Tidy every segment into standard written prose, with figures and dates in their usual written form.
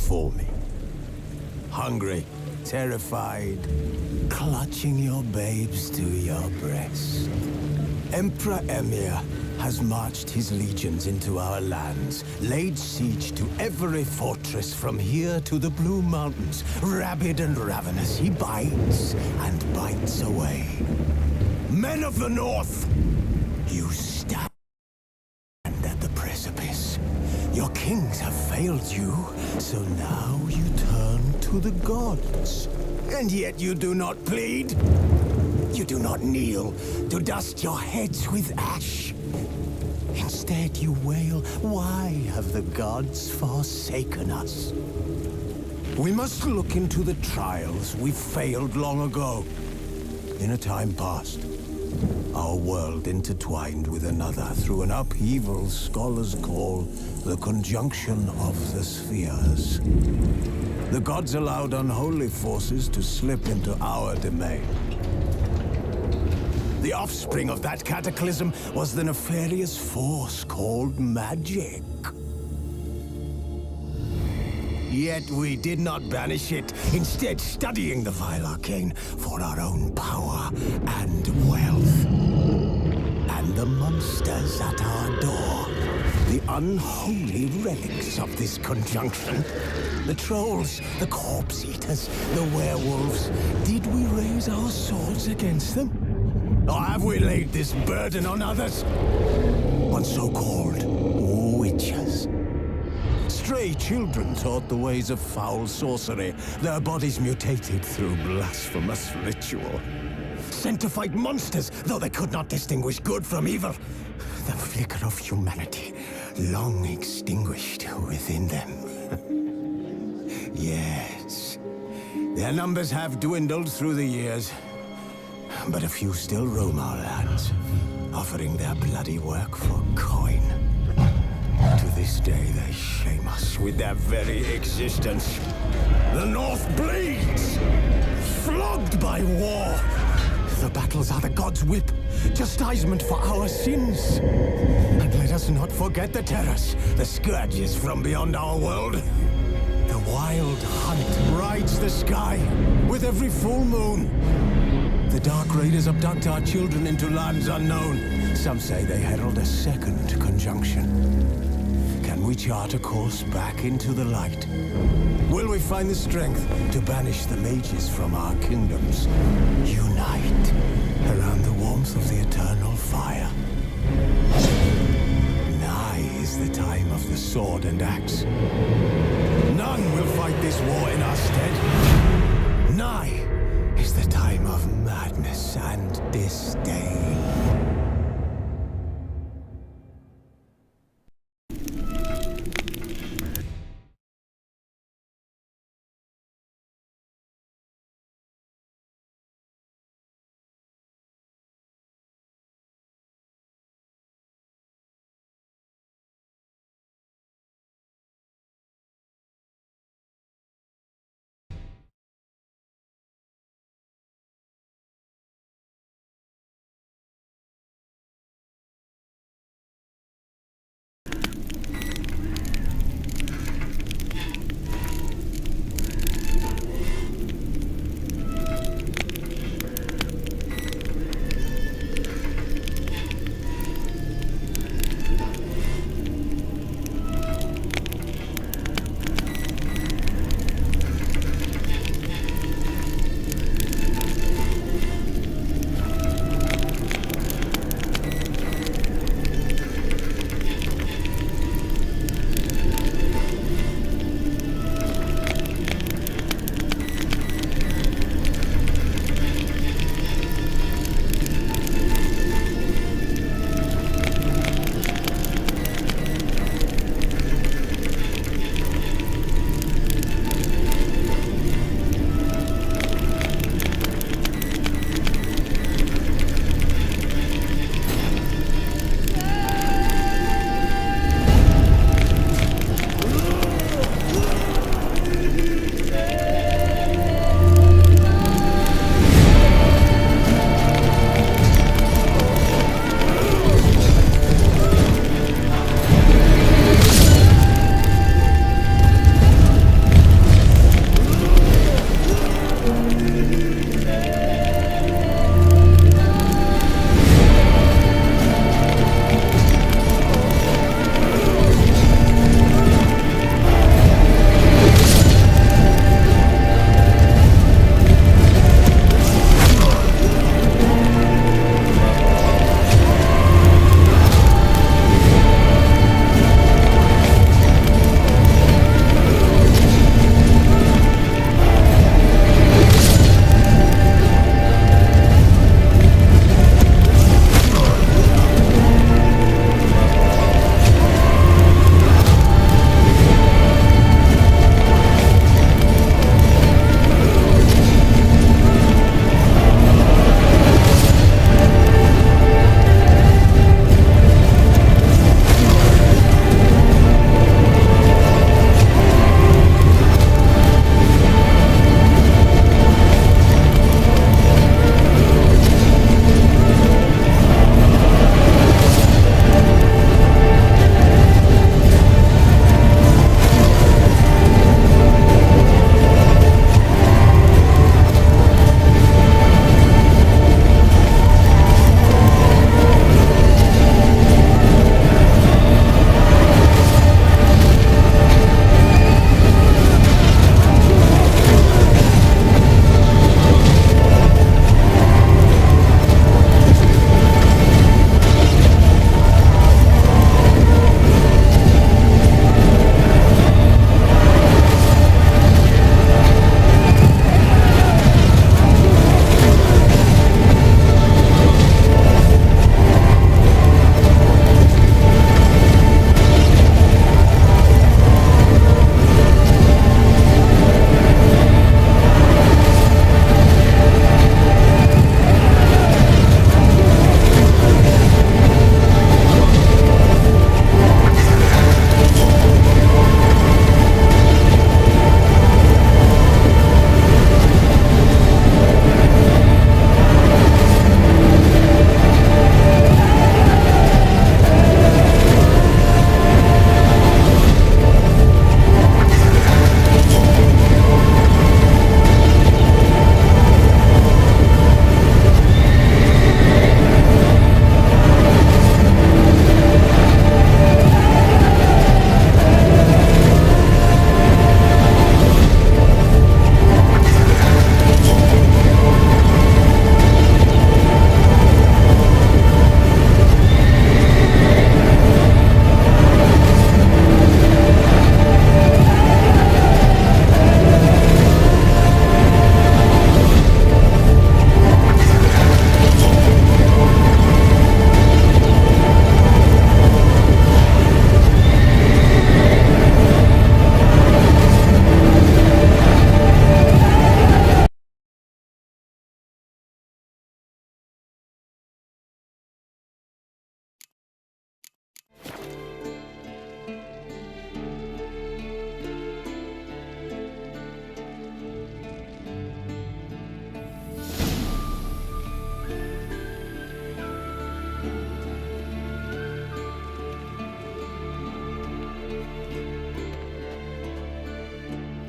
before me. Hungry, terrified, clutching your babes to your breast. Emperor Emir has marched his legions into our lands, laid siege to every fortress from here to the Blue Mountains. Rabid and ravenous, he bites and bites away. Men of the North, you stand at the precipice. Your kings have failed you, so now you turn to the gods. And yet you do not plead. You do not kneel to dust your heads with ash. Instead you wail, why have the gods forsaken us? We must look into the trials we failed long ago. In a time past, our world intertwined with another through an upheaval scholars call the conjunction of the spheres. The gods allowed unholy forces to slip into our domain. The offspring of that cataclysm was the nefarious force called magic. Yet we did not banish it, instead studying the vile arcane for our own power and wealth. And the monsters at our door, the unholy relics of this conjunction. The trolls, the corpse eaters, the werewolves. Did we raise our swords against them? Or have we laid this burden on others? On so-called witches. Stray children taught the ways of foul sorcery, their bodies mutated through blasphemous ritual. Sent to fight monsters, though they could not distinguish good from evil. The flicker of humanity, long extinguished within them. Yes, their numbers have dwindled through the years. But a few still roam our lands, offering their bloody work for coin. To this day, they shame us with their very existence. The North bleeds, flogged by war. The battles are the gods' whip, chastisement for our sins. And let us not forget the terrors, the scourges from beyond our world. The wild hunt rides the sky with every full moon. The Dark Raiders abduct our children into lands unknown. Some say they herald a second conjunction. Can we chart a course back into the light? Will we find the strength to banish the mages from our kingdoms? Unite around the warmth of the eternal fire. Nigh is the time of the sword and axe. None will fight this war in our stead. Nigh is the time of madness and disdain.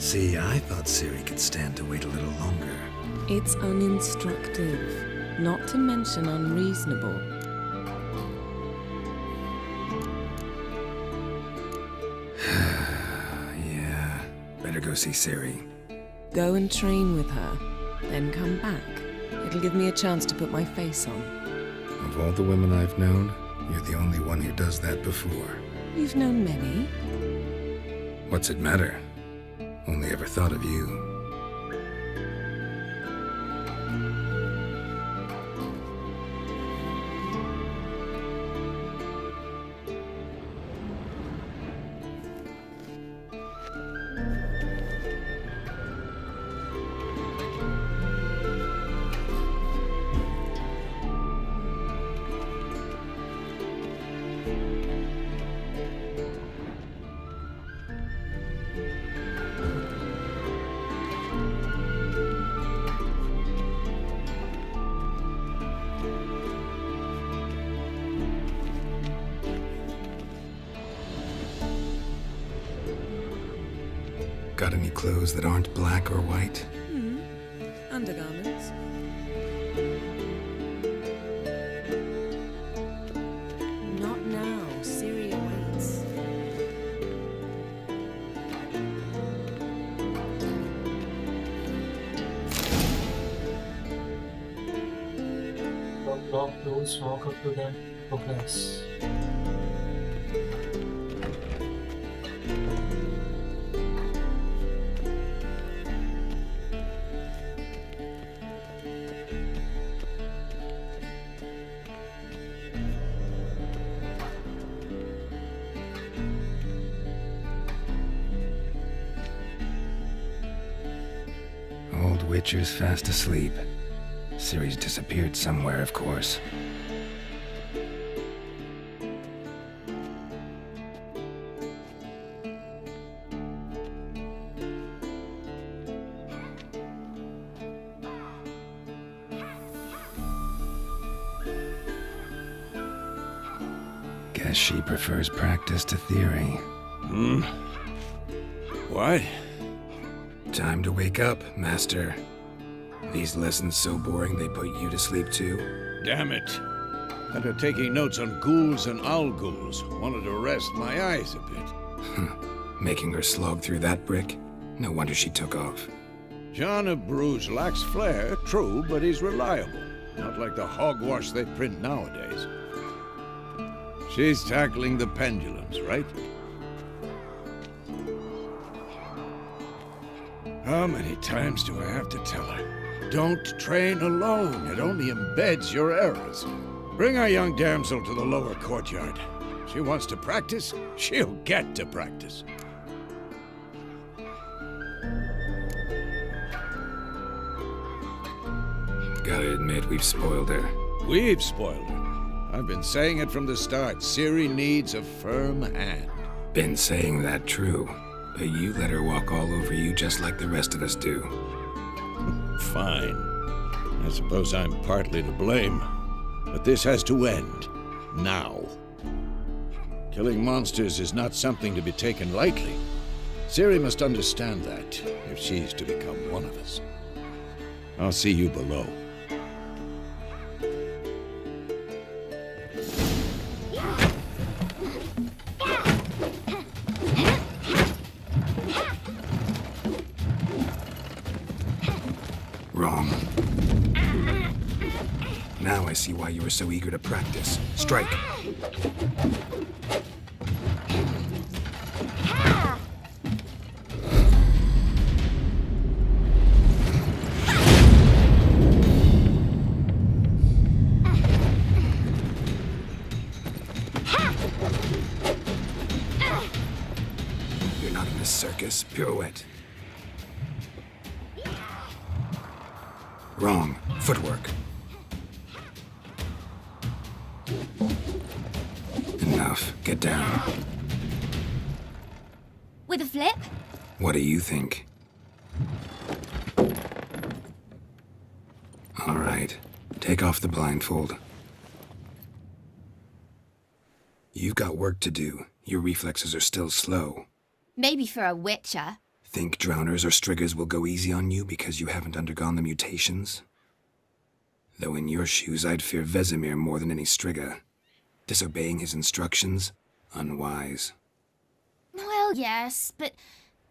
See, I thought Ciri could stand to wait a little longer. It's uninstructive, not to mention unreasonable. Yeah, better go see Ciri. Go and train with her, then come back. It'll give me a chance to put my face on. Of all the women I've known, you're the only one who does that before. You've known many. What's it matter? Only ever thought of you. Got any clothes that aren't black or white? Undergarments. Not now. Ciri awaits. Lock doors, walk up to them, progress. Old Witcher's fast asleep. Ciri's disappeared somewhere, of course. Guess she prefers practice to theory. What? Time to wake up, Master. These lessons so boring they put you to sleep too? Damn it. After taking notes on ghouls and owl ghouls, wanted to rest my eyes a bit. Making her slog through that brick? No wonder she took off. John of Bruges lacks flair, true, but he's reliable. Not like the hogwash they print nowadays. She's tackling the pendulums, right? How many times do I have to tell her? Don't train alone. It only embeds your errors. Bring our young damsel to the lower courtyard. She wants to practice, she'll get to practice. Gotta admit, we've spoiled her. We've spoiled her. I've been saying it from the start. Ciri needs a firm hand. Been saying that true, but you let her walk all over you just like the rest of us do. Fine. I suppose I'm partly to blame. But this has to end. Now. Killing monsters is not something to be taken lightly. Ciri must understand that, if she's to become one of us. I'll see you below. Wrong. Now I see why you were so eager to practice. Strike. You're not in a circus. Pirouette. Wrong. Footwork. Enough. Get down. With a flip? What do you think? All right. Take off the blindfold. You've got work to do. Your reflexes are still slow. Maybe for a witcher. Think drowners or striggers will go easy on you because you haven't undergone the mutations? Though in your shoes, I'd fear Vesemir more than any strigger. Disobeying his instructions? Unwise. Well, yes, but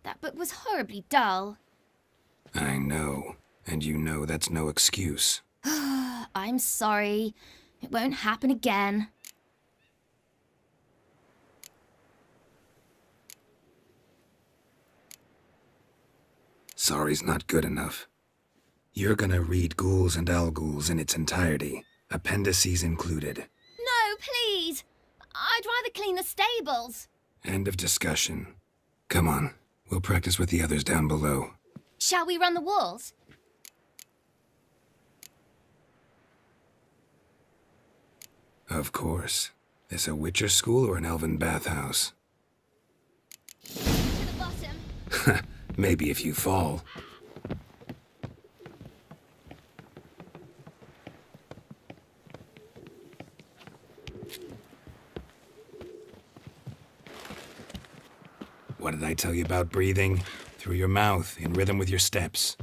that book was horribly dull. I know, and you know that's no excuse. I'm sorry. It won't happen again. Sorry's not good enough. You're gonna read Ghouls and Alghouls in its entirety, appendices included. No, please! I'd rather clean the stables. End of discussion. Come on, we'll practice with the others down below. Shall we run the walls? Of course. This a Witcher school or an elven bathhouse? To the bottom. Maybe if you fall. What did I tell you about breathing? Through your mouth, in rhythm with your steps.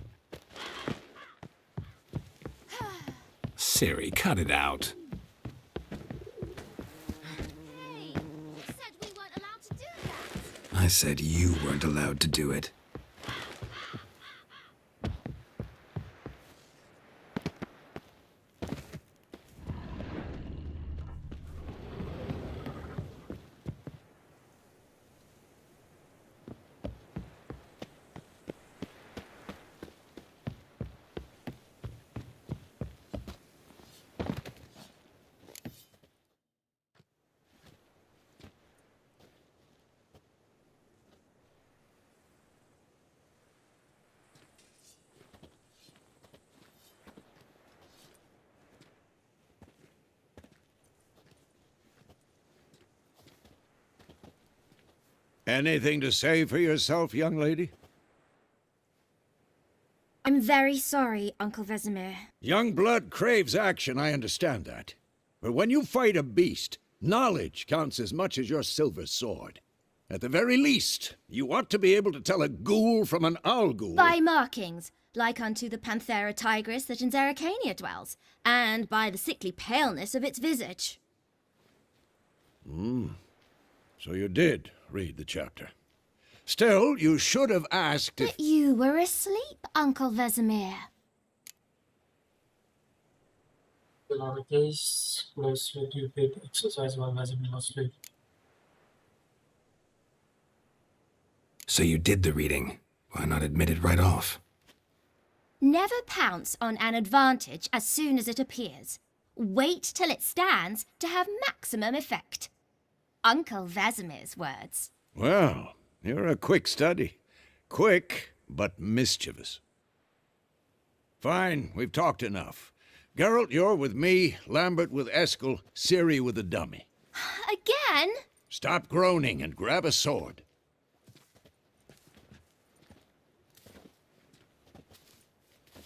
Siri, cut it out. Hey, you said we weren't allowed to do that. I said you weren't allowed to do it. Anything to say for yourself, young lady? I'm very sorry, Uncle Vesemir. Young blood craves action, I understand that. But when you fight a beast, knowledge counts as much as your silver sword. At the very least, you ought to be able to tell a ghoul from an Alghoul. By markings, like unto the Panthera tigris that in Zerrikania dwells, and by the sickly paleness of its visage. So you did read the chapter. Still, you should have asked if... But you were asleep, Uncle Vesemir. In our case, close you did exercise while Vesemir was asleep. So you did the reading. Why not admit it right off? Never pounce on an advantage as soon as it appears. Wait till it stands to have maximum effect. Uncle Vesemir's words. Well, you're a quick study. Quick, but mischievous. Fine, we've talked enough. Geralt, you're with me, Lambert with Eskel, Ciri with the dummy. Again? Stop groaning and grab a sword.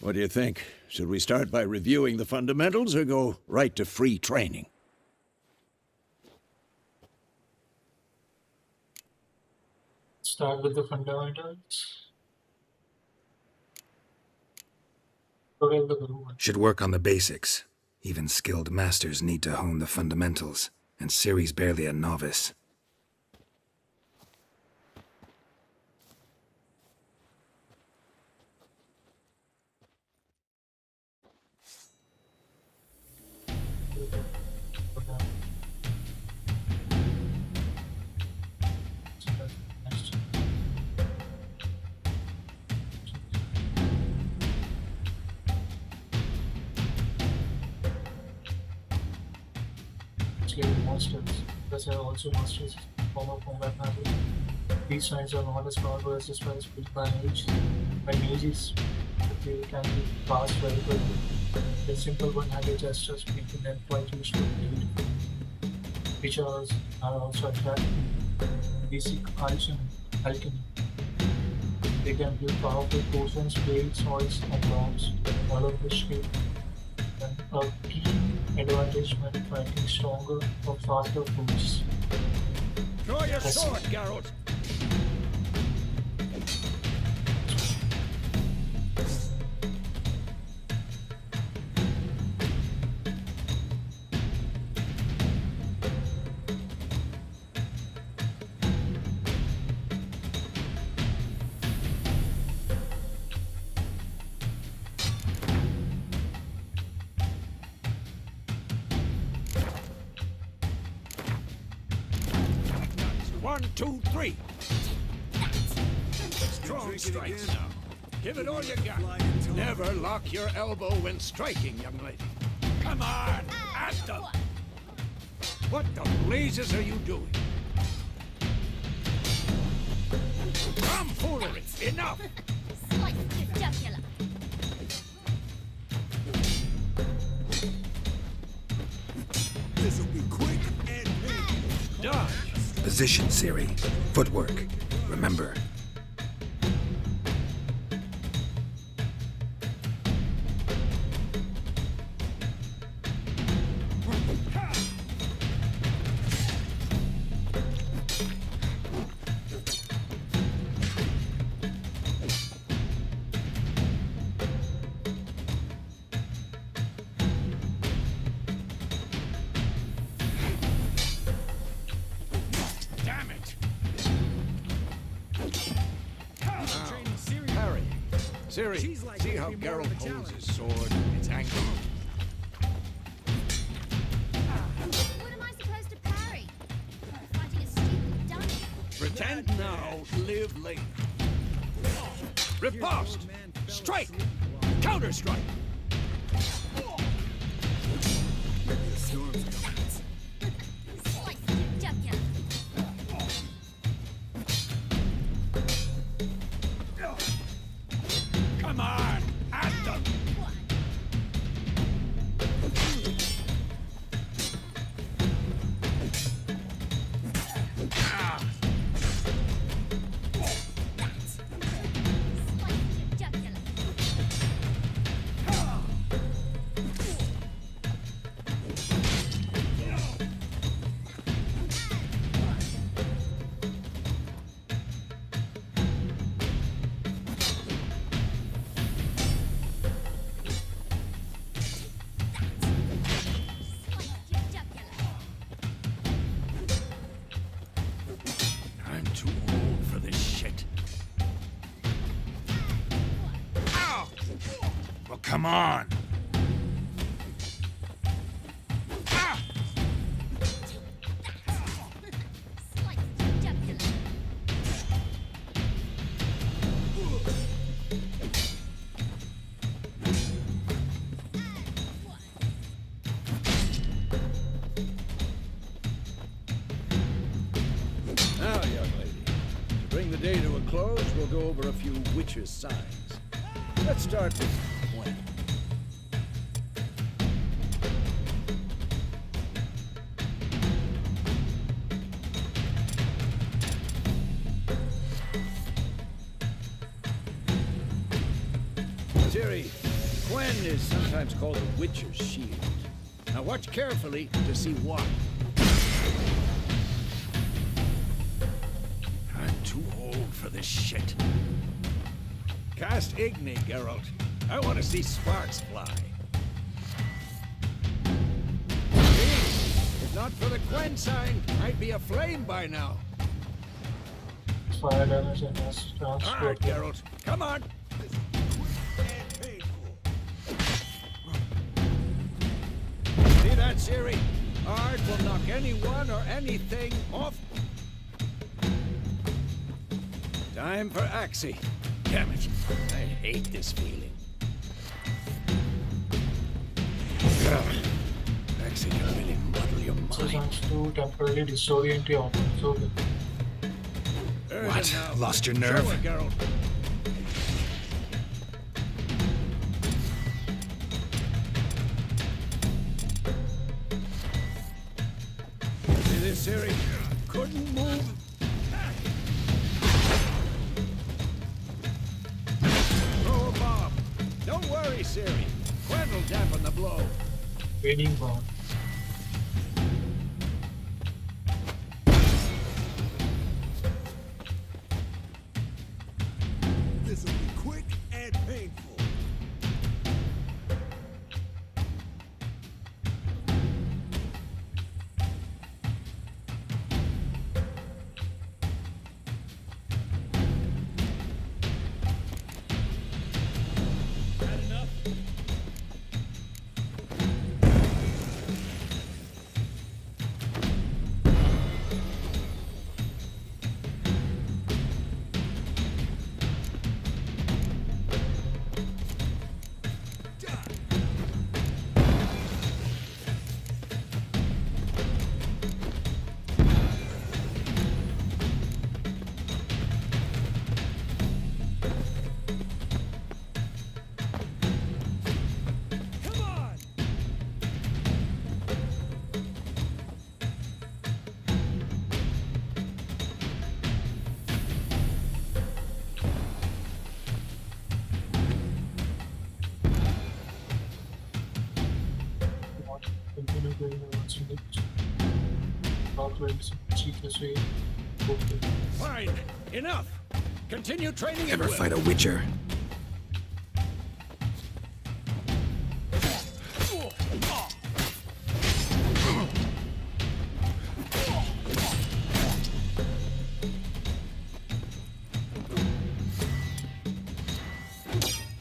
What do you think? Should we start by reviewing the fundamentals or go right to free training? Start with the fundamentals. Okay, the Guru. Should work on the basics. Even skilled masters need to hone the fundamentals, and Ciri's barely a novice. Monsters. Thus are also monsters form of combat magic. These signs are not as powerful as the spells built by mage. By mages, they can be fast very quickly. The simple one-handed gestures making them quite useful in features are also attractive. Basic alchemy. They can build powerful potions, blades, swords, and bombs, all of which give a key advantage when fighting stronger or faster foes. Draw your sword, Geralt! 1, 2, 3. Strong strikes now. Give it all you got. Never lock your elbow when striking, young lady. Come on, at them. What the blazes are you doing? Tomfoolery! Enough! Slice your jugular. This'll be quick and painful. Dodge! Position, Ciri. Footwork. Remember. Damn it! Parry. Ciri, see how Geralt holds his sword? It's angled. What am I supposed to parry? Fighting a stupid dummy. Pretend now, live later. Riposte! Strike! Counter-strike! Slice your jugular. Come on! At them! Ah. Slice your jugular. Slice your jugular. I'm too old for this shit. Ow! Well, come on! Ah! Slice your jugular. Now, young lady, to bring the day to a close, we'll go over a few witches' signs. Let's start with Gwen. Ciri, Gwen is sometimes called the Witcher's Shield. Now watch carefully to see why. I'm too old for this shit. Cast Igni, Geralt. I want to see sparks fly. See? If not for the Gwen sign, I'd be aflame by now. Fire damage and mass All transport. right, Geralt. Come on. And painful. See that, Ciri? Art will knock anyone or anything off. Time for Axie. Damn it. I hate this feeling. Ugh. Axie can really muddle your So mind. chance to temporarily disorient your opponent. So Earn it What? now. Lost your Show nerve? her, Geralt. See this, Ciri? Couldn't move. Throw a bomb. Don't worry, Ciri. Gwen will dampen the blow. Raining bomb. This'll be quick and painful. Doing very well. So documents, cheapest way. Okay. Fine. Enough. Continue training. Ever fight a witcher?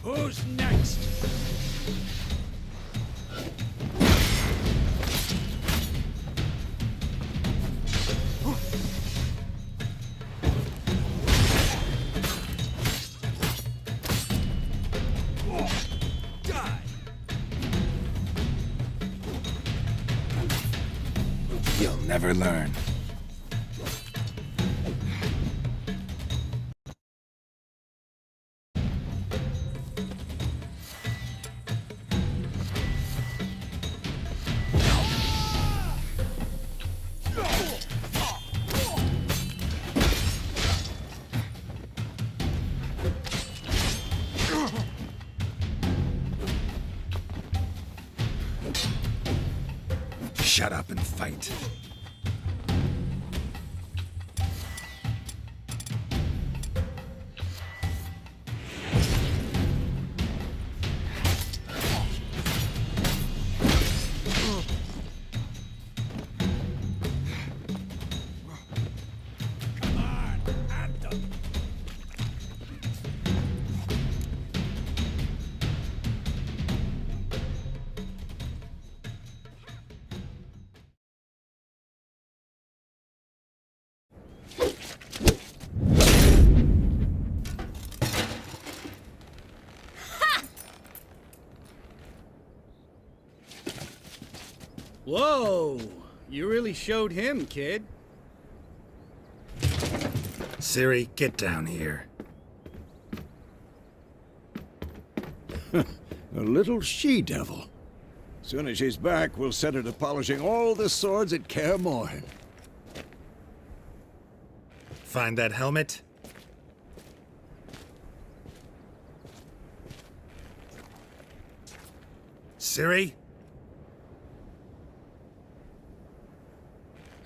Who's next? You'll never learn. Shut up and fight. Whoa! You really showed him, kid. Ciri, get down here. A little she-devil. Soon as she's back, we'll set her to polishing all the swords at Kaer Morhen. Find that helmet? Ciri?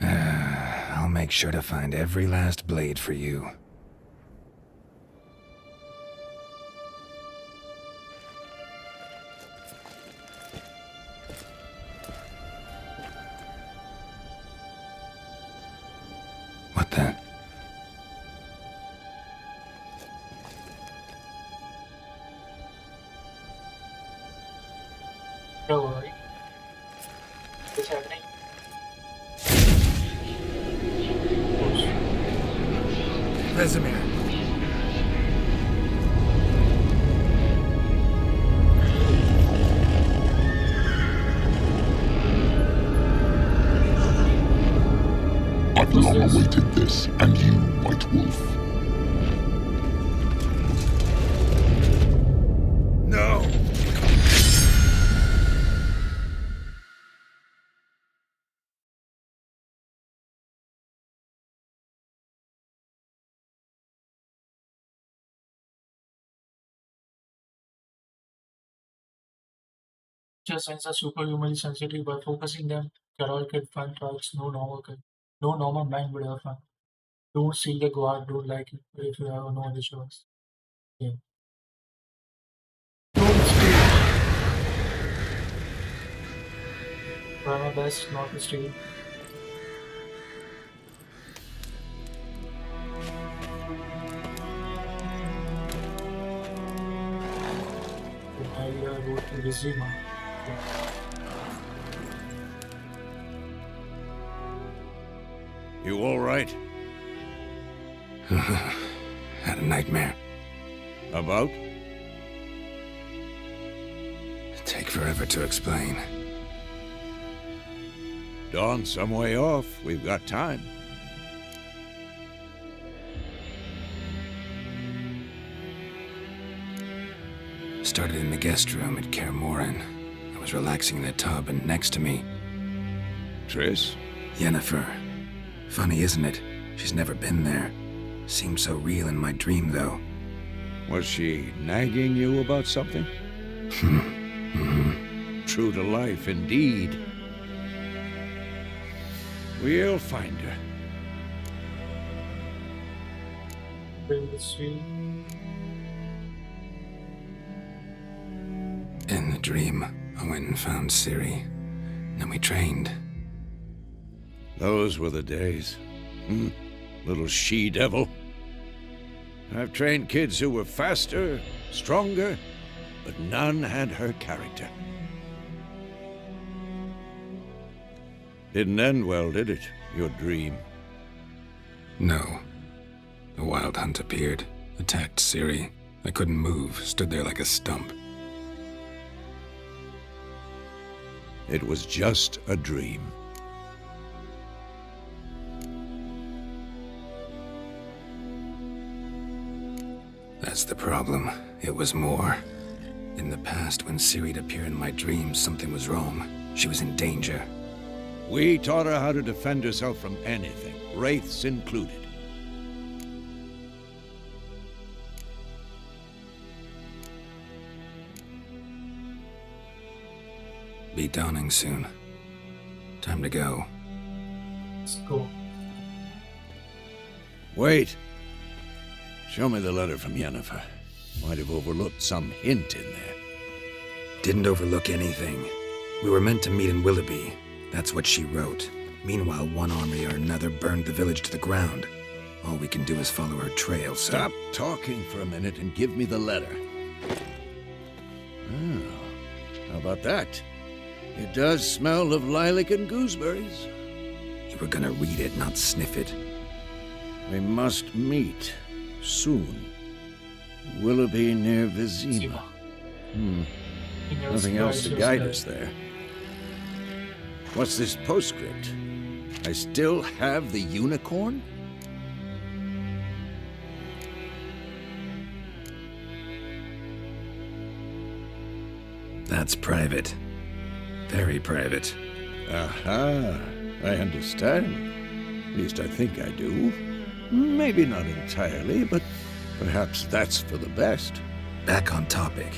I'll make sure to find every last blade for you. What the? Don't worry. What's happening? Vesemir. I've long awaited this, and you, White Wolf. No! Just sense are superhumanly sensitive. By focusing them, Geralt can find tracks no normal mind would have found. Don't see the guard, don't like it, if you have no other choice. Yeah. Don't steal. Try my best not to steal. I wrote to Vizima. You all right? Had a nightmare. About? Take forever to explain. Dawn's some way off. We've got time. Started in the guest room at Kaer Morhen. I was relaxing in the tub, and next to me, Triss? Yennefer. Funny, isn't it? She's never been there. Seemed so real in my dream, though. Was she nagging you about something? True to life, indeed. We'll find her. Let's see. In the dream, I went and found Ciri. Then we trained. Those were the days. Little she-devil. I've trained kids who were faster, stronger, but none had her character. Didn't end well, did it? Your dream? No. The Wild Hunt appeared, attacked Ciri. I couldn't move, stood there like a stump. It was just a dream. That's the problem. It was more. In the past, when Ciri'd appear in my dreams, something was wrong. She was in danger. We taught her how to defend herself from anything, wraiths included. Be dawning soon. Time to go. Let's go. Wait. Show me the letter from Yennefer. Might have overlooked some hint in there. Didn't overlook anything. We were meant to meet in Willoughby. That's what she wrote. Meanwhile, one army or another burned the village to the ground. All we can do is follow her trail, so... Stop talking for a minute and give me the letter. Oh, how about that? It does smell of lilac and gooseberries. You were gonna read it, not sniff it. We must meet soon. Willoughby near Vizima. Nothing else to guide us there. What's this postscript? I still have the unicorn? That's private. Very private. Aha, I understand. At least I think I do. Maybe not entirely, but perhaps that's for the best. Back on topic.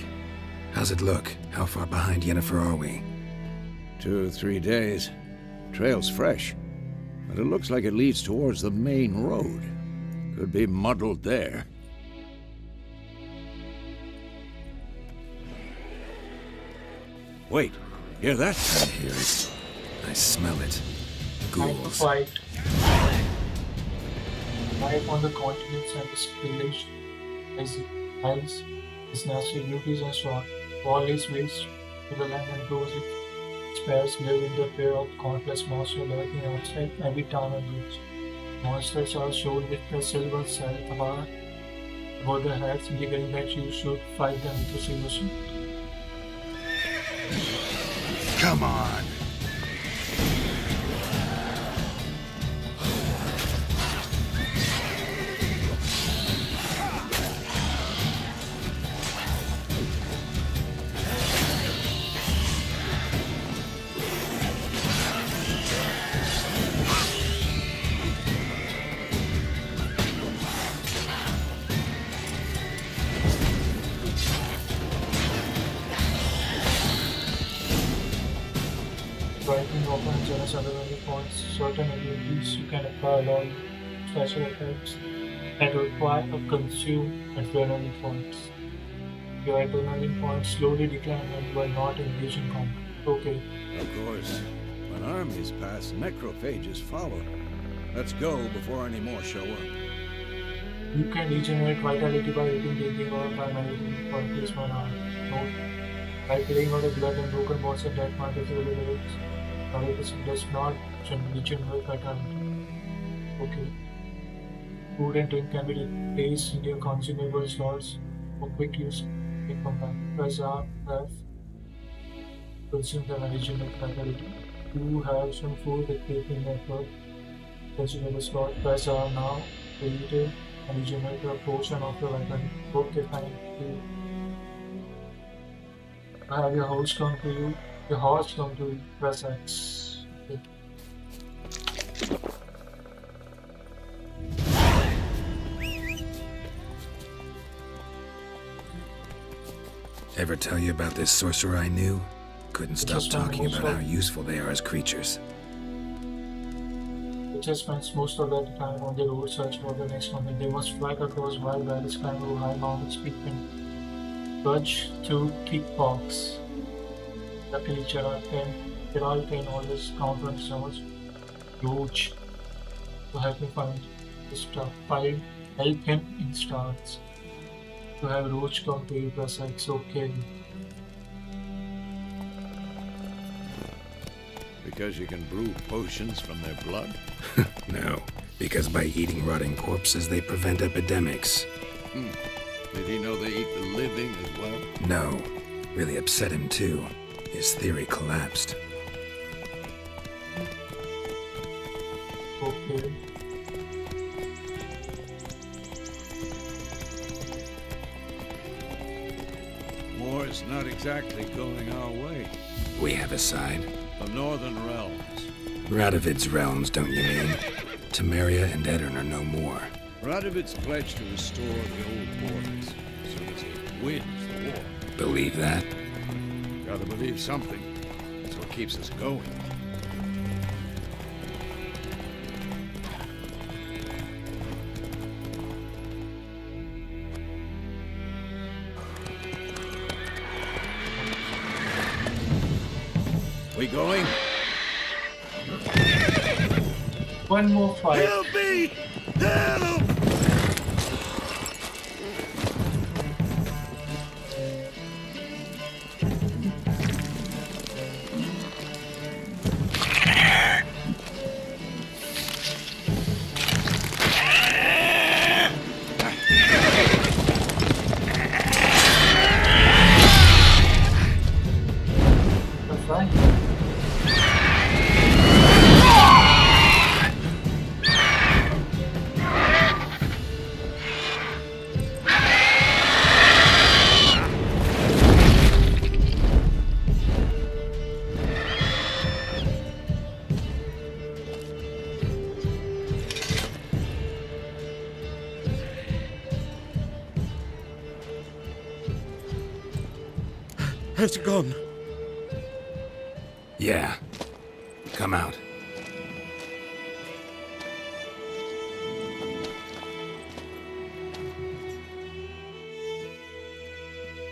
How's it look? How far behind Yennefer are we? 2 or 3 days. Trail's fresh, but it looks like it leads towards the main road. Could be muddled there. Wait, hear that? I hear it. I smell it. Time to Ghouls. fight. Life on the continents and the village as ice is naturally beauties and short. All is waste to the land and grows it. Spirits live in the fear of countless monsters lurking outside every town and village. Monsters are shown with the silver bar above their heads, indicating that you should fight them with the silver sword. Come on! Striking opens generous adrenaline points, certain abilities you can acquire along special effects and require or consume adrenaline points. Your adrenaline points slowly decline when you are not engaged in combat. Okay, Of course. When armies pass, necrophages follow. Let's go before any more show up. you can regenerate vitality by eating, drinking, or by meditating for at least 1 hour. Note: by playing out of blood and broken bones and death mark physically lyrics, it does not regenerate vitality. Okay. Food and drink can be placed in your consumable slots for quick use in combat. Press R, F, consume the regenerate vitality. You have some food that take in your third consumable slot. Press R now to eat it and regenerate a portion of your vitality. Okay, fine. I have your host come to you. Your horse come to you. Press X. Okay. Ever tell you about this sorcerer I knew? Couldn't stop Just one talking about also. how useful they are as creatures. Witcher spends most of their time on the road search for the next moment. They must fly across wild valleys, climb over high mountains, and trudge through thick bogs. Luckily, Geralt can always counter and summons Roach to help me find the stuff. Help him in starts. To have Roach come to you was like so caring. Because you can brew potions from their blood? No, because by eating rotting corpses, they prevent epidemics. Did he know they eat the living as well? No, really upset him too. His theory collapsed. Okay. War's not exactly going our way. We have a side. The Northern Realms. Radovid's realms, don't you mean? Temeria and Edirn are no more. Radovid's pledged to restore the old borders as soon as he wins the war. Believe that? Gotta believe something. That's what keeps us going. We going? One more fight. Help me! Help! That's right. Has it gone? Yeah. Come out.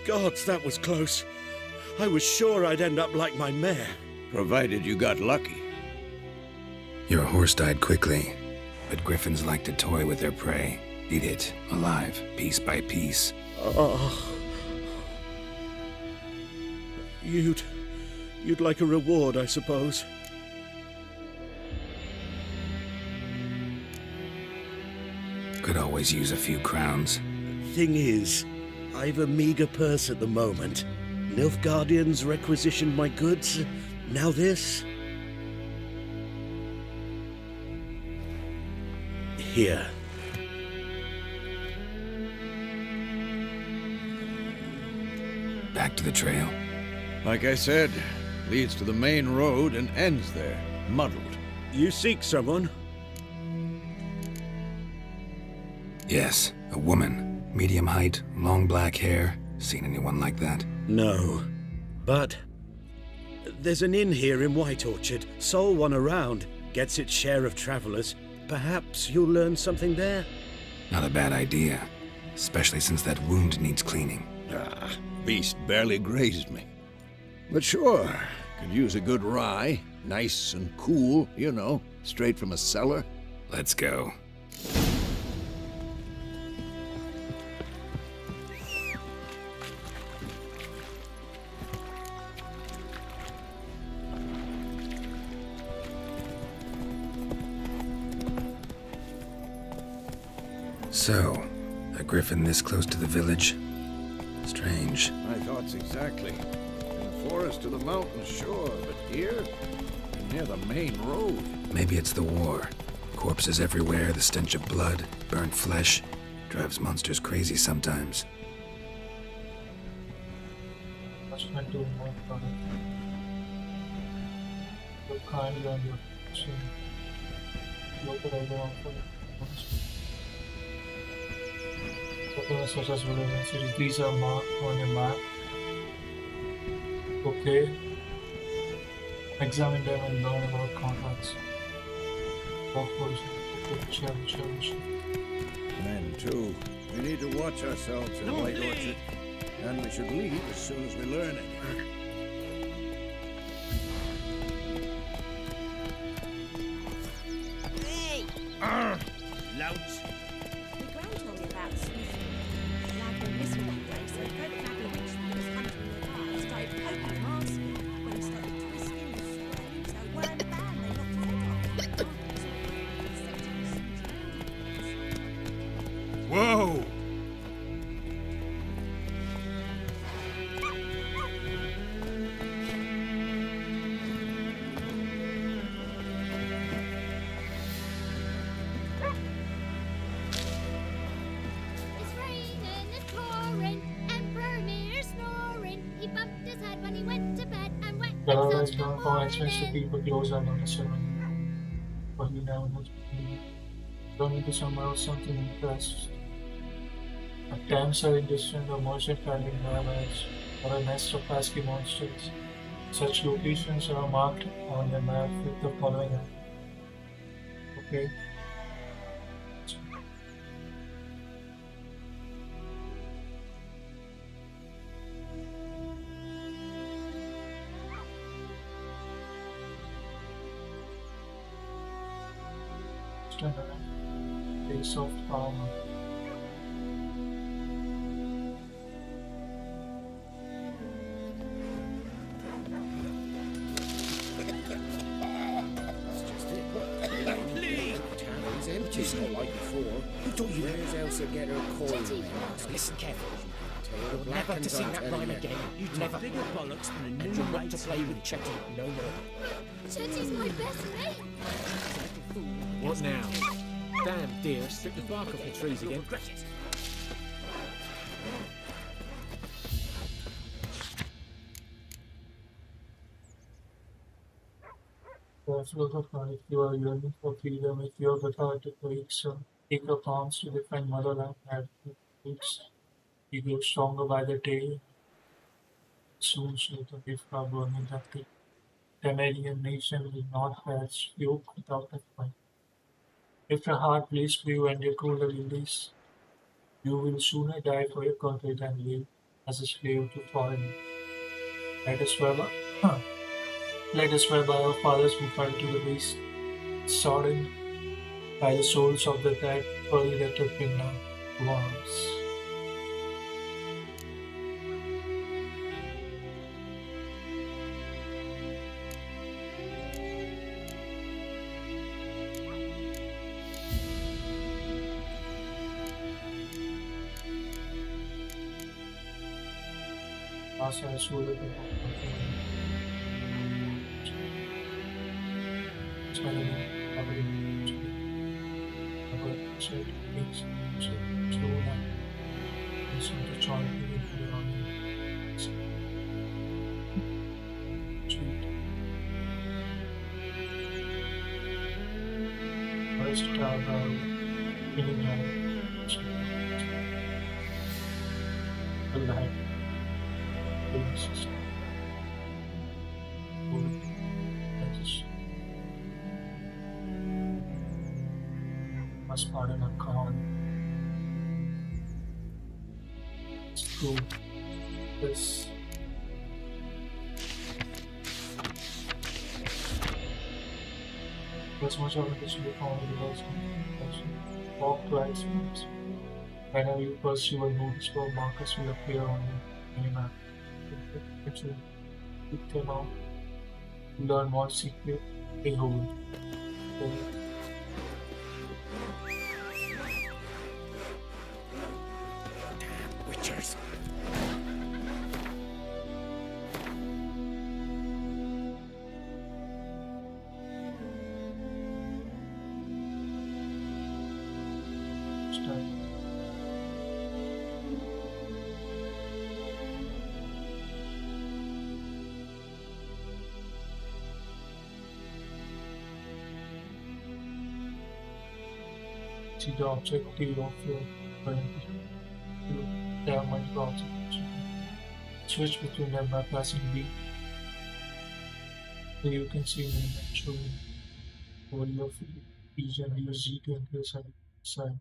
Gods, that was close. I was sure I'd end up like my mare. Provided you got lucky. Your horse died quickly, but griffins like to toy with their prey. Eat it, alive, piece by piece. Oh. You'd like a reward, I suppose. Could always use a few crowns. Thing is, I've a meager purse at the moment. Nilfgaardians requisitioned my goods. Now this. Here. Back to the trail. Like I said, leads to the main road and ends there, muddled. You seek someone? Yes, a woman. Medium height, long black hair. Seen anyone like that? No. But there's an inn here in White Orchard. Sole one around. Gets its share of travelers. Perhaps you'll learn something there? Not a bad idea. Especially since that wound needs cleaning. Beast barely grazed me. But sure, could use a good rye. Nice and cool, you know, straight from a cellar. Let's go. So, a griffin this close to the village? Strange. My thoughts exactly. In the forest to the mountains, sure, but here, near the main road. Maybe it's the war. Corpses everywhere, the stench of blood, burnt flesh. Drives monsters crazy sometimes. Must not do more product. Look kindly on your chin. Look at everyone for it. Documents such as villages and cities, these are marked on your map. Okay. Examine them and learn about contracts. Of course, chill. Men, too. We need to watch ourselves in White Orchard. And we should leave as soon as we learn anything. Hey! Louds! The ground told me about Susan. The lad went missing one day, so Cope Nabby mentioned he was hunting the car and started poking Marcy when he started twisting the string. So wham bam, they knocked his head off. Whoa! It's raining, it's pouring, Emperor Mir snoring. He bumped his head when he went to bed and wet Geralt himself has in gone the for expense to morning. people close on the ceremony. But you never know. Don't need to summarize something impressed. Attempts are indistinct or merchant carrying damage or a nest of pesky monsters. Such locations are marked on the map with the following. Okay. Face of armor. Tavern's empty, it's not like before. Where's Elsa get her coin? Listen carefully. You're Never to sing that rhyme again. You never. Bigger bollocks than a new not to play with Chetty no more. Chetty's my best mate. What now? Damn dear, strip the bark off the trees again. If you are yearning for freedom, if you have the heart to take up arms to defend motherland and roots, you grow stronger by the day. Soon, the gift of burning that the Canadian nation will not have yoke without a fight. If your heart bleeds for you and your cruel release, you will sooner die for your country than live as a slave to foreign. Let us swear by, let us swear by our fathers who fell to the beast, sodden by the souls of the dead, early that have been now to arms. Asa has surely been First feeling like must pardon a con. Let's do this. As much of it is to be found in the world's walk twice. Whenever you pursue a notice for markers will appear on the minimap. If you pick them out, you learn what secret they hold. Witchers. Start. See the objective of your current. There are multiple objects. Switch between them by pressing B. So you can see movement showing over your field. region use G to increase size.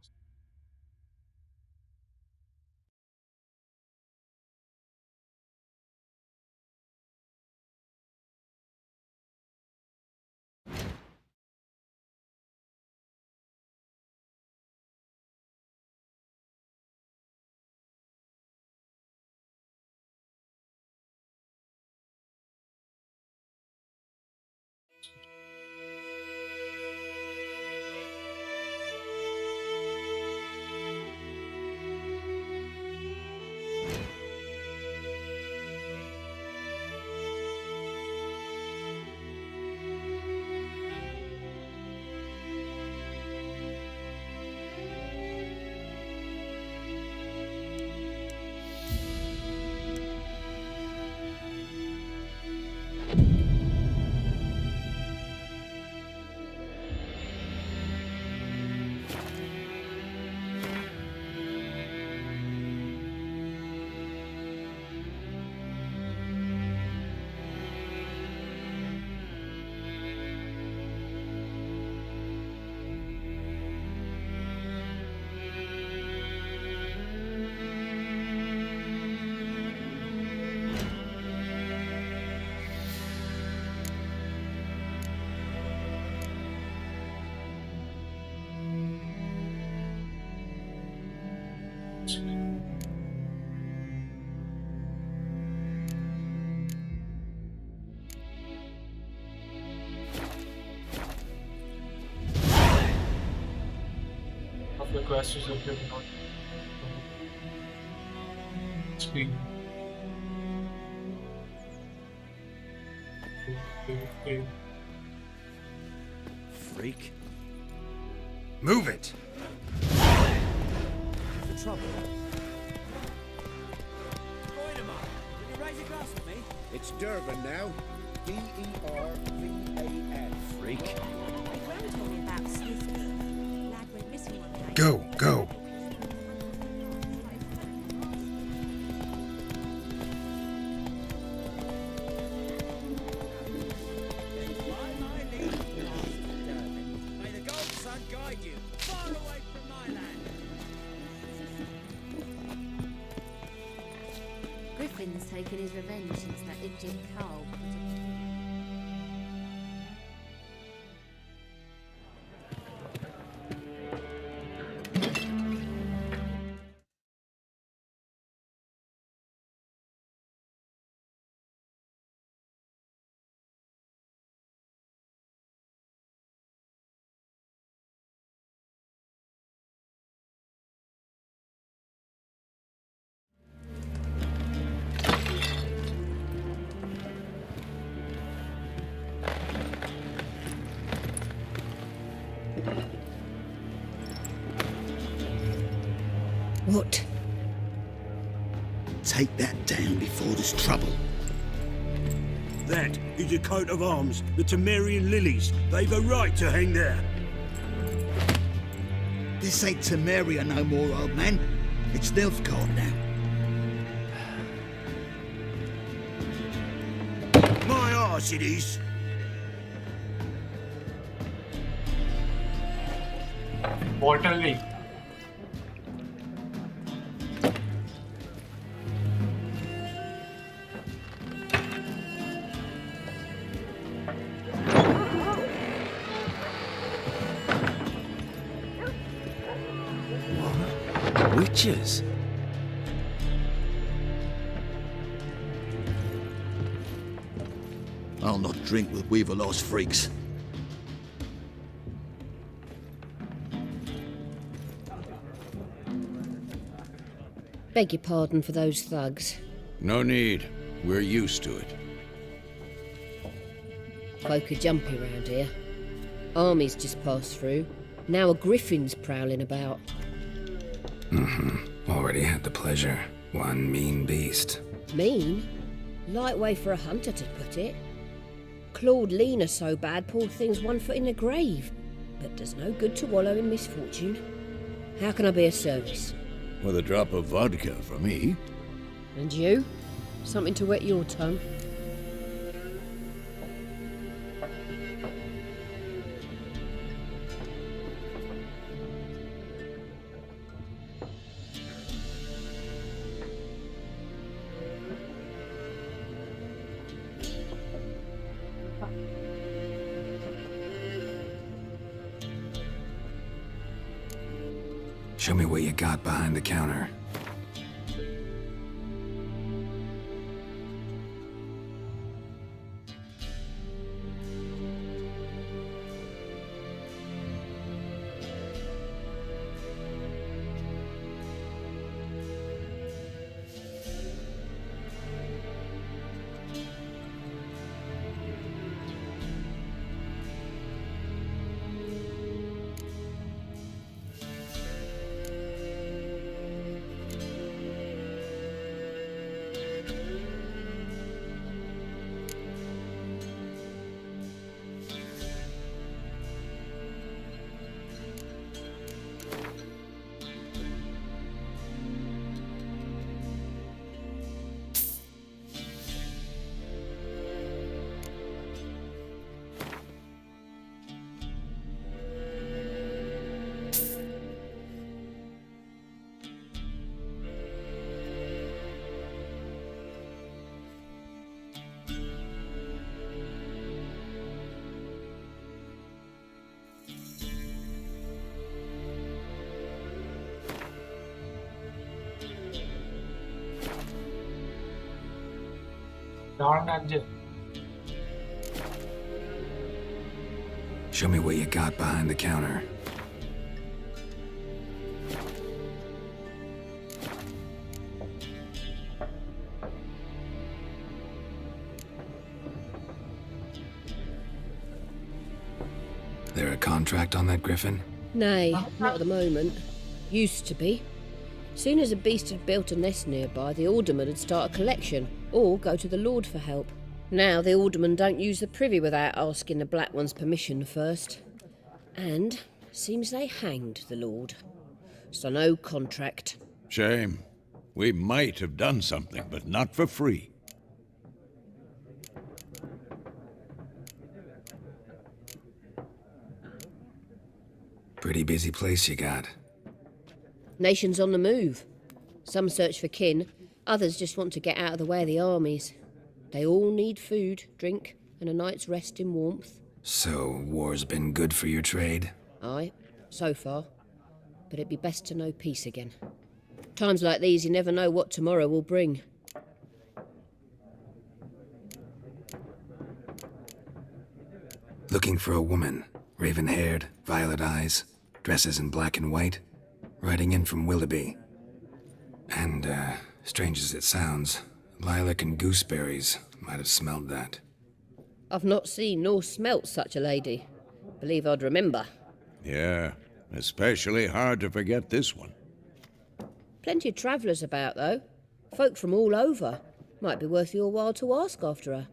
Of the questions of the not screen. Okay. Freak. Move it! The trouble. Can you raise a glass with me? It's Durban now. D-E-R-V-A-N. Freak. My gran told me about Slisker. Lad went missing one day. Go, go! May the gold sun guide you far away from my land. Griffin's taken his revenge since that idiot Carl. What? Take that down before there's trouble. That is a coat of arms, the Temerian lilies. They've a right to hang there. This ain't Temeria no more, old man. It's Nilfgaard now. My arse it is. Water Lake. Witches? I'll not drink with Weaverlaw's freaks. Beg your pardon for those thugs. No need. We're used to it. Folk are jumpy round here. Armies just passed through. Now a griffin's prowling about. Already had the pleasure. One mean beast. Mean? Light way for a hunter to put it. Clawed Lena so bad, poor thing's 1 foot in the grave. But does no good to wallow in misfortune. How can I be of service? With a drop of vodka for me. And you? Something to wet your tongue? Show me what you got behind the counter. Darn that. Show me what you got behind the counter. There a contract on that griffin? Nay, not at the moment. Used to be. Soon as a beast had built a nest nearby, the alderman would start a collection, or go to the Lord for help. Now the aldermen don't use the privy without asking the Black One's permission first. And seems they hanged the Lord. So no contract. Shame. We might have done something, but not for free. Pretty busy place you got. Nations on the move. Some search for kin, others just want to get out of the way of the armies. They all need food, drink, and a night's rest in warmth. So, war's been good for your trade? Aye, so far. But it'd be best to know peace again. Times like these, you never know what tomorrow will bring. Looking for a woman. Raven-haired, violet eyes, dresses in black and white. Riding in from Willoughby. And, strange as it sounds, lilac and gooseberries might have smelled that. I've not seen nor smelt such a lady. Believe I'd remember. Yeah, especially hard to forget this one. Plenty of travellers about, though. Folk from all over. Might be worth your while to ask after her.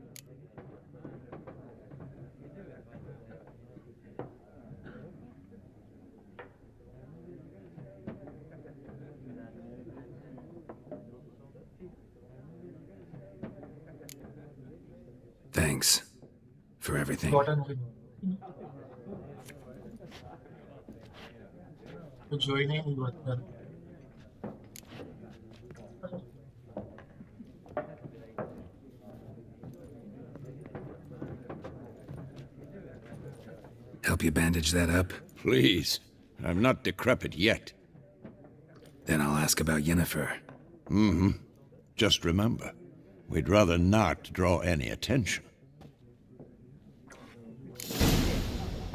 Thanks for everything. Help you bandage that up? Please. I'm not decrepit yet. Then I'll ask about Yennefer. Mm-hmm. Just remember, we'd rather not draw any attention.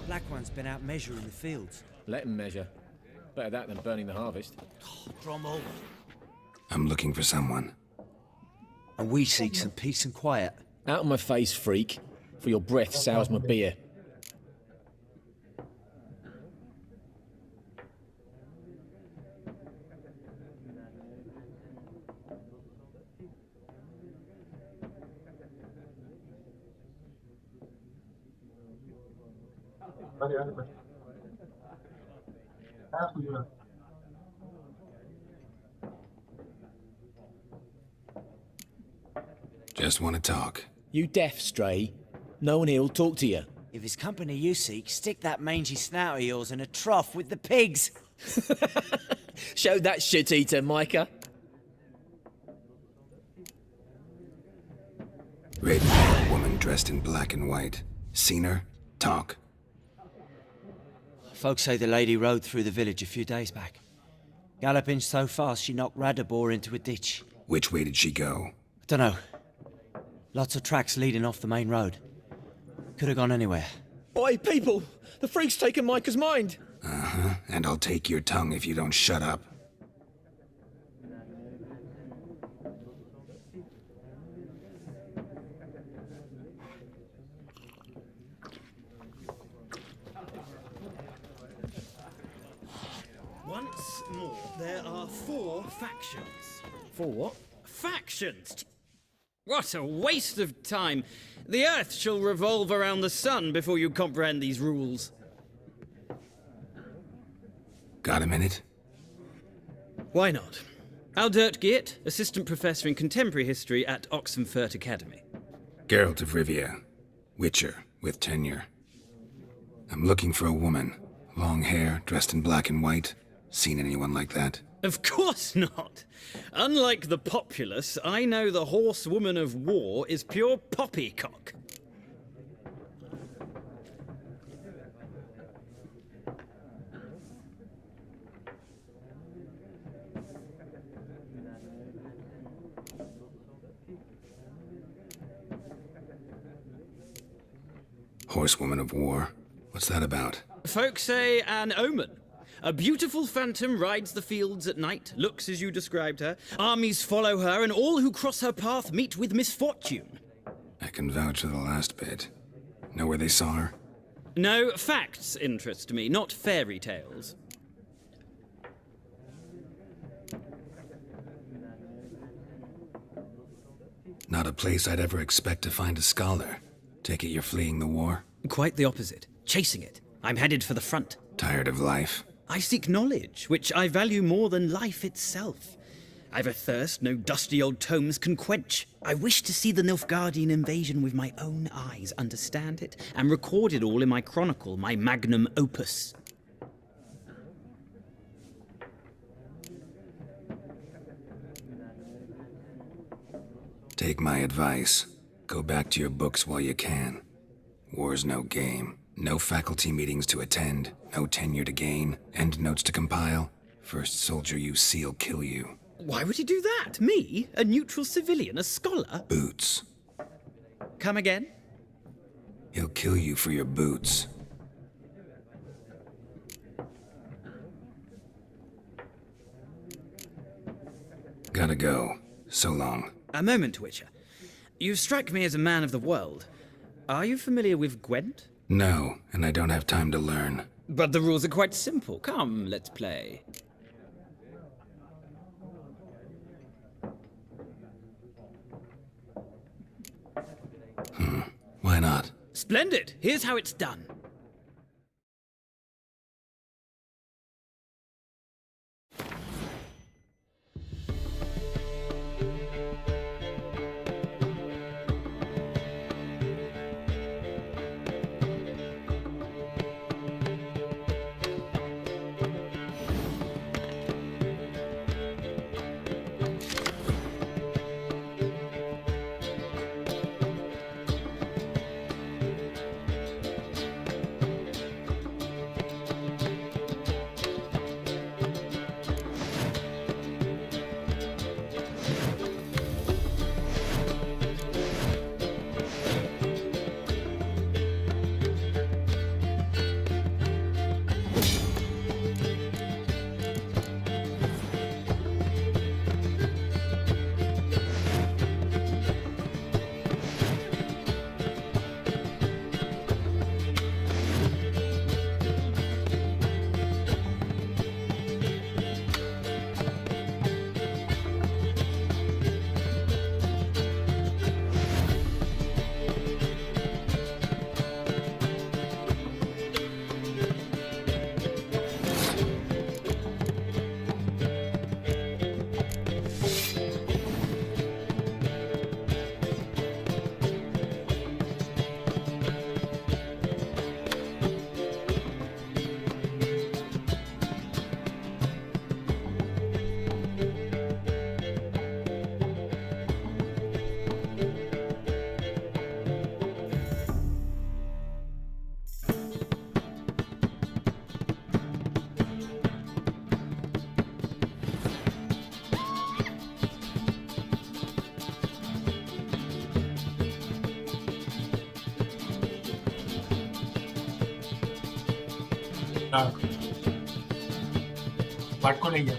Black One's been out measuring the fields. Let him measure. Better that than burning the harvest. Drommel. I'm looking for someone. And we seek some peace and quiet. Out of my face, freak. For your breath sours my beer. Just want to talk. You deaf, Stray? No one here'll talk to you. If it's company you seek, stick that mangy snout of yours in a trough with the pigs. Show that shit-eater, Micah. Raven-haired woman dressed in black and white. Seen her? Talk. Folks say the lady rode through the village a few days back. Galloping so fast she knocked Radabor into a ditch. Which way did she go? Dunno. Lots of tracks leading off the main road. Could have gone anywhere. Oi, people! The freak's taken Micah's mind! Uh-huh, and I'll take your tongue if you don't shut up. Once more, there are 4 factions. 4 what? Factions! What a waste of time! The Earth shall revolve around the sun before you comprehend these rules. Got a minute? Why not? Aldert Geert, Assistant Professor in Contemporary History at Oxenfurt Academy. Geralt of Rivia. Witcher, with tenure. I'm looking for a woman. Long hair, dressed in black and white. Seen anyone like that? Of course not! Unlike the populace, I know the horsewoman of war is pure poppycock. Horsewoman of war? What's that about? Folks say an omen. A beautiful phantom rides the fields at night, looks as you described her. Armies follow her, and all who cross her path meet with misfortune. I can vouch for the last bit. Know where they saw her? No, facts interest me, not fairy tales. Not a place I'd ever expect to find a scholar. Take it you're fleeing the war? Quite the opposite. Chasing it. I'm headed for the front. Tired of life? I seek knowledge, which I value more than life itself. I've a thirst no dusty old tomes can quench. I wish to see the Nilfgaardian invasion with my own eyes, understand it, and record it all in my chronicle, my magnum opus. Take my advice. Go back to your books while you can. War's no game. No faculty meetings to attend, no tenure to gain, endnotes to compile. First soldier you see'll kill you. Why would he do that? Me? A neutral civilian? A scholar? Boots. Come again? He'll kill you for your boots. Gotta go. So long. A moment, Witcher. You strike me as a man of the world. Are you familiar with Gwent? No, and I don't have time to learn. But the rules are quite simple. Come, let's play. Why not? Splendid! Here's how it's done. పట్టుకోలేయ్యా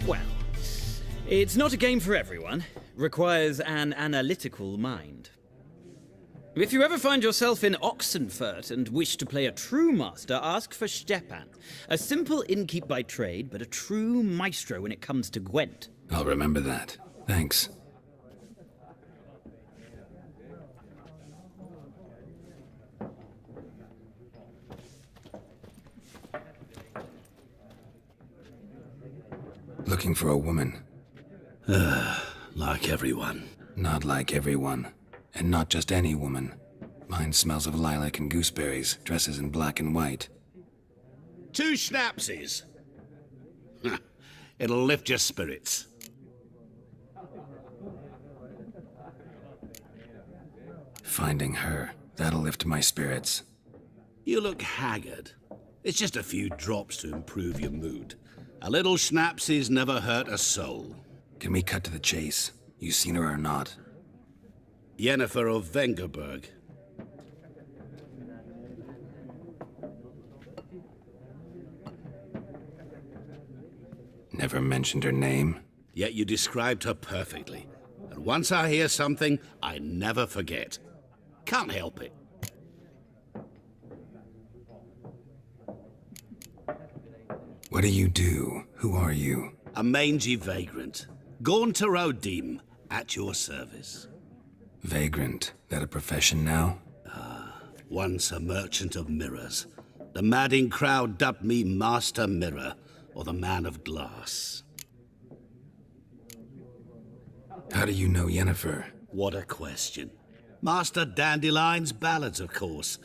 Well, it's not a game for everyone. Requires an analytical mind. If you ever find yourself in Oxenfurt and wish to play a true master, ask for Stepan. A simple innkeep by trade, but a true maestro when it comes to Gwent. I'll remember that. Thanks. Looking for a woman. Like everyone. Not like everyone. And not just any woman. Mine smells of lilac and gooseberries, dresses in black and white. 2 schnapsies. It'll lift your spirits. Finding her, that'll lift my spirits. You look haggard. It's just a few drops to improve your mood. A little schnapsies never hurt a soul. Can we cut to the chase? You seen her or not? Yennefer of Vengerberg. Never mentioned her name. Yet you described her perfectly. And once I hear something, I never forget. Can't help it. What do you do? Who are you? A mangy vagrant. Gone to Rodim, at your service. Vagrant. That a profession now? Once a merchant of mirrors. The madding crowd dubbed me Master Mirror, or the Man of Glass. How do you know Yennefer? What a question. Master Dandelion's ballads, of course.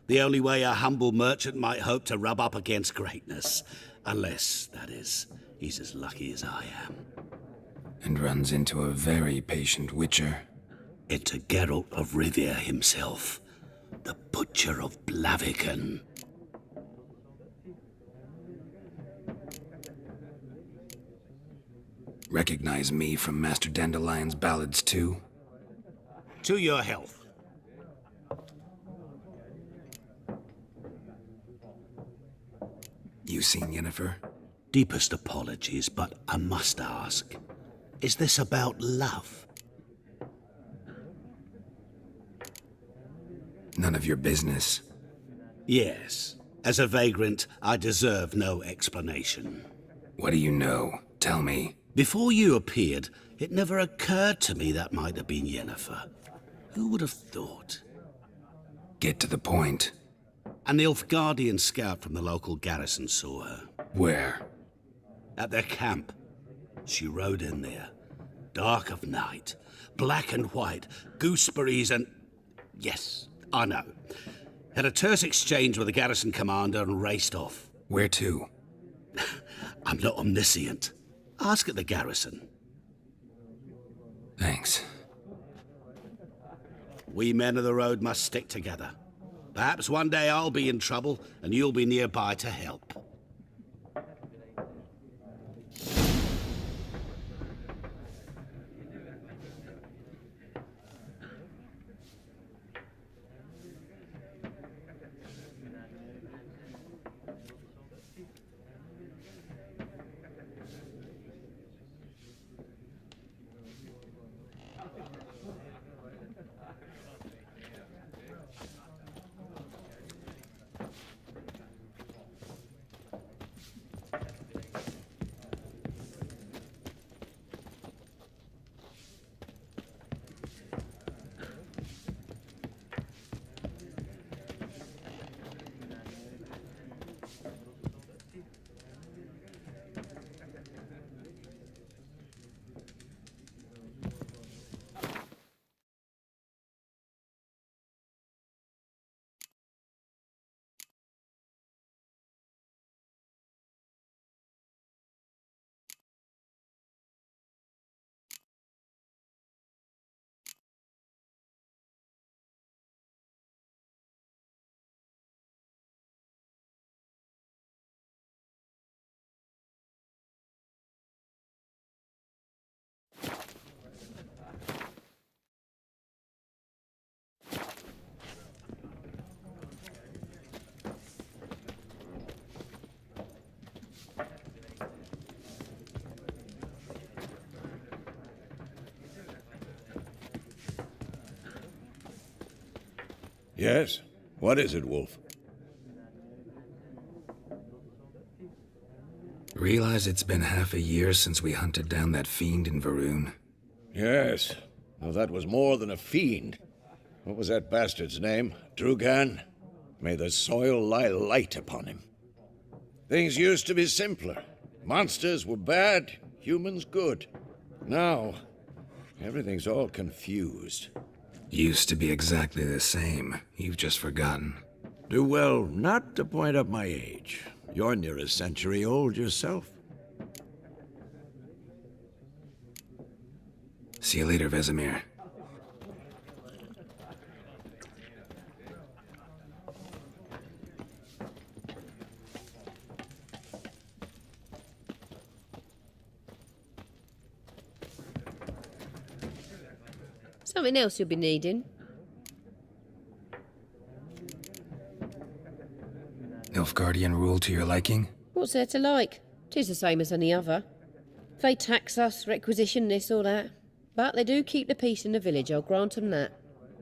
The only way a humble merchant might hope to rub up against greatness. Unless, that is, he's as lucky as I am. And runs into a very patient witcher. Into Geralt of Rivia himself. The Butcher of Blaviken. Recognize me from Master Dandelion's ballads, too? To your health. You seen Yennefer? Deepest apologies, but I must ask. Is this about love? None of your business. Yes. As a vagrant, I deserve no explanation. What do you know? Tell me. Before you appeared, it never occurred to me that might have been Yennefer. Who would have thought? Get to the point. A Nilfgaardian scout from the local garrison saw her. Where? At their camp. She rode in there. Dark of night. Black and white. Gooseberries and... Yes, I know. Had a terse exchange with the garrison commander and raced off. Where to? I'm not omniscient. Ask at the garrison. Thanks. We men of the road must stick together. Perhaps one day I'll be in trouble and you'll be nearby to help. Yes? What is it, Wolf? Realize it's been half a year since we hunted down that fiend in Varun? Yes. Though that was more than a fiend. What was that bastard's name? Drugan? May the soil lie light upon him. Things used to be simpler. Monsters were bad, humans good. Now, everything's all confused. Used to be exactly the same. You've just forgotten. Do well not to point up my age. You're near a century old yourself. See you later, Vesemir. Something else you'll be needing. Nilfgaardian rule to your liking? What's there to like? 'Tis the same as any other. They tax us, requisition this or that. But they do keep the peace in the village, I'll grant 'em that.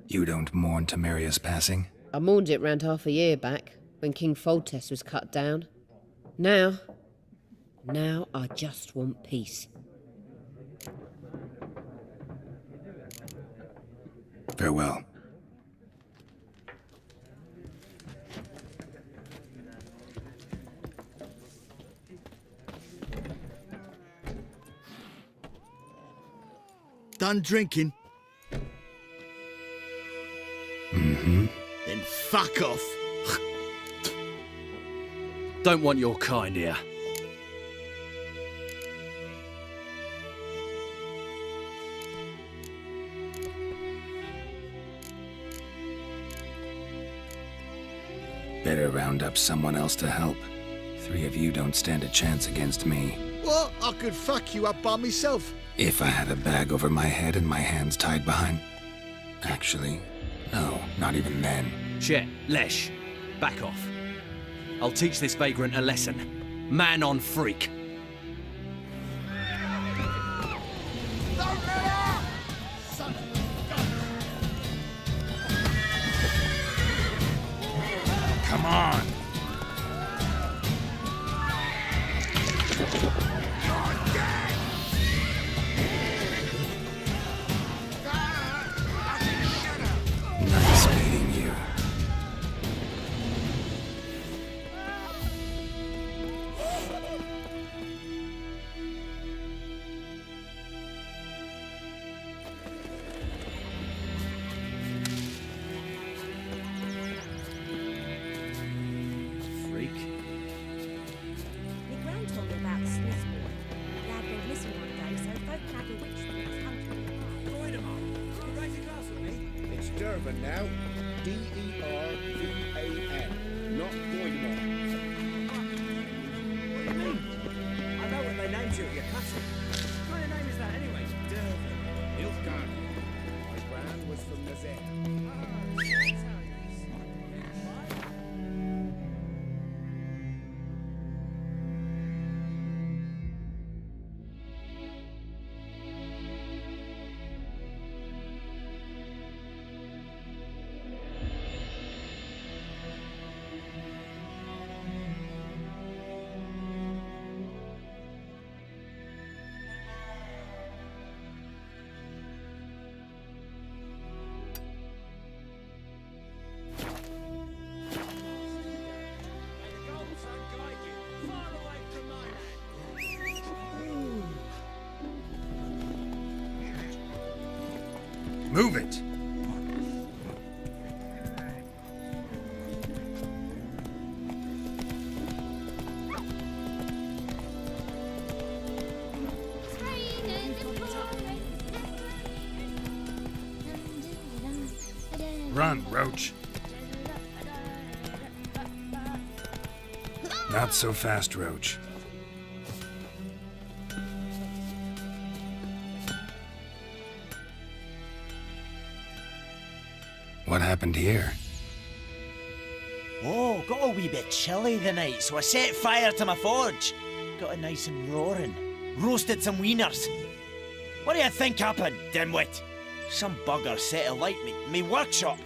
You don't mourn Temeria's passing? I mourned it round half a year back, when King Foltest was cut down. Now I just want peace. Farewell. Done drinking? Mm-hmm. Then fuck off. Don't want your kind here. Better round up someone else to help. 3 of you don't stand a chance against me. What? I could fuck you up by myself. If I had a bag over my head and my hands tied behind... Actually, no, not even then. Shit, Lesh, back off. I'll teach this vagrant a lesson. Man on freak. Come on! Nice meeting you. Freak. My gran told me about Smith's boy. The lad went missing one day, so folk can have a witch that was hunting in the park. It's Durban now. D-E-R-V-A-N. Not Doidemar. What do you mean? I know what they named you at your cousin. What kind of name is that anyway? Durban. Nilfgaardian. My gran was from Nazaire. Move it! Run, Roach. Not so fast, Roach. What happened here? Oh, got a wee bit chilly the night, so I set fire to my forge. Got it nice and roaring. Roasted some wieners. What do you think happened, dimwit? Some bugger set alight me workshop.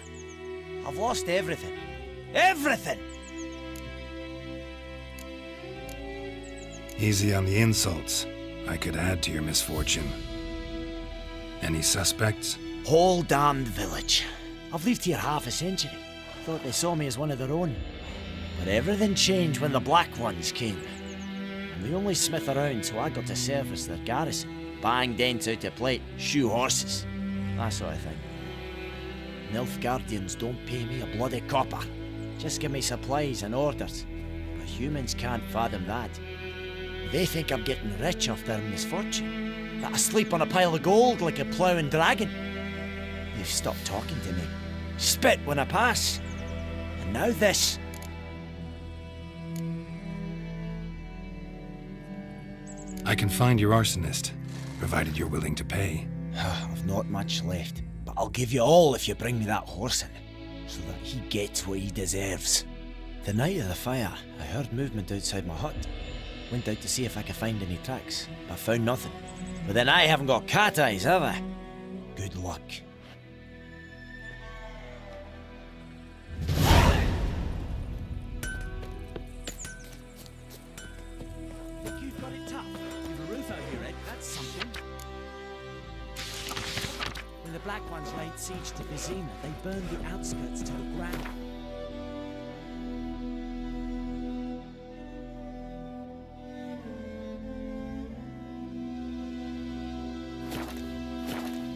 I've lost everything. Everything! Easy on the insults. I could add to your misfortune. Any suspects? Whole damned village. I've lived here half a century. Thought they saw me as one of their own. But everything changed when the Black Ones came. I'm the only smith around, so I got to service their garrison. Bang dents out of plate, shoe horses. That sort of thing. Nilfgaardians don't pay me a bloody copper. Just give me supplies and orders. But humans can't fathom that. They think I'm getting rich off their misfortune. That I sleep on a pile of gold like a ploughing dragon. They've stopped talking to me. Spit when I pass. And now this. I can find your arsonist, provided you're willing to pay. I've not much left. But I'll give you all if you bring me that horse in, so that he gets what he deserves. The night of the fire, I heard movement outside my hut. Went out to see if I could find any tracks, but found nothing. But then I haven't got cat eyes, have I? Good luck. Think you've got it tough? You've a roof over your head, that's something. When the Black Ones laid siege to Vizima, they burned the outskirts to the ground.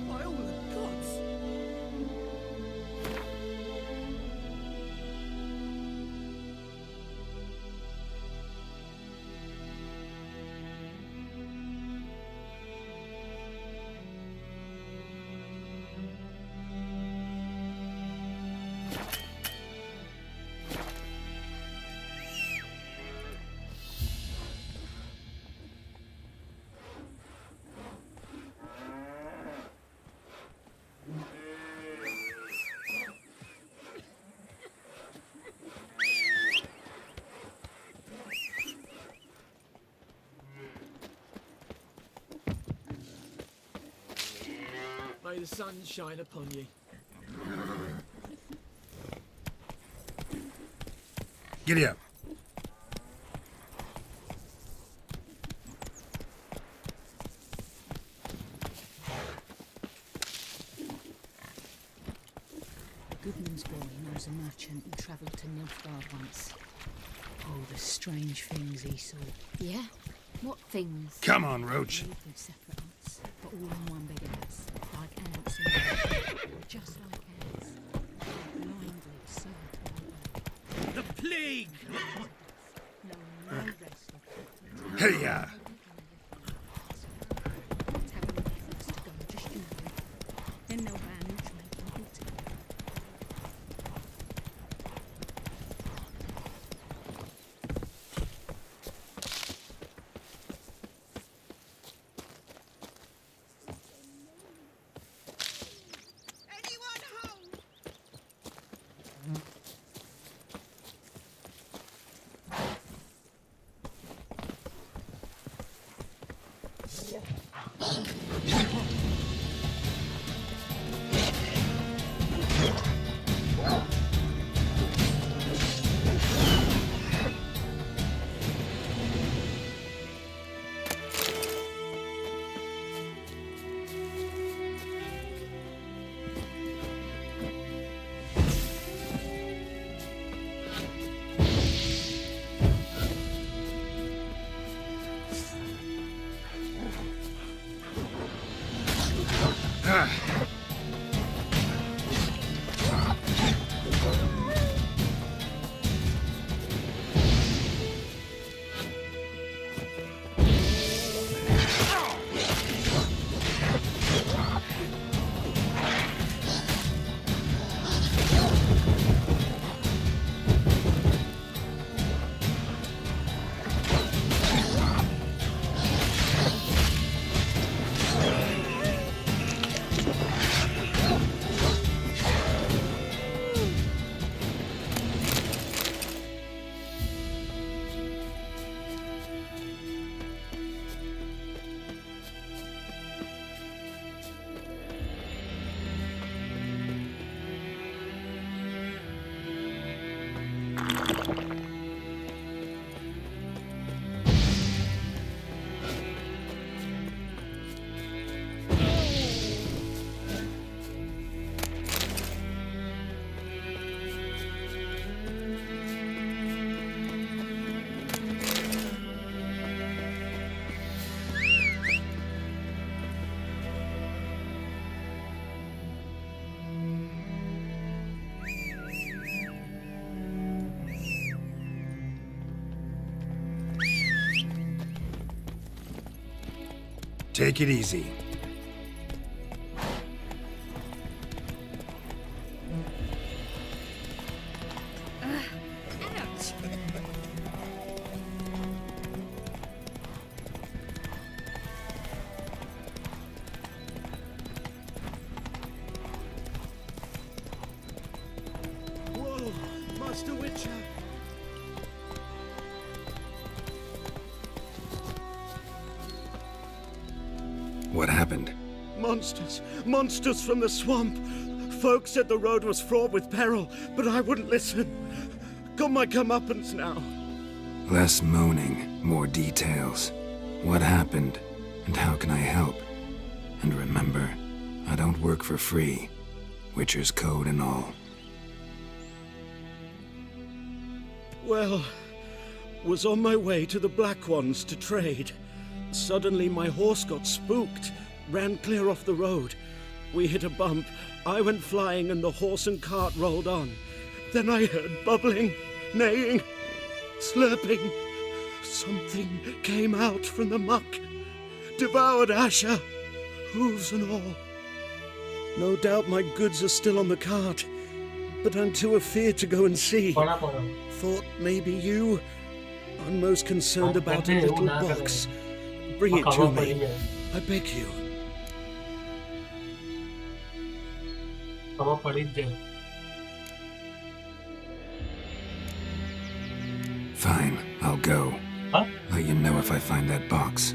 By all the gods! May the sun shine upon you. Giddy up. Goodman's boy knows a merchant who travelled to Nilfgaard once. Oh, the strange things he saw. Yeah? What things? Come on, Roach. They lived with separate huts, but all in one big house, like ants in a just like ants. Blindly served. The plague! No rest of Hey-ya! Then they'll ban each mate and guilty. Take it easy. Ouch! What happened? Monsters! Monsters from the swamp! Folks said the road was fraught with peril, but I wouldn't listen. Got my comeuppance now. Less moaning, more details. What happened, and how can I help? And remember, I don't work for free. Witcher's code and all. Well, was on my way to the Black Ones to trade. Suddenly my horse got spooked, ran clear off the road. We hit a bump, I went flying and the horse and cart rolled on. Then I heard bubbling, neighing, slurping. Something came out from the muck, devoured Asher, hooves and all. No doubt my goods are still on the cart, but I'm too afeard to go and see. Thought maybe you. I'm most concerned about a little box. Bring it to me, I beg you. Fine, I'll go. Huh? Let you know if I find that box.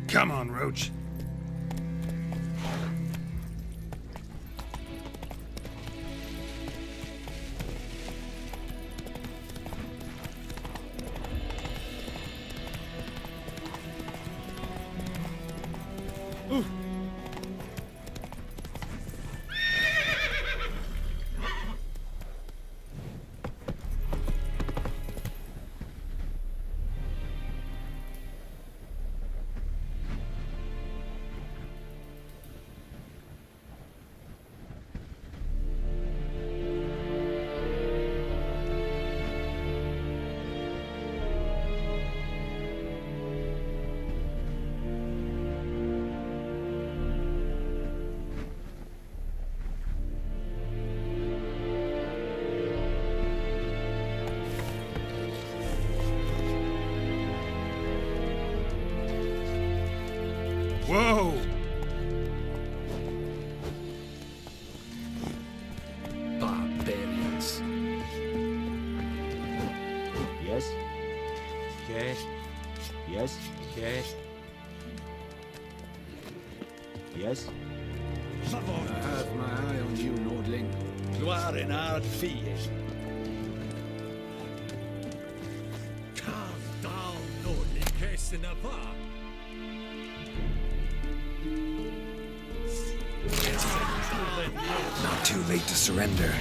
Come on, Roach. Whoa! Barbarians. Yes? Yes? Yes? Yes? Yes? I have my eye on you, Nordling. You are in hard field. Calm down, Nordling. Case in a bar. Not too late to surrender.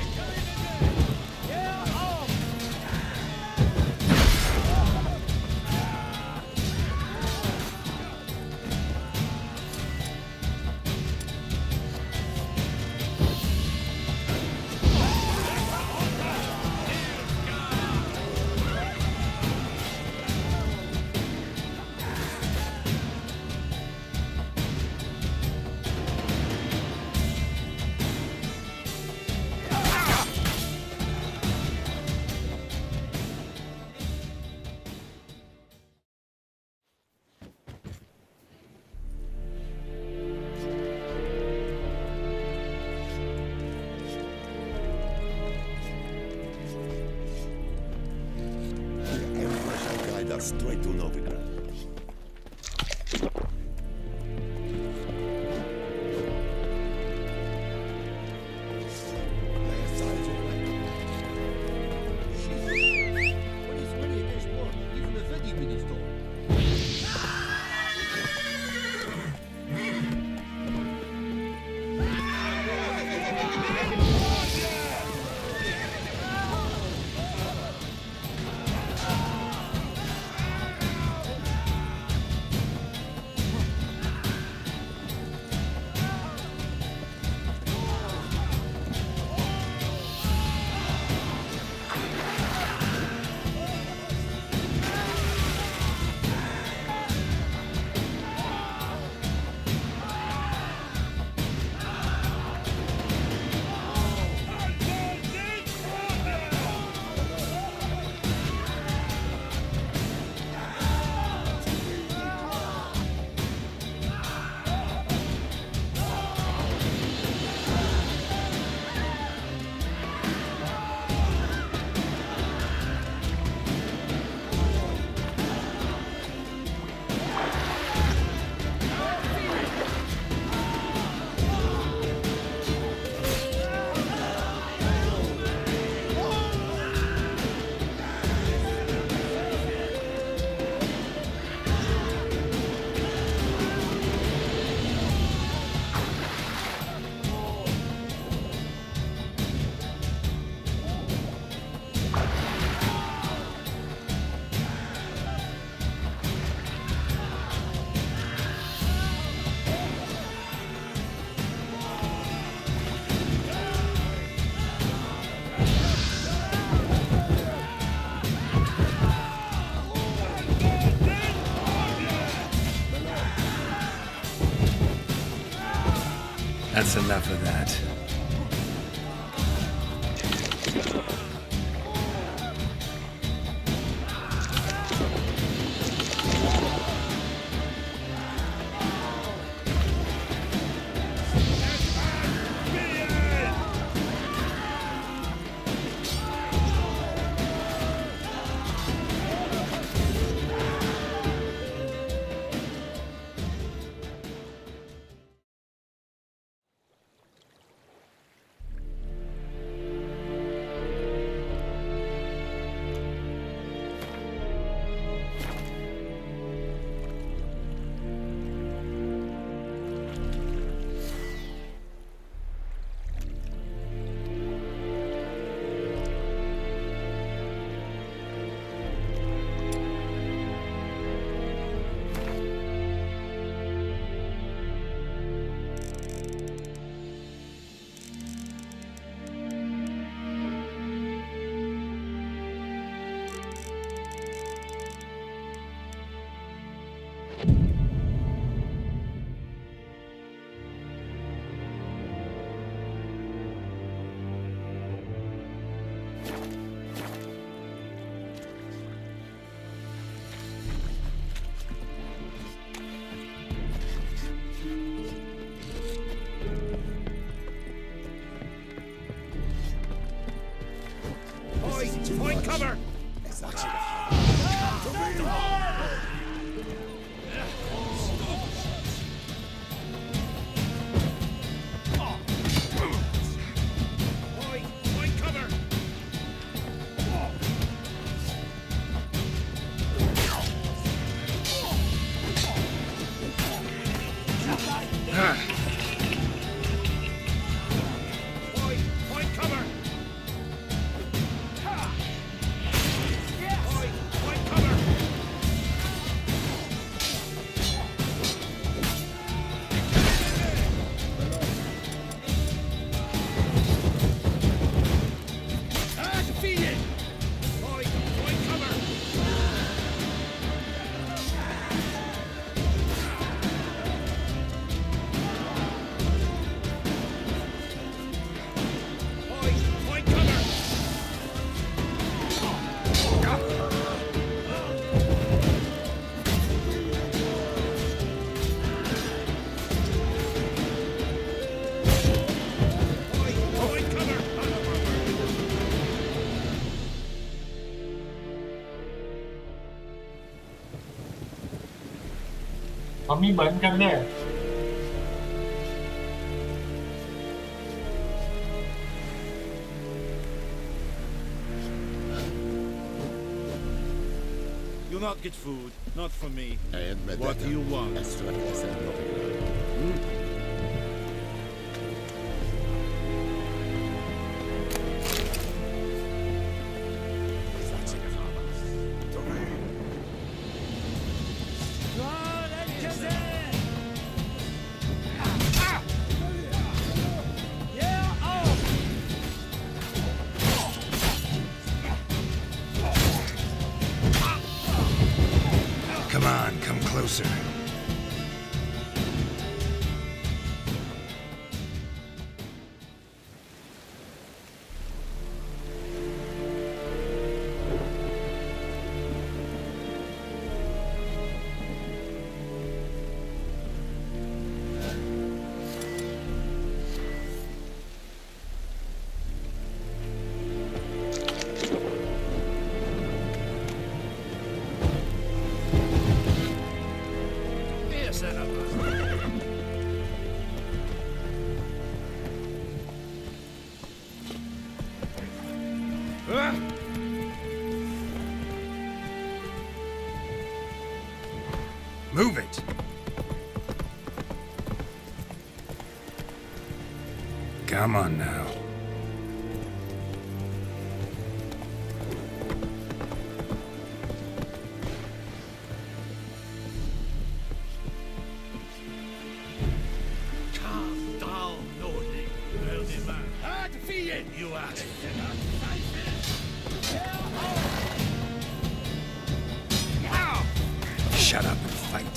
Straight to Novigrad. That's enough of that. Point cover! Point cover! Point cover! Mummy बंद कर दे। You'll not get food, not from me. What do you want? Come on, come closer. Move it! Come on now. Calm down, Nordling. Early man. Hard feet, you ass. Shut up and fight.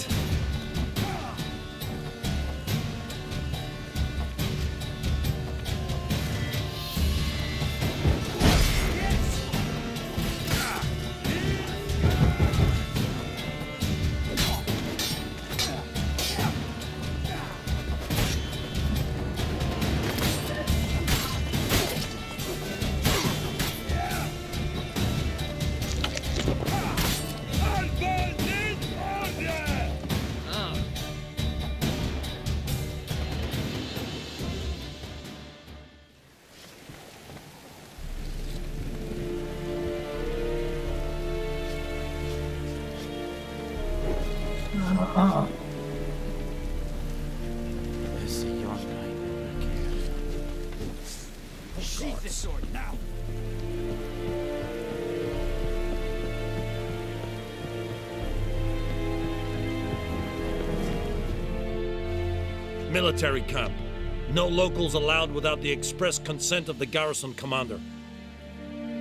There's the young guy back here. Sheath this sword now! Military camp. No locals allowed without the express consent of the garrison commander.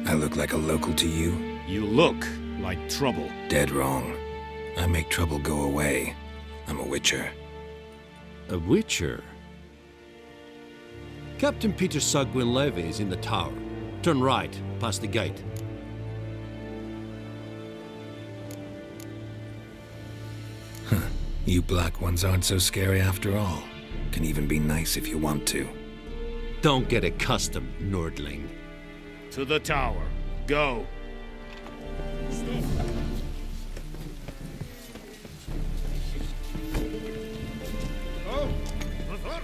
I look like a local to you? You look like trouble. Dead wrong. I make trouble go away. I'm a witcher. A witcher? Captain Peter Sugwin Levy is in the tower. Turn right, past the gate. You black ones aren't so scary after all. Can even be nice if you want to. Don't get accustomed, Nordling. To the tower. Go. Oh, revert.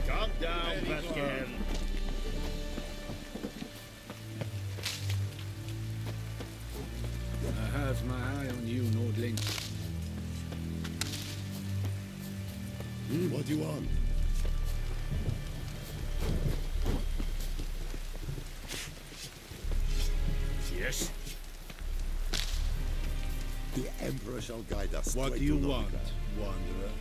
Calm down, Pascal. I have my eye on you, Nordling. What do you want? Yes? The Emperor shall guide us. What do you want, Wanderer?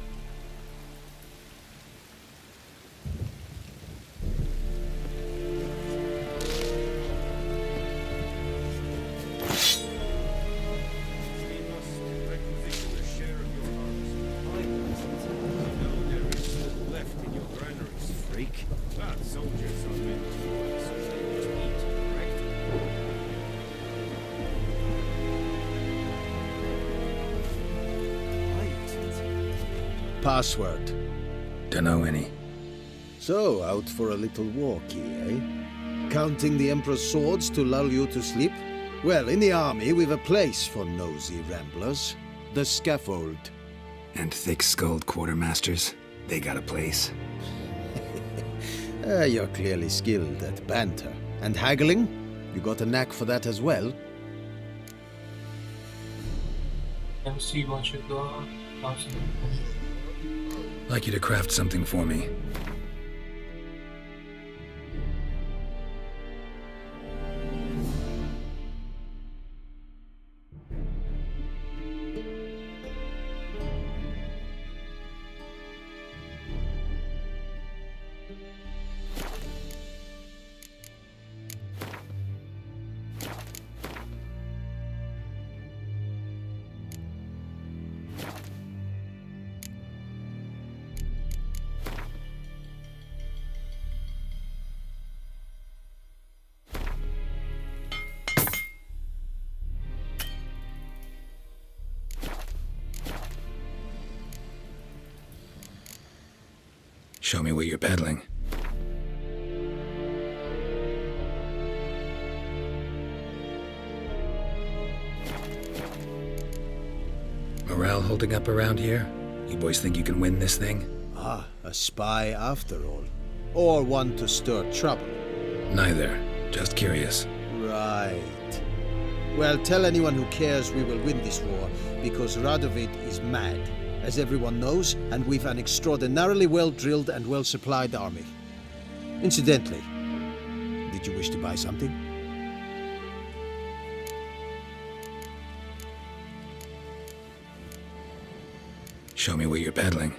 Password. Dunno any. So, out for a little walkie, eh? Counting the Emperor's swords to lull you to sleep? Well, in the army, we've a place for nosy ramblers. The scaffold. And thick-skulled quartermasters. They got a place. You're clearly skilled at banter. And haggling? You got a knack for that as well? MC wants you to go. Like you to craft something for me. Show me what you're peddling. Morale holding up around here? You boys think you can win this thing? Ah, a spy after all. Or one to stir trouble. Neither. Just curious. Right. Well, tell anyone who cares we will win this war, because Radovid is mad, as everyone knows, and we've an extraordinarily well-drilled and well-supplied army. Incidentally, did you wish to buy something? Show me what you're peddling.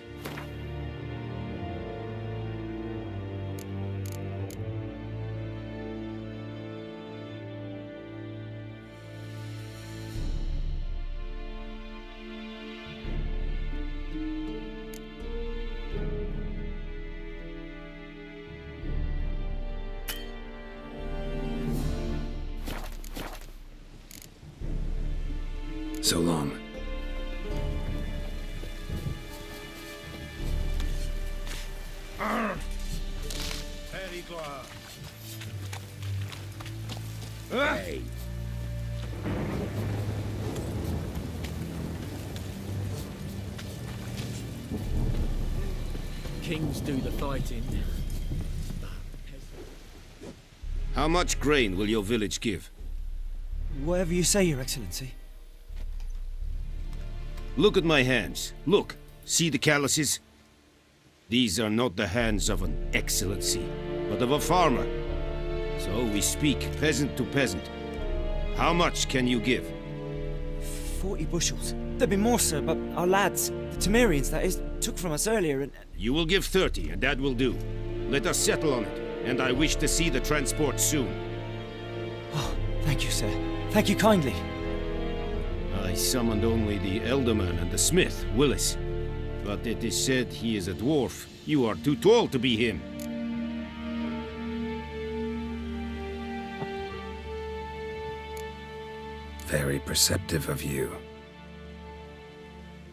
So long. Hey. Kings do the fighting. How much grain will your village give? Whatever you say, Your Excellency. Look at my hands. Look. See the calluses? These are not the hands of an excellency, but of a farmer. So we speak peasant to peasant. How much can you give? 40 bushels. There'd be more, sir, but our lads, the Temerians, that is, took from us earlier and... You will give 30, and that will do. Let us settle on it, and I wish to see the transport soon. Oh, thank you, sir. Thank you kindly. I summoned only the Elderman and the smith, Willis. But it is said he is a dwarf. You are too tall to be him. Very perceptive of you.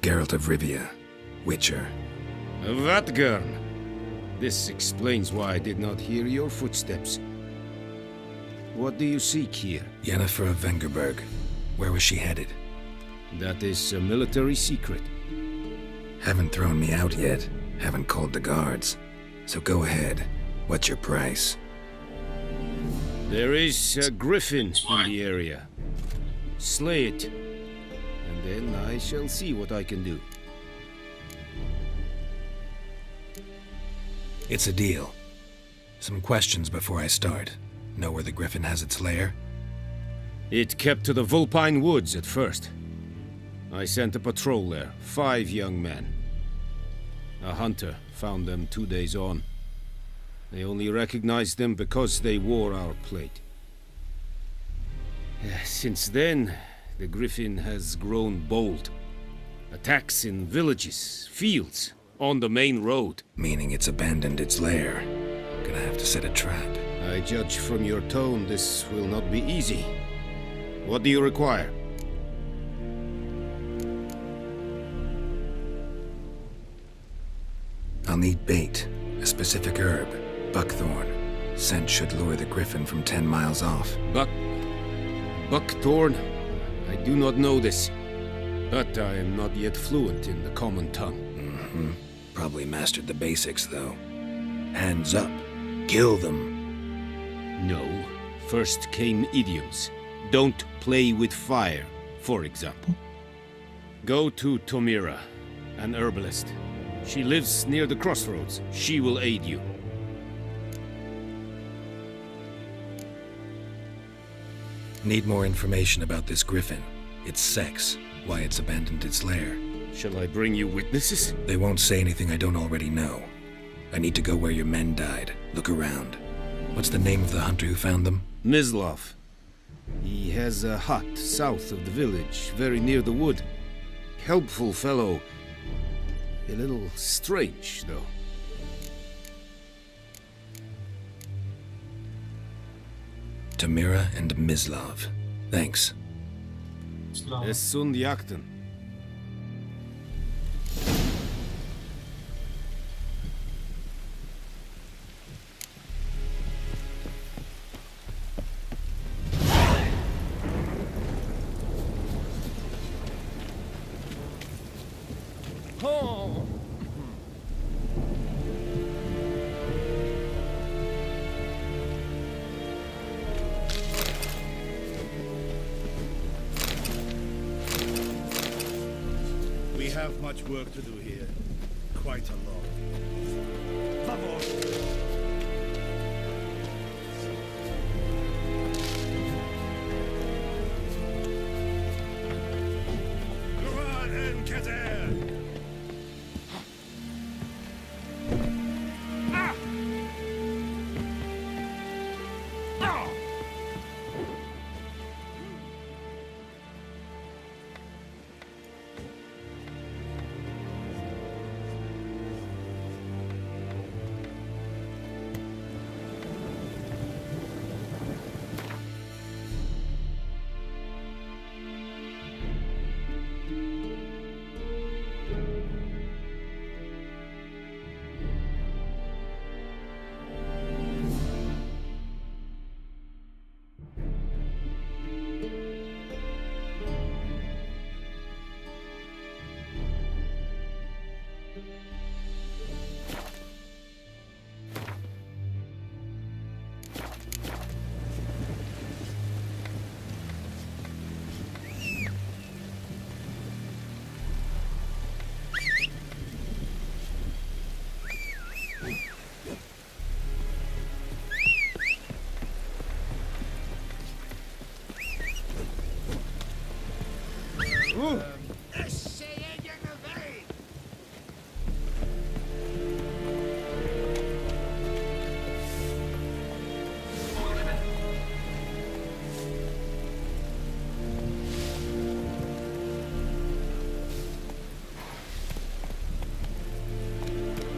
Geralt of Rivia, Witcher. Vatgern! This explains why I did not hear your footsteps. What do you seek here? Yennefer of Vengerberg. Where was she headed? That is a military secret. Haven't thrown me out yet. Haven't called the guards. So go ahead. What's your price? There is a griffin in the area. Slay it, and then I shall see what I can do. It's a deal. Some questions before I start. Know where the griffin has its lair? It kept to the Vulpine Woods at first. I sent a patrol there, 5 young men. A hunter found them 2 days on. They only recognized them because they wore our plate. Since then, the griffin has grown bold. Attacks in villages, fields, on the main road. Meaning it's abandoned its lair. Gonna have to set a trap. I judge from your tone this will not be easy. What do you require? I'll need bait, a specific herb, buckthorn. Scent should lure the griffin from 10 miles off. Buckthorn? I do not know this, but I am not yet fluent in the common tongue. Mm-hmm. Probably mastered the basics, though. Hands up. Kill them. No. First came idioms. Don't play with fire, for example. Go to Tomira, an herbalist. She lives near the crossroads. She will aid you. Need more information about this griffin. Its sex, why it's abandoned its lair. Shall I bring you witnesses? They won't say anything I don't already know. I need to go where your men died. Look around. What's the name of the hunter who found them? Mislav. He has a hut south of the village, very near the wood. Helpful fellow. A little strange, though. Tamira and Mislav. Thanks. Es sunt jakten. We have much work to do here. Quite a lot. Vamos! Quran and Kater!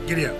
Giddy up.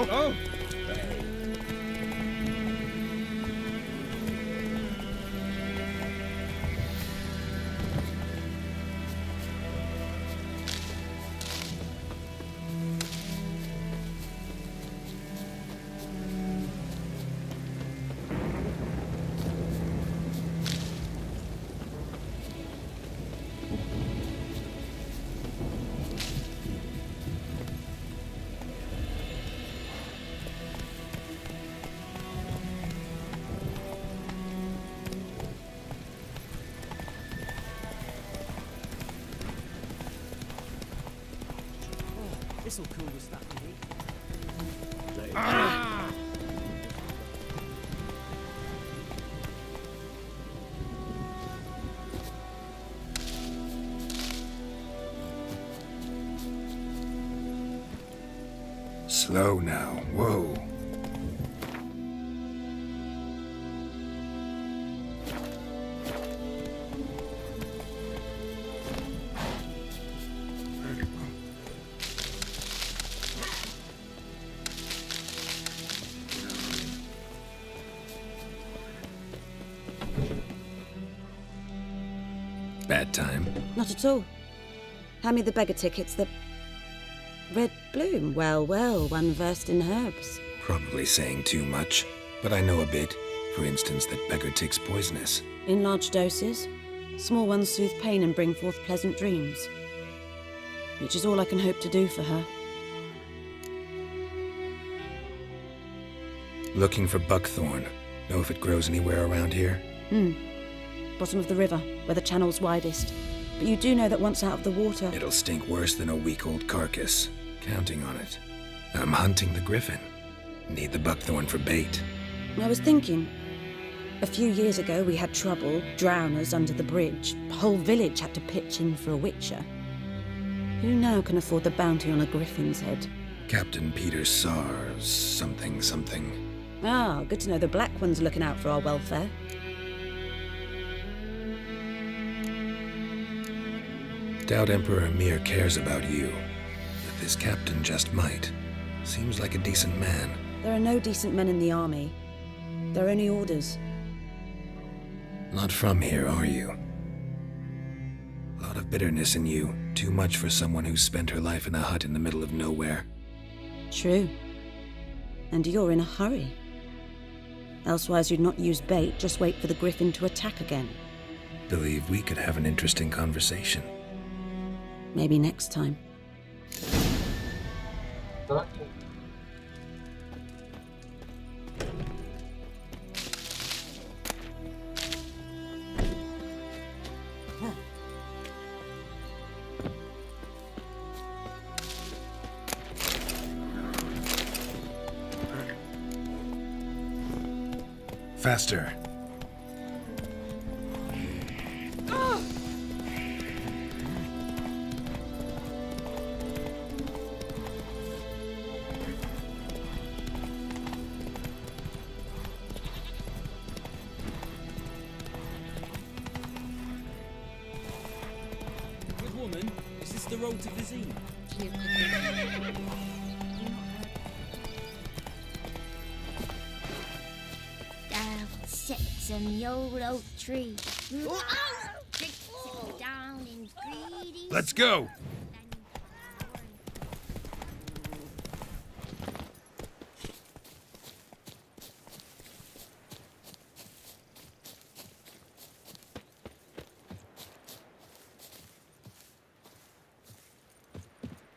Oh! This'll cool the stuff you need. Slow now. Whoa. Bad time? Not at all. Hand me the beggar tickets, the red bloom. Well, well, one versed in herbs. Probably saying too much, but I know a bit. For instance, that beggar tick's poisonous. In large doses. Small ones soothe pain and bring forth pleasant dreams. Which is all I can hope to do for her. Looking for buckthorn. Know if it grows anywhere around here? Bottom of the river, where the channel's widest. But you do know that once out of the water... It'll stink worse than a week-old carcass. Counting on it. I'm hunting the griffin. Need the buckthorn for bait. I was thinking... A few years ago we had trouble, drowners under the bridge. The whole village had to pitch in for a witcher. Who now can afford the bounty on a griffin's head? Captain Peter Sars, something. Ah, good to know the Black One's looking out for our welfare. Doubt Emperor Emir cares about you, but this captain just might. Seems like a decent man. There are no decent men in the army. There are only orders. Not from here, are you? A lot of bitterness in you. Too much for someone who spent her life in a hut in the middle of nowhere. True. And you're in a hurry. Elsewise you'd not use bait, just wait for the griffin to attack again. Believe we could have an interesting conversation. Maybe next time. Faster. Good woman, is this the road to Vizine? Sits in the old oak tree. Takes it down in greedy. Let's go!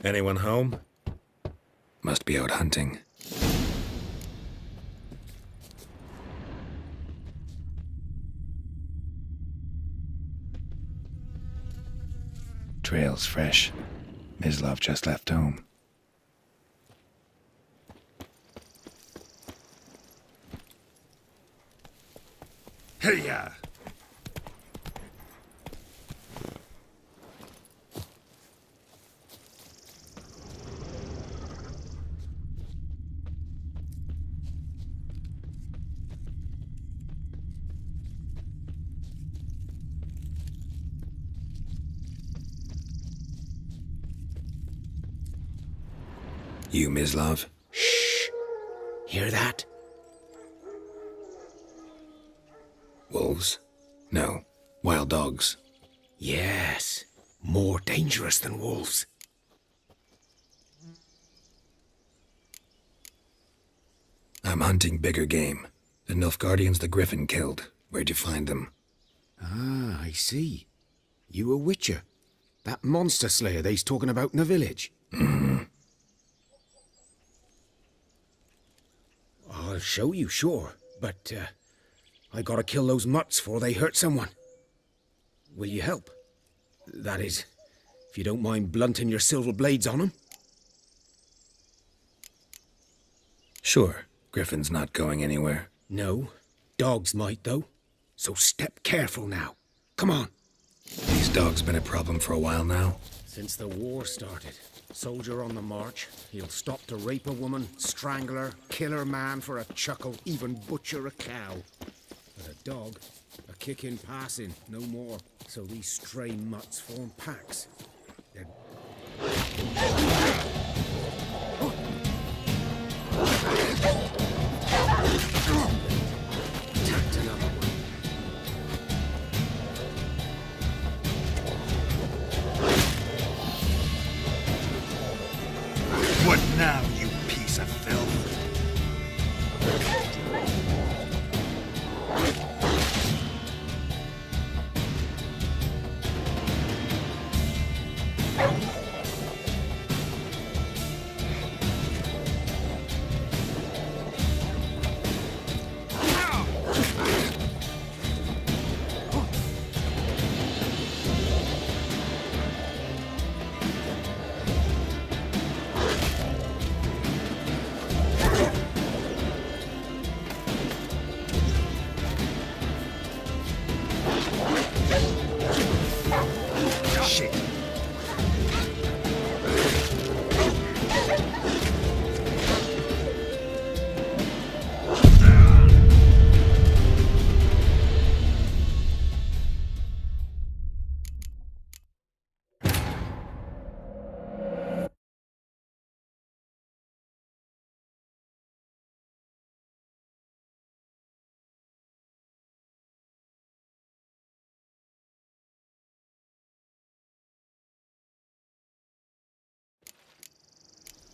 Anyone home? Must be out hunting. Trail's fresh. Mislov just left home. Hey-ya! You, Mislov? Shh! Hear that? Wolves? No. Wild dogs. Yes. More dangerous than wolves. I'm hunting bigger game. The Nilfgaardians the Griffin killed. Where'd you find them? Ah, I see. You a witcher. That monster slayer they's talking about in the village. I'll show you, sure. But, I gotta kill those mutts before they hurt someone. Will you help? That is, if you don't mind blunting your silver blades on them. Sure. Griffin's not going anywhere. No. Dogs might, though. So step careful now. Come on. These dogs been a problem for a while now? Since the war started. Soldier on the march. He'll stop to rape a woman, strangle her, kill her man for a chuckle, even butcher a cow. But a dog, a kick in passing, no more. So these stray mutts form packs. They're... Attacked another one. What now, you piece of filth? Shit.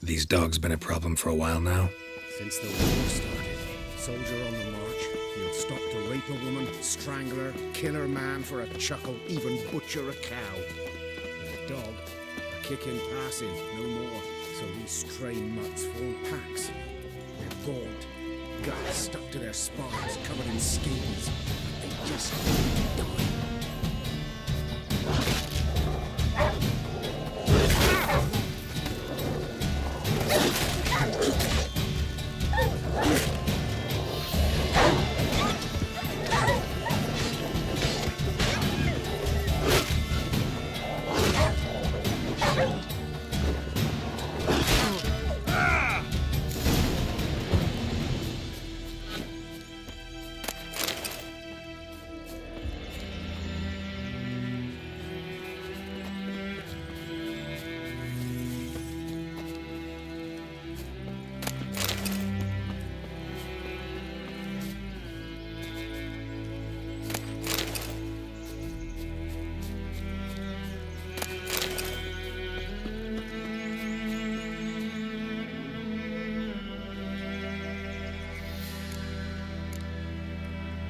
These dogs been a problem for a while now? Since the war started. Soldier on the march. He'll stop to rape a woman, strangle her, kill her man for a chuckle, even butcher a cow. But a dog, a kick in passing, no more. So these stray mutts form packs. They're gaunt, guts stuck to their spines, covered in scabies. They just die.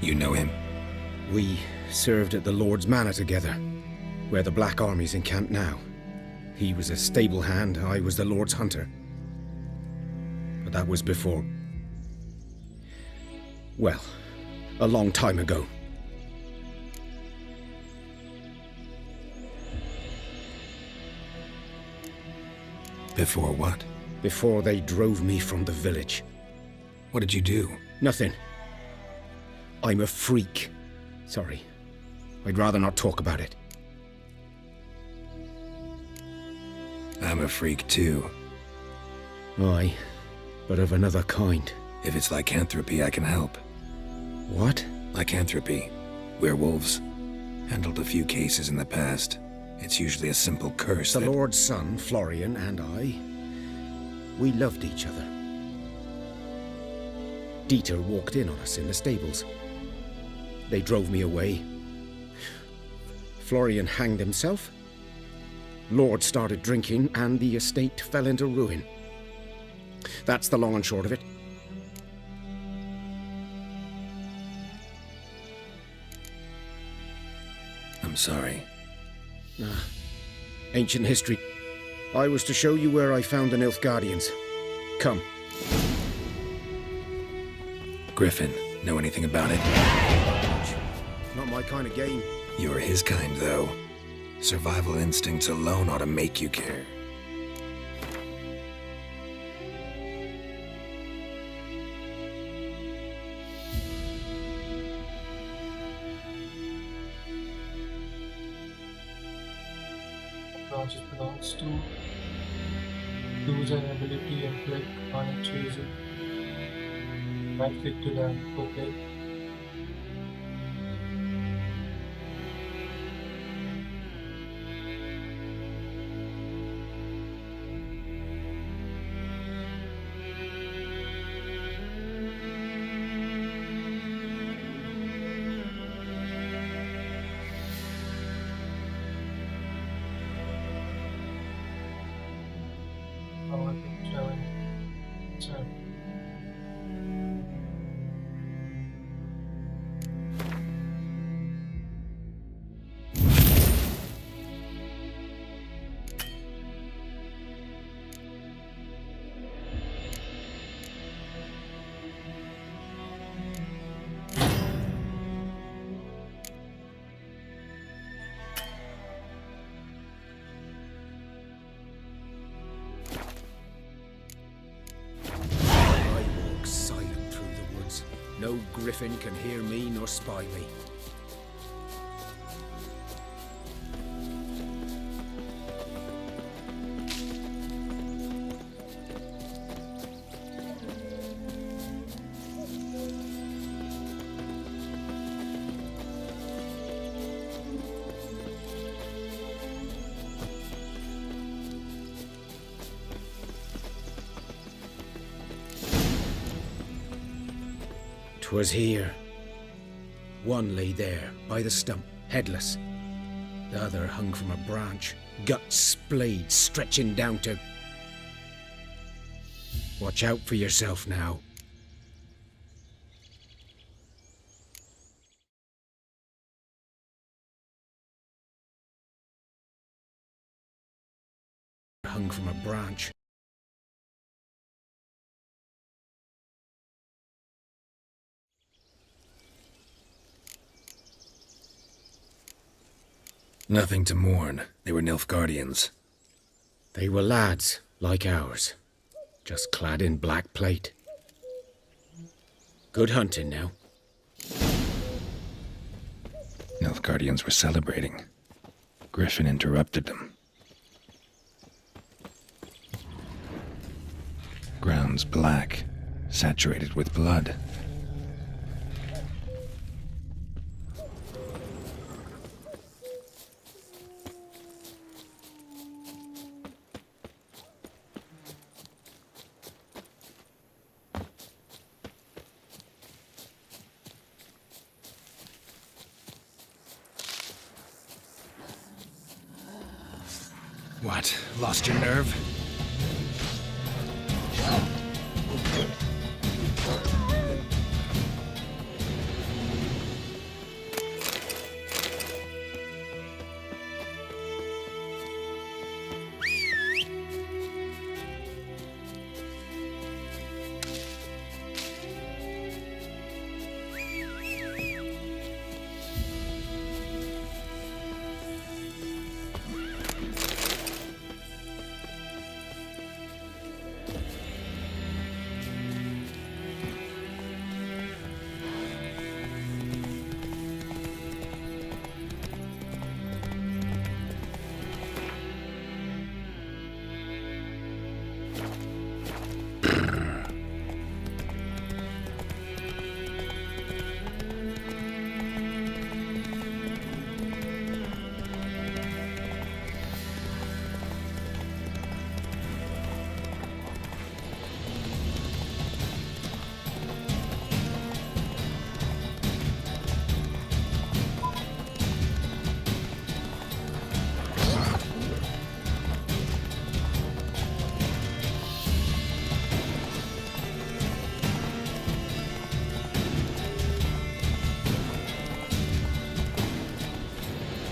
You know him? We served at the Lord's Manor together, where the Black Army's encamped now. He was a stable hand, I was the Lord's hunter. But that was before... well, a long time ago. Before what? Before they drove me from the village. What did you do? Nothing. I'm a freak. Sorry. I'd rather not talk about it. I'm a freak too. Aye, but of another kind. If it's lycanthropy, I can help. What? Lycanthropy. Werewolves. Handled a few cases in the past. It's usually a simple curse The that... Lord's son, Florian, and I, we loved each other. Dieter walked in on us in the stables. They drove me away. Florian hanged himself. Lord started drinking, and the estate fell into ruin. That's the long and short of it. I'm sorry. Ancient history. I was to show you where I found the Nilfgaardians. Come. Griffin, know anything about it? Not my kind of game. You're his kind, though. Survival instincts alone ought to make you care. Branches belongs to. Use an ability and click on it, choose it. Right click to them. Okay. No griffin can hear me nor spy me. "'Twas here. One lay there, by the stump, headless. The other hung from a branch, guts splayed, stretching down to... Watch out for yourself now." Hung from a branch. Nothing to mourn. They were Nilfgaardians. They were lads, like ours, just clad in black plate. Good hunting now. Nilfgaardians were celebrating. Griffin interrupted them. Ground's black, saturated with blood. What? Lost your nerve?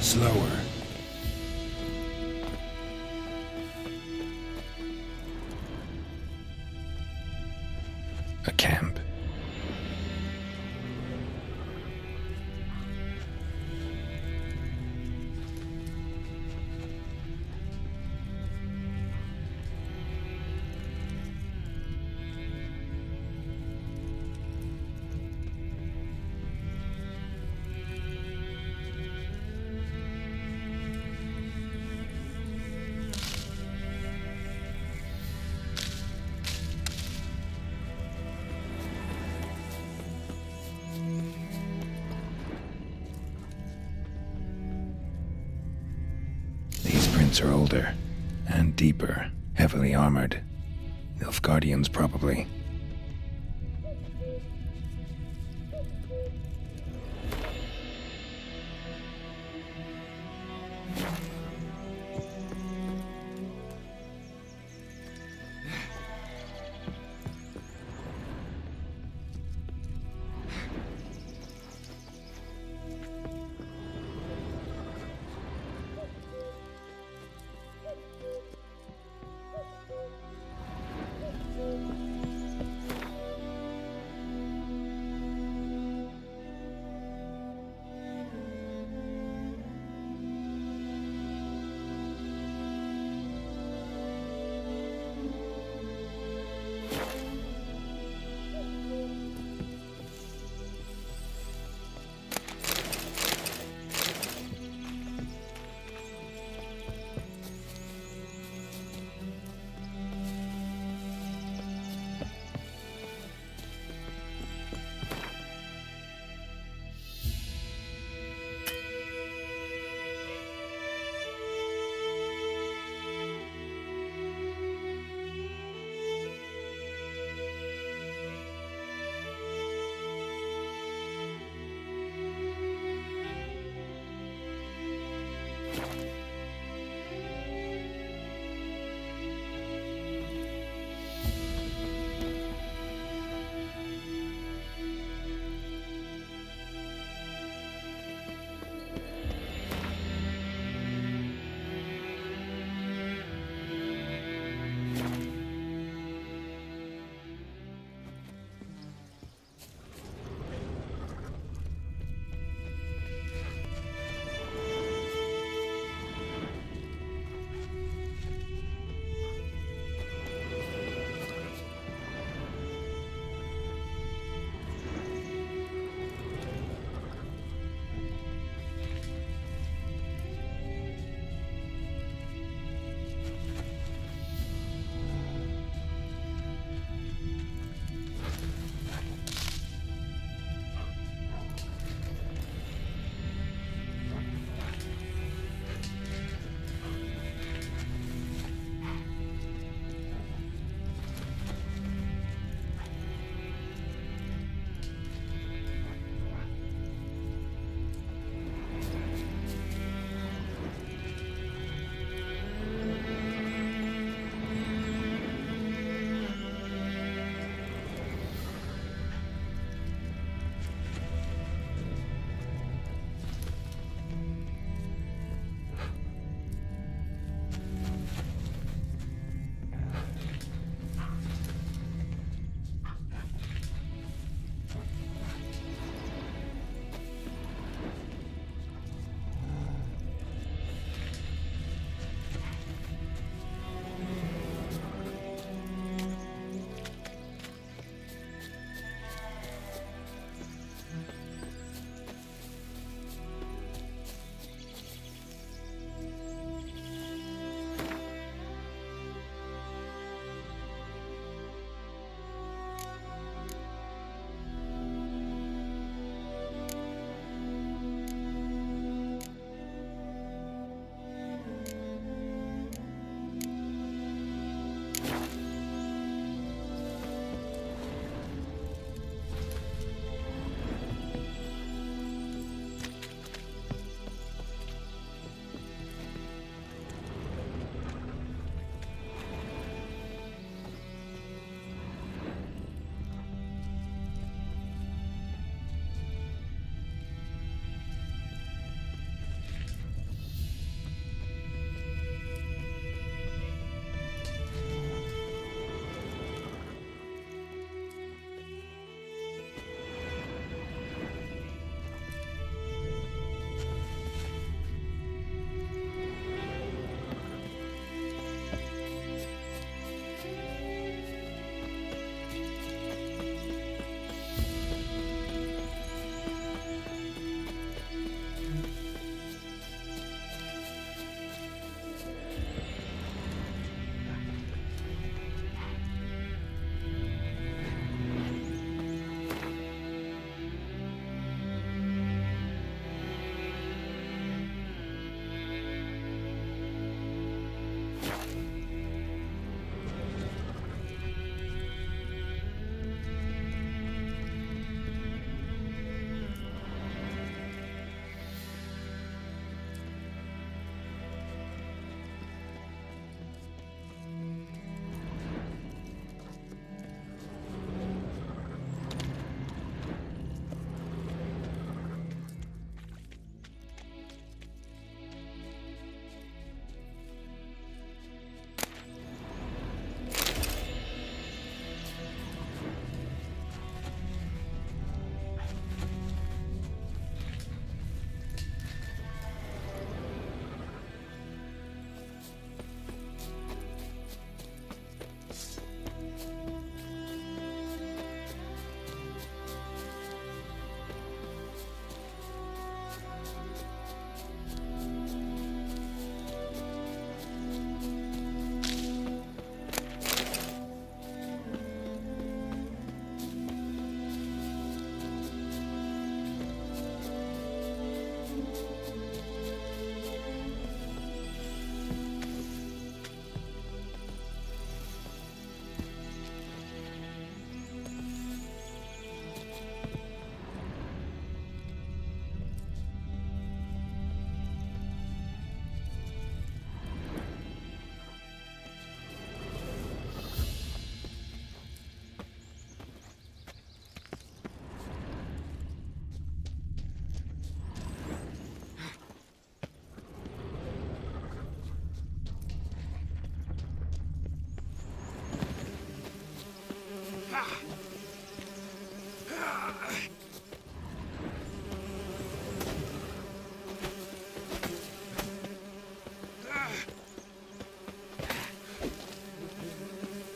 Slower. A camp. These prints are older and deeper, heavily armored. Nilfgaardians, probably.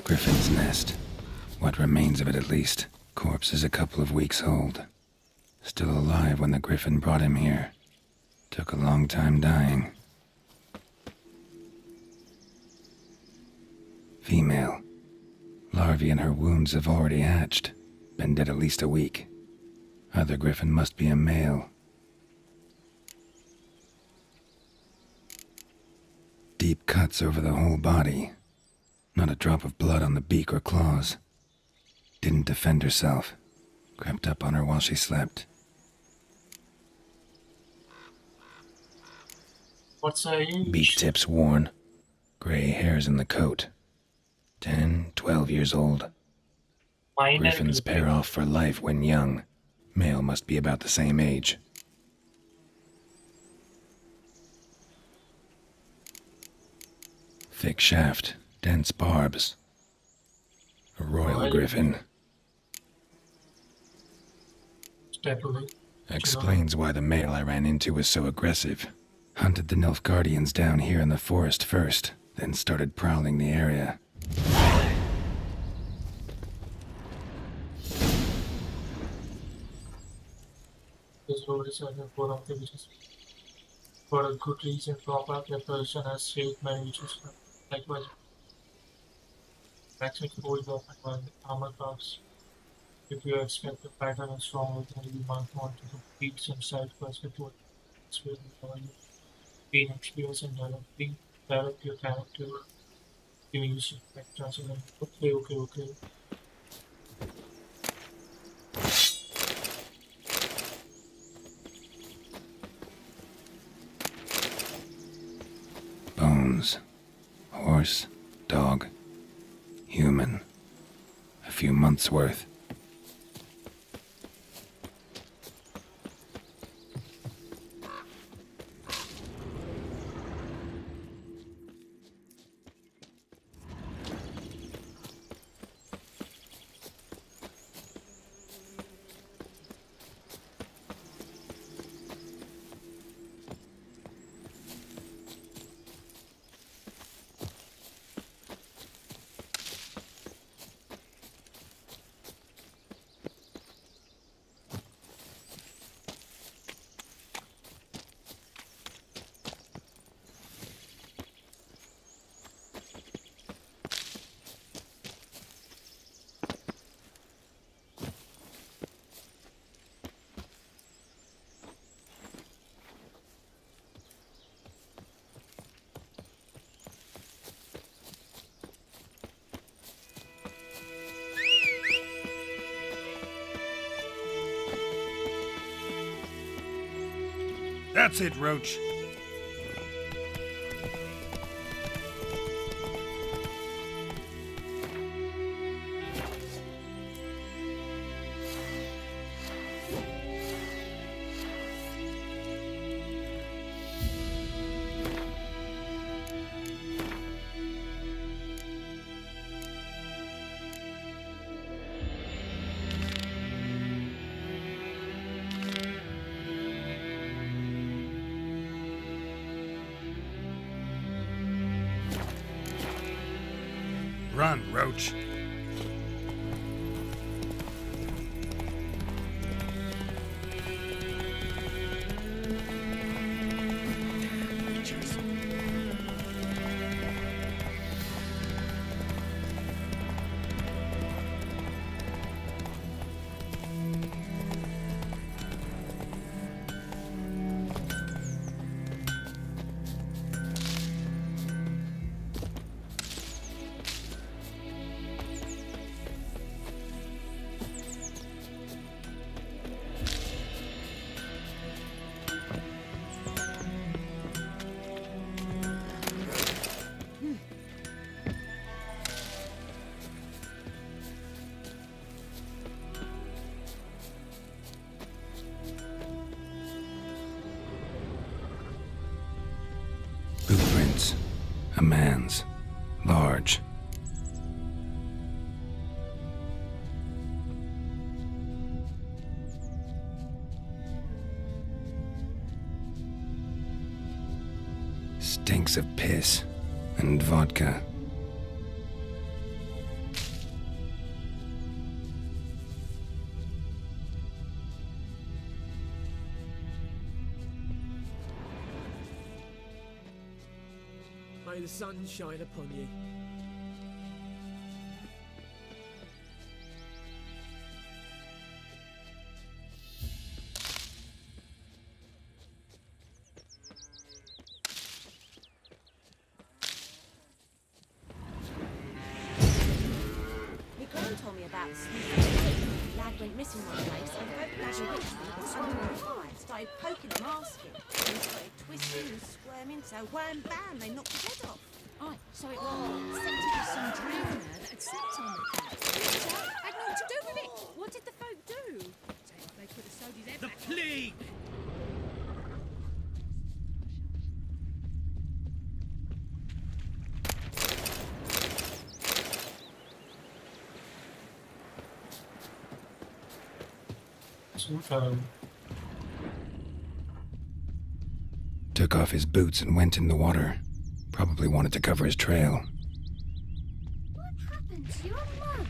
Griffin's nest. What remains of it, at least. Corpse is a couple of weeks old. Still alive when the griffin brought him here. Took a long time dying. Female. Larvae in her wounds have already hatched. Been dead at least a week. Other griffin must be a male. Deep cuts over the whole body. Not a drop of blood on the beak or claws. Didn't defend herself. Crept up on her while she slept. What's her age? Beak tips worn. Gray hairs in the coat. 10, 12 years old. Minor Griffins pair off for life when young. Male must be about the same age. Thick shaft, dense barbs. A royal griffin. Definitely. Explains why the male I ran into was so aggressive. Hunted the Nilfgaardians down here in the forest first, then started prowling the area. This road is for of the witches. For a good reason, proper preparation has saved many witches. Likewise, actually hold up and armor crafts. If you expect the pattern is strong, then you might want to complete some side quests before it's really gain experience and develop your character. Giving you some factors and then okay. Bones. Horse, dog, human. A few months' worth. That's it, Roach. Run, Roach. Footprints. A man's. Large. Stinks of piss and vodka. May the sun shine upon you. My gran told me about the lad went missing one day, so both lads were with something started poking him, asking. And he started twisting and squirming, so wham bam, they knocked his head off. Aye, so it was set to be some drowner that had slept on the cat. Had naught to do with it. What did the folk do? Say what they could have sewed his head back. The plague! Took off his boots and went in the water. Probably wanted to cover his trail. What happened to your mug?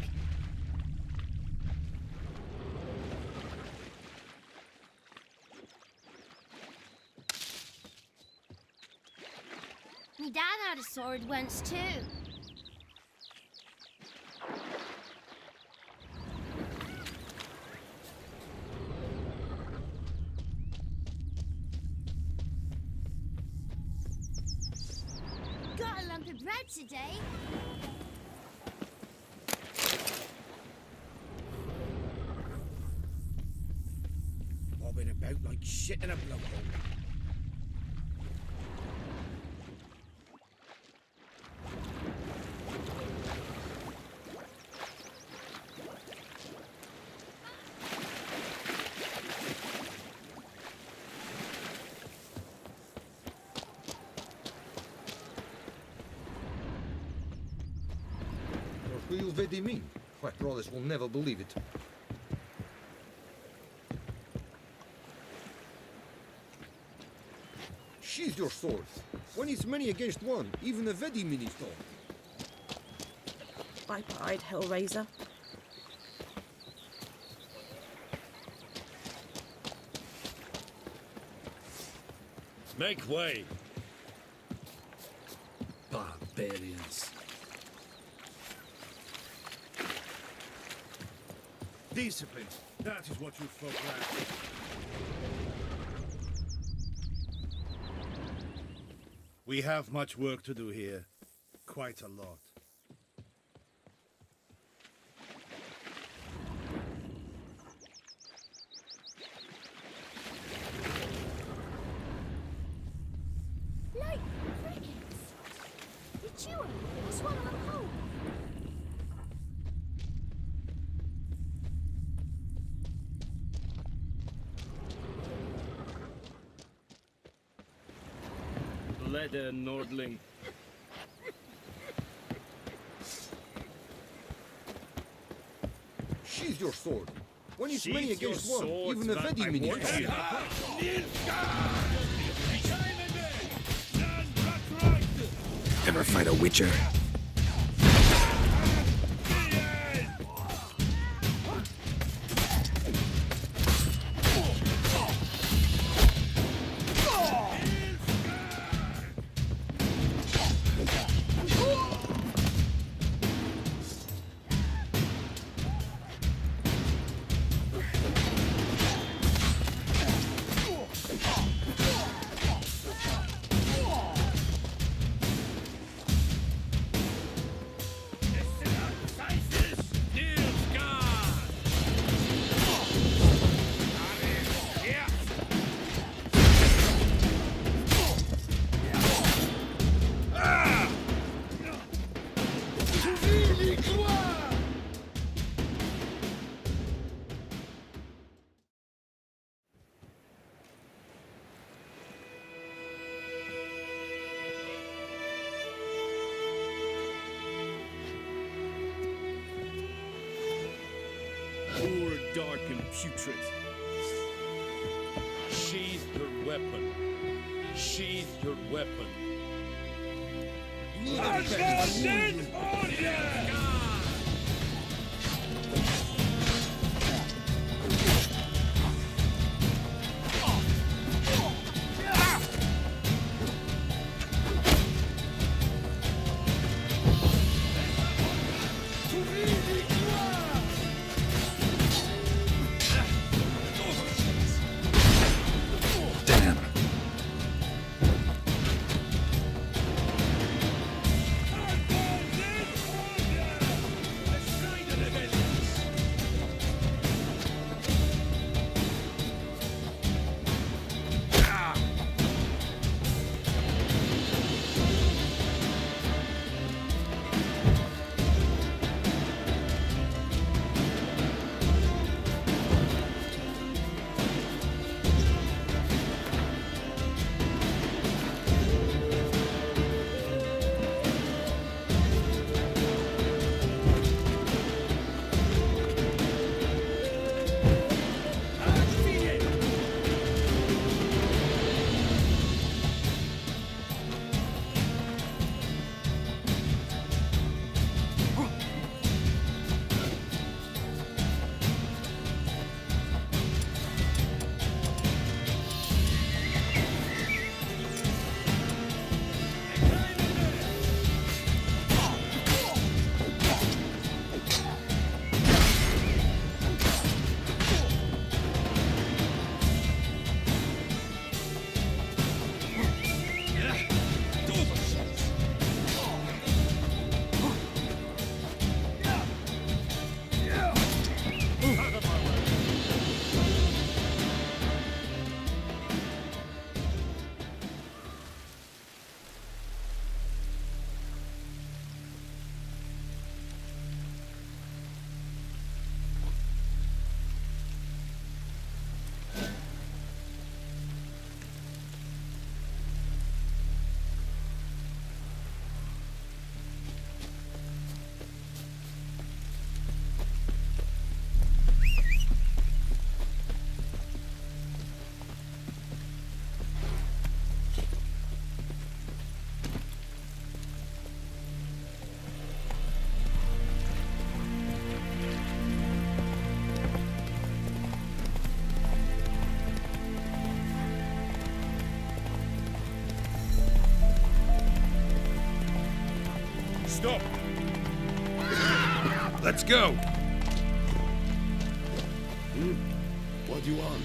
Me dad had a sword once too. Got a lump of bread today. Bobbing about like shit in a blowhole. What will they mean? My brothers will never believe it. Sheathe your swords. When it's many against one, even a Vedi is gone. Viper-eyed Hellraiser. Make way! Barbarians. Discipline. That is what you folk lack. We have much work to do here. Quite a lot. Like crickets. You chew them and swallow them whole. Leather Nordling. Sheathe your sword. When it's Sheathe many your against one, swords, even a that Vedi I is want gone. you. Ever fight a witcher? Poor, dark, and putrid. Sheathe your weapon. Sheathe your weapon. Damn. Stop! Let's go! What do you want?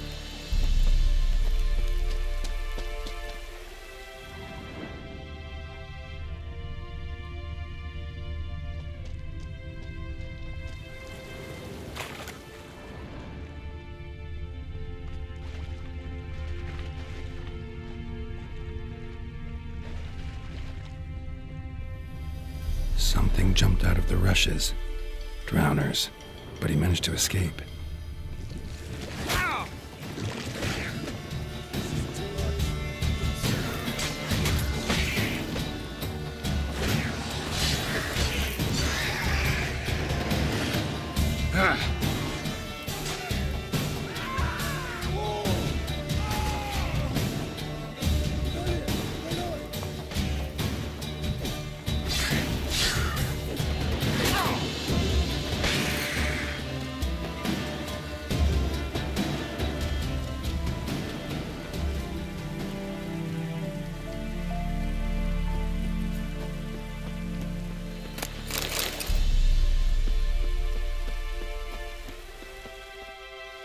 Something jumped out of the rushes. Drowners. But he managed to escape.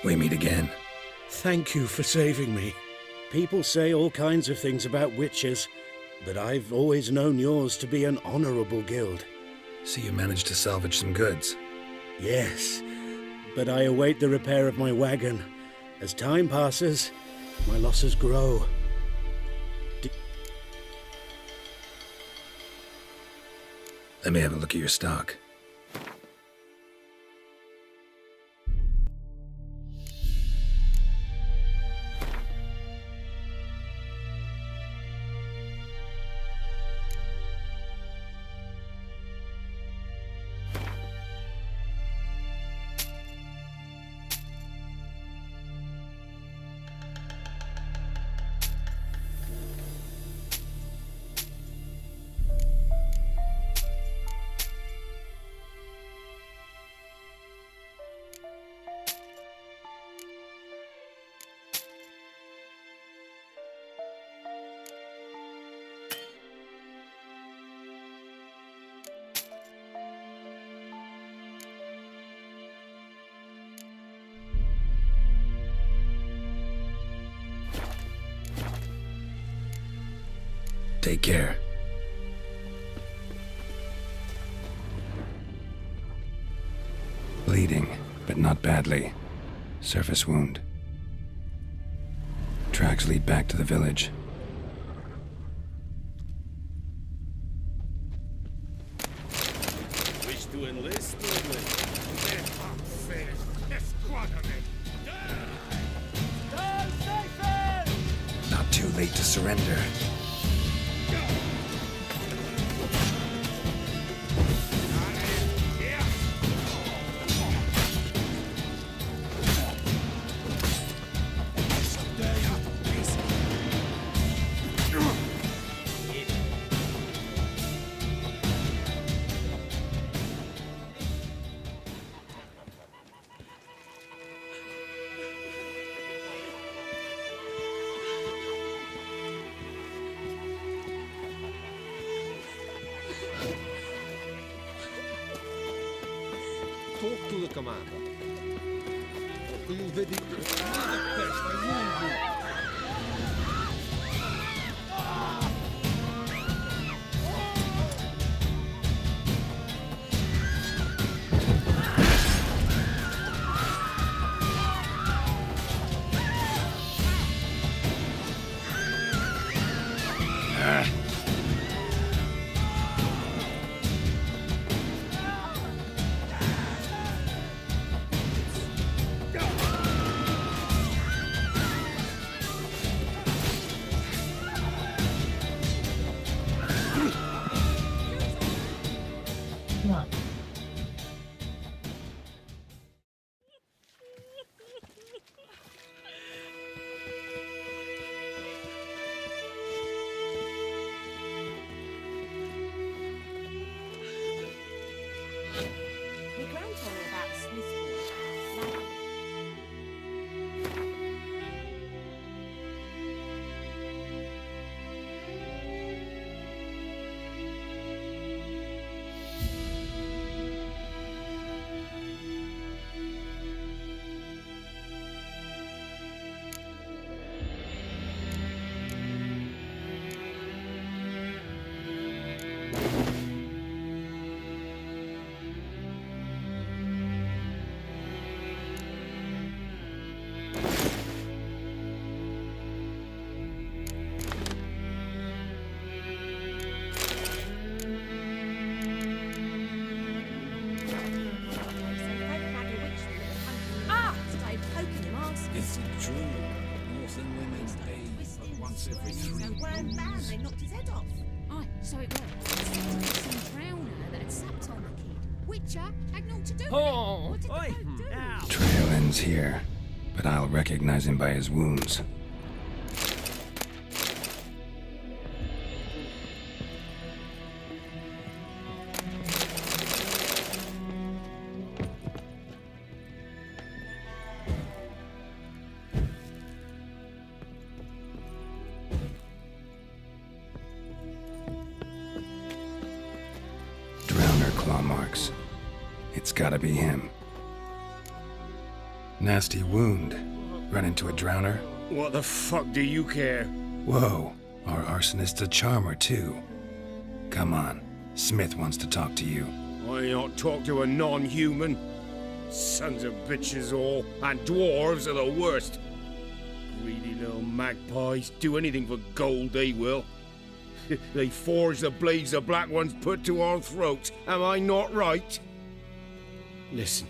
We meet again. Thank you for saving me. People say all kinds of things about witches, but I've always known yours to be an honorable guild. So you managed to salvage some goods? Yes, but I await the repair of my wagon. As time passes, my losses grow. Let me have a look at your stock. Take care. Bleeding, but not badly. Surface wound. Tracks lead back to the village. Wish to enlist, Nordling? Not too late to surrender. Talk to the commander. Qui vedi... My gran told me about the Smith War. Is it true? Northern women bathe but once every 3 So one bam, moons. they knocked his head off. Aye, so it was. Some drowner that had sapped on the kid. Witcher had naught to do with Oh, it. What did oi, the boat do? now. Trail ends here, but I'll recognize him by his wounds. Drowner claw marks. It's gotta be him. Nasty wound. Run into a drowner? What the fuck do you care? Whoa, our arsonist's a charmer too. Come on, Smith wants to talk to you. I not talk to a non-human. Sons of bitches all, and dwarves are the worst. Greedy little magpies, do anything for gold they will. They forge the blades the black ones put to our throats, am I not right? Listen,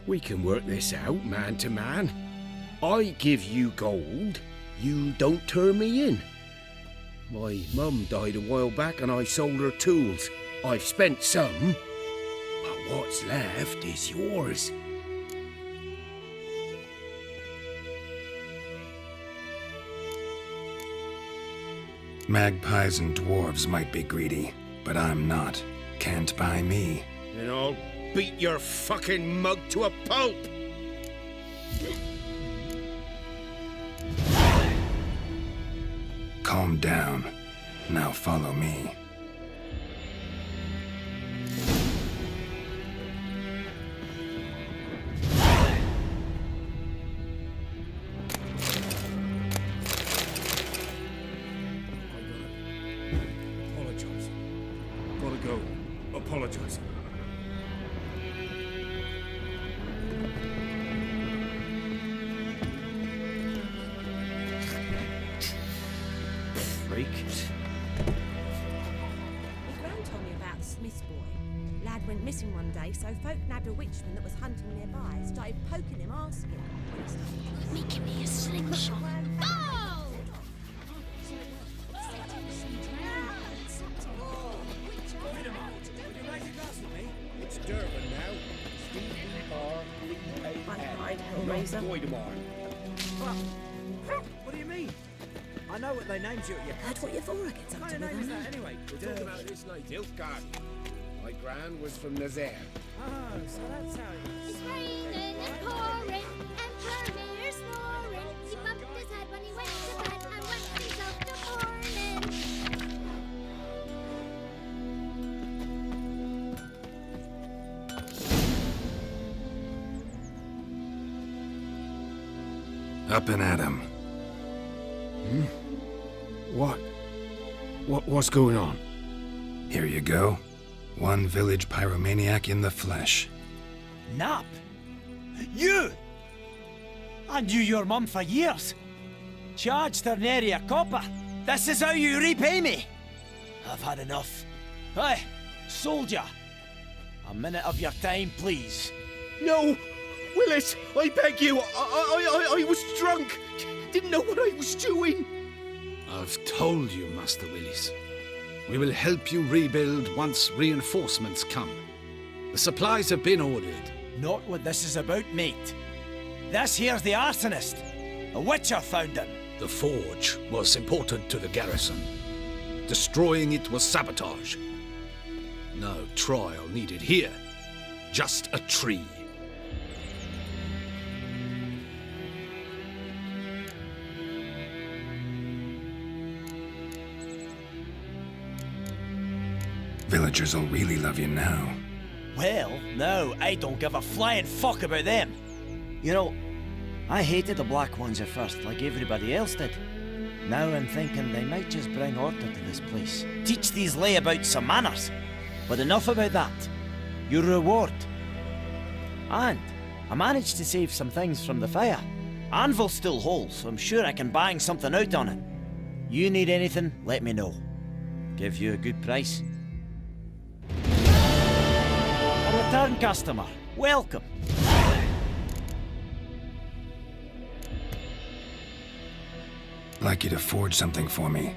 we can work this out man to man. I give you gold, you don't turn me in. My mum died a while back and I sold her tools. I've spent some, but what's left is yours. Magpies and dwarves might be greedy, but I'm not. Can't buy me. And I'll beat your fucking mug to a pulp! Calm down. Now follow me. freak. My gran told me about Smith's boy. Lad went missing one day, so folk nabbed a witchman that was hunting nearby, started poking him, asking when he started Making me a slingshot. Oh! It's Durban now. D-E-R-B-A-N. Hellraiser. Voidemar. What do you mean? I know what they named you at your That's what your Vora gets up What to kind of with name is her. that anyway? We'll talk about this later. Nilfgaard. My gran was from Nazaire. Oh, so that's how it is. It's raining and pouring, and Vladimir snoring. He bumped his head when he went to bed and went himself to morning. Up and at 'em. What's going on? Here you go. One village pyromaniac in the flesh. Nap? You! I knew your mum for years. Charged her nary a copper. This is how you repay me. I've had enough. Hey, soldier. A minute of your time, please. No! Willis, I beg you! I was drunk! Didn't know what I was doing! I've told you, Master Willis. We will help you rebuild once reinforcements come. The supplies have been ordered. Not what this is about, mate. This here's the arsonist. A witcher found him. The forge was important to the garrison. Destroying it was sabotage. No trial needed here. Just a tree. Villagers will really love you now. Well, no, I don't give a flying fuck about them. You know, I hated the Black Ones at first, like everybody else did. Now I'm thinking they might just bring order to this place. Teach these layabouts some manners. But enough about that. Your reward. And I managed to save some things from the fire. Anvil's still whole, so I'm sure I can bang something out on it. You need anything, let me know. Give you a good price. A return customer. Welcome. Like you to forge something for me.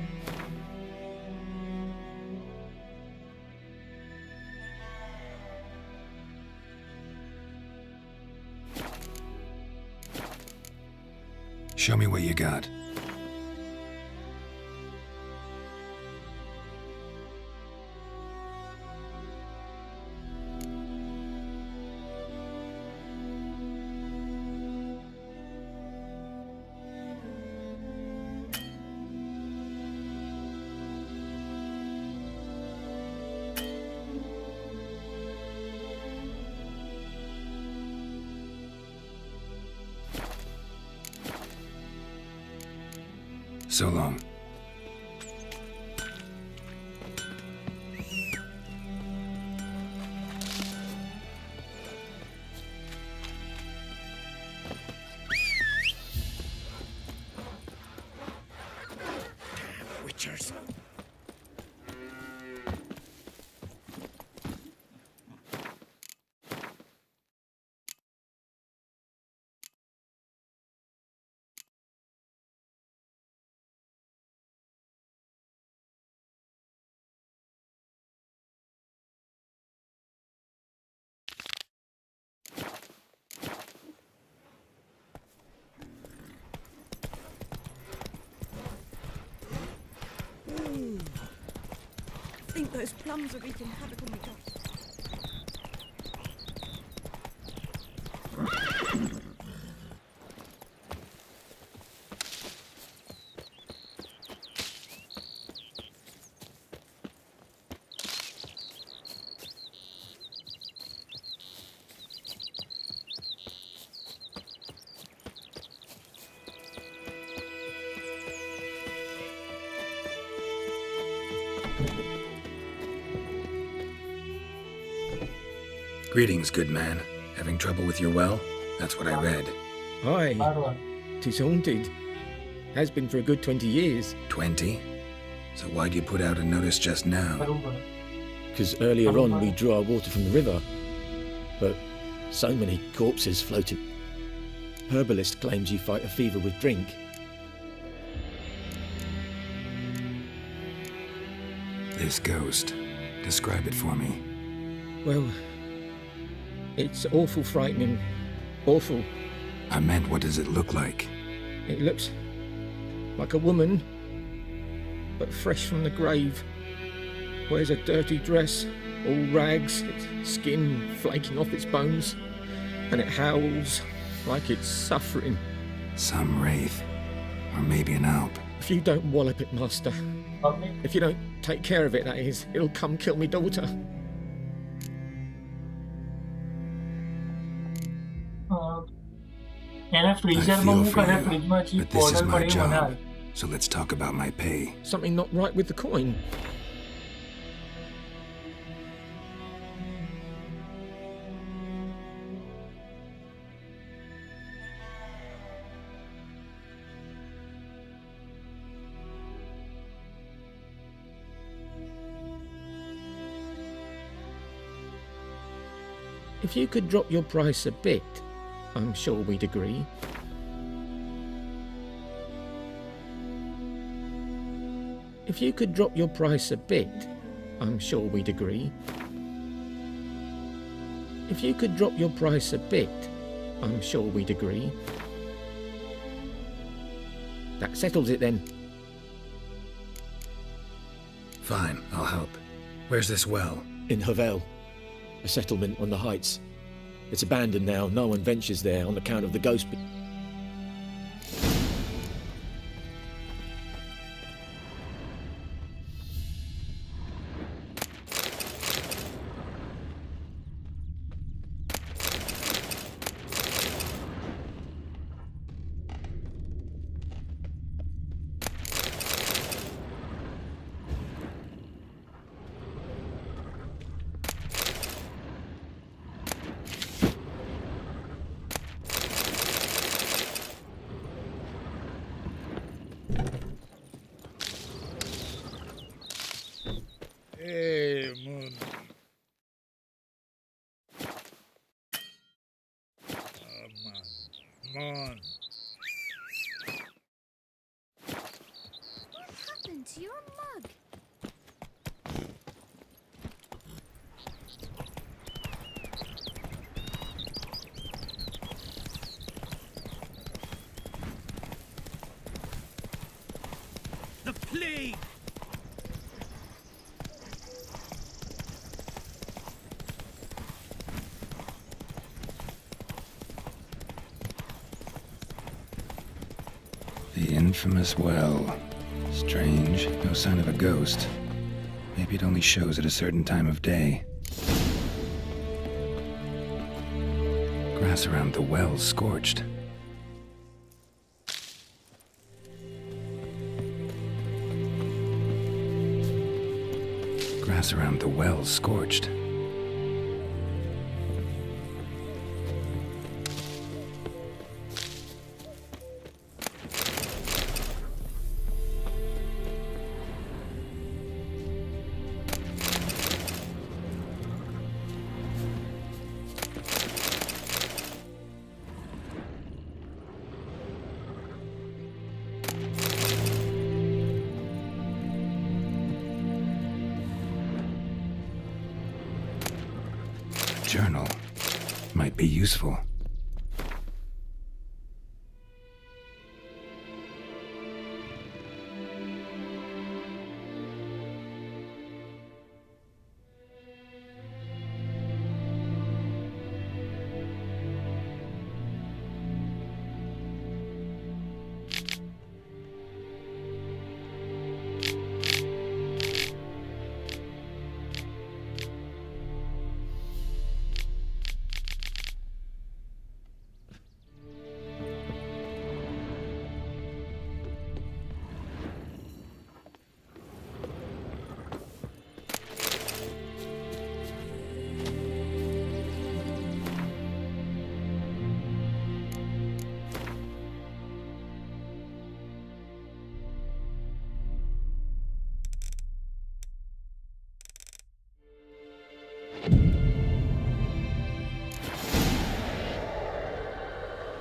Show me what you got. So long. Witchers. I think those plums are wreaking havoc on the top. Greetings, good man. Having trouble with your well? That's what I read. Aye. 'Tis haunted. Has been for a good 20 years. 20? So why'd you put out a notice just now? Because earlier on we drew our water from the river, but so many corpses floated. Herbalist claims you fight a fever with drink. This ghost. Describe it for me. Well, it's awful frightening. Awful. I meant, what does it look like? It looks like a woman, but fresh from the grave. Wears a dirty dress, all rags, its skin flaking off its bones, and it howls like it's suffering. Some wraith. Or maybe an alp. If you don't wallop it, Master, if you don't take care of it, that is, it'll come kill me daughter. I feel for you, but this is my job, so let's talk about my pay. Something not right with the coin. If you could drop your price a bit, I'm sure we'd agree. If you could drop your price a bit, I'm sure we'd agree. If you could drop your price a bit, I'm sure we'd agree. That settles it then. Fine, I'll help. Where's this well? In Havel, a settlement on the heights. It's abandoned now, no one ventures there on account of the ghost. Hey, Moon. Come on. What happened to your mug? The plague! The infamous well. Strange, no sign of a ghost. Maybe it only shows at a certain time of day. Grass around the well scorched. Grass around the well scorched. Journal might be useful.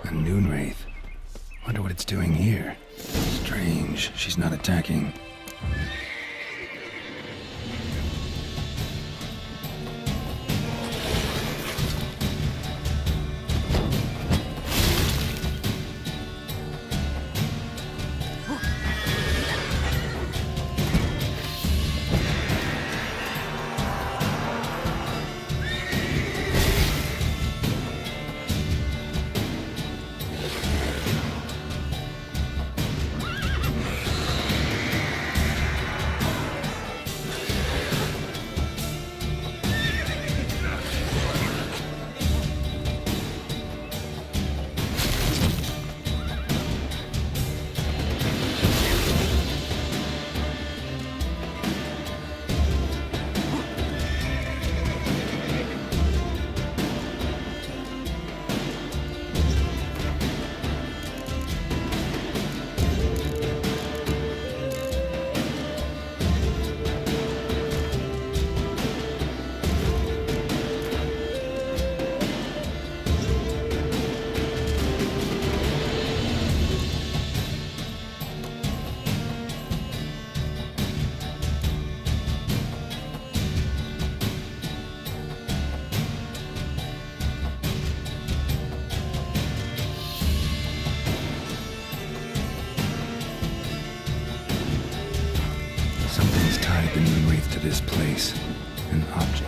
A noon wraith. Wonder what it's doing here. Strange, she's not attacking. Tied the moon wraith to this place. An object.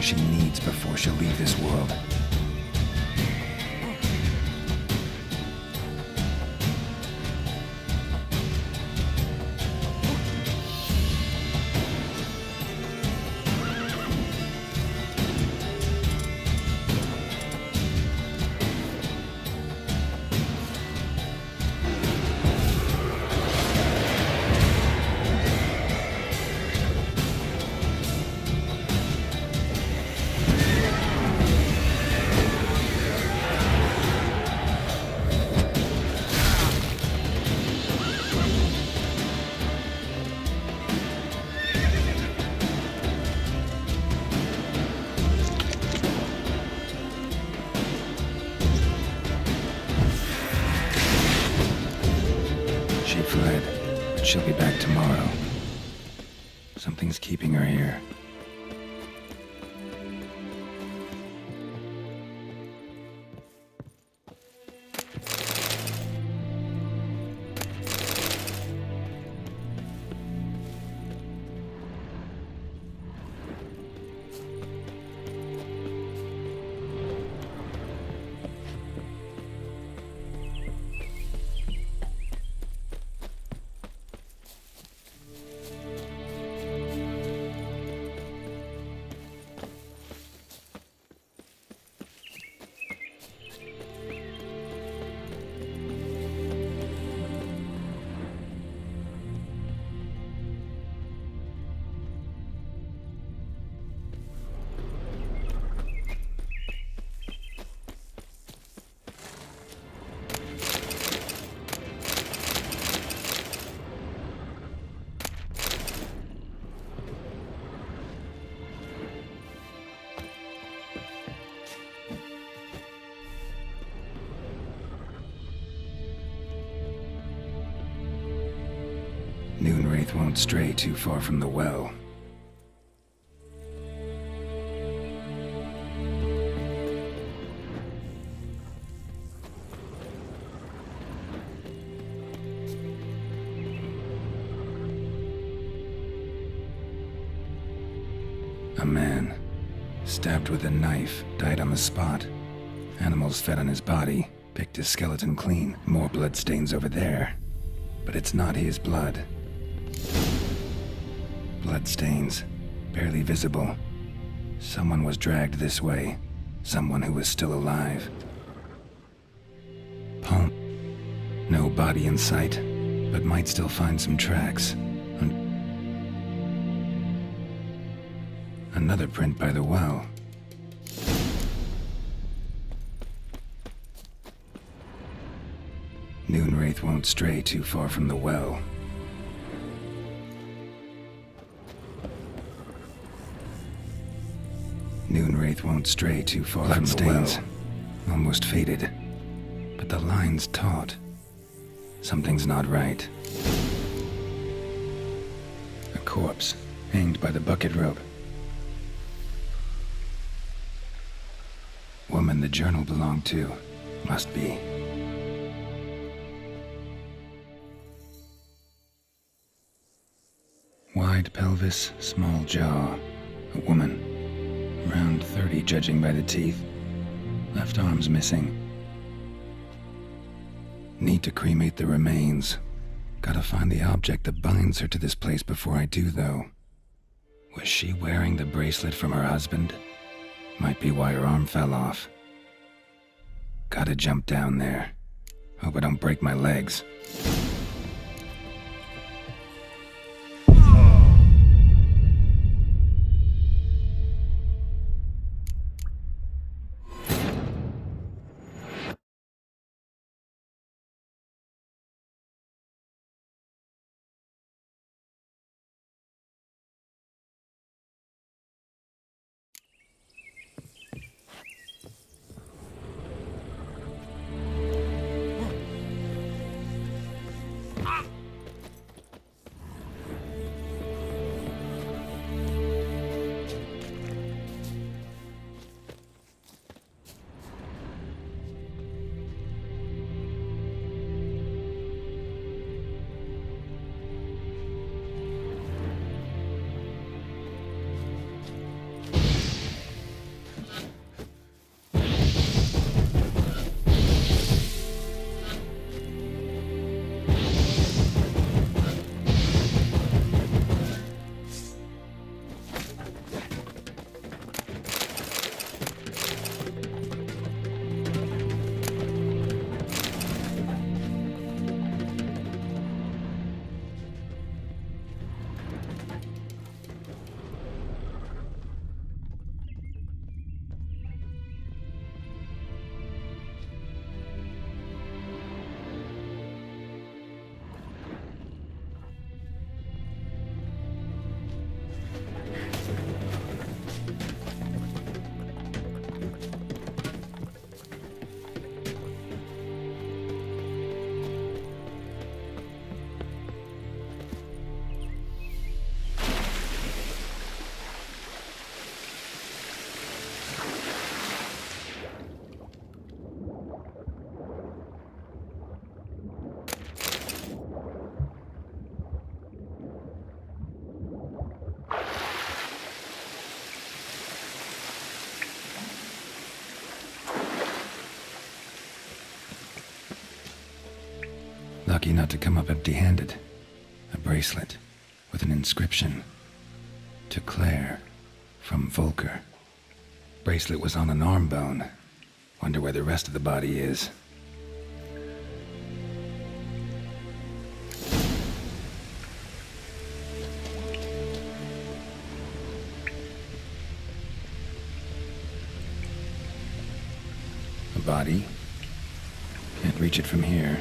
She needs before she'll leave this world. She fled, but she'll be back tomorrow. Something's keeping her here. Noonwraith won't stray too far from the well. A man, stabbed with a knife, died on the spot. Animals fed on his body, picked his skeleton clean. More bloodstains over there. But it's not his blood. Bloodstains, barely visible. Someone was dragged this way. Someone who was still alive. Palm. No body in sight, but might still find some tracks. Another print by the well. Noonwraith won't stray too far from the well. Noonwraith won't stray too far from the well. Almost faded, but the line's taut. Something's not right. A corpse, hanged by the bucket rope. Woman the journal belonged to. Must be. Wide pelvis, small jaw. A woman. Around 30 judging by the teeth. Left arm's missing. Need to cremate the remains. Gotta find the object that binds her to this place before I do, though. Was she wearing the bracelet from her husband? Might be why her arm fell off. Gotta jump down there. Hope I don't break my legs. Lucky not to come up empty-handed. A bracelet with an inscription. To Claire, from Volker. Bracelet was on an arm bone. Wonder where the rest of the body is. A body? Can't reach it from here.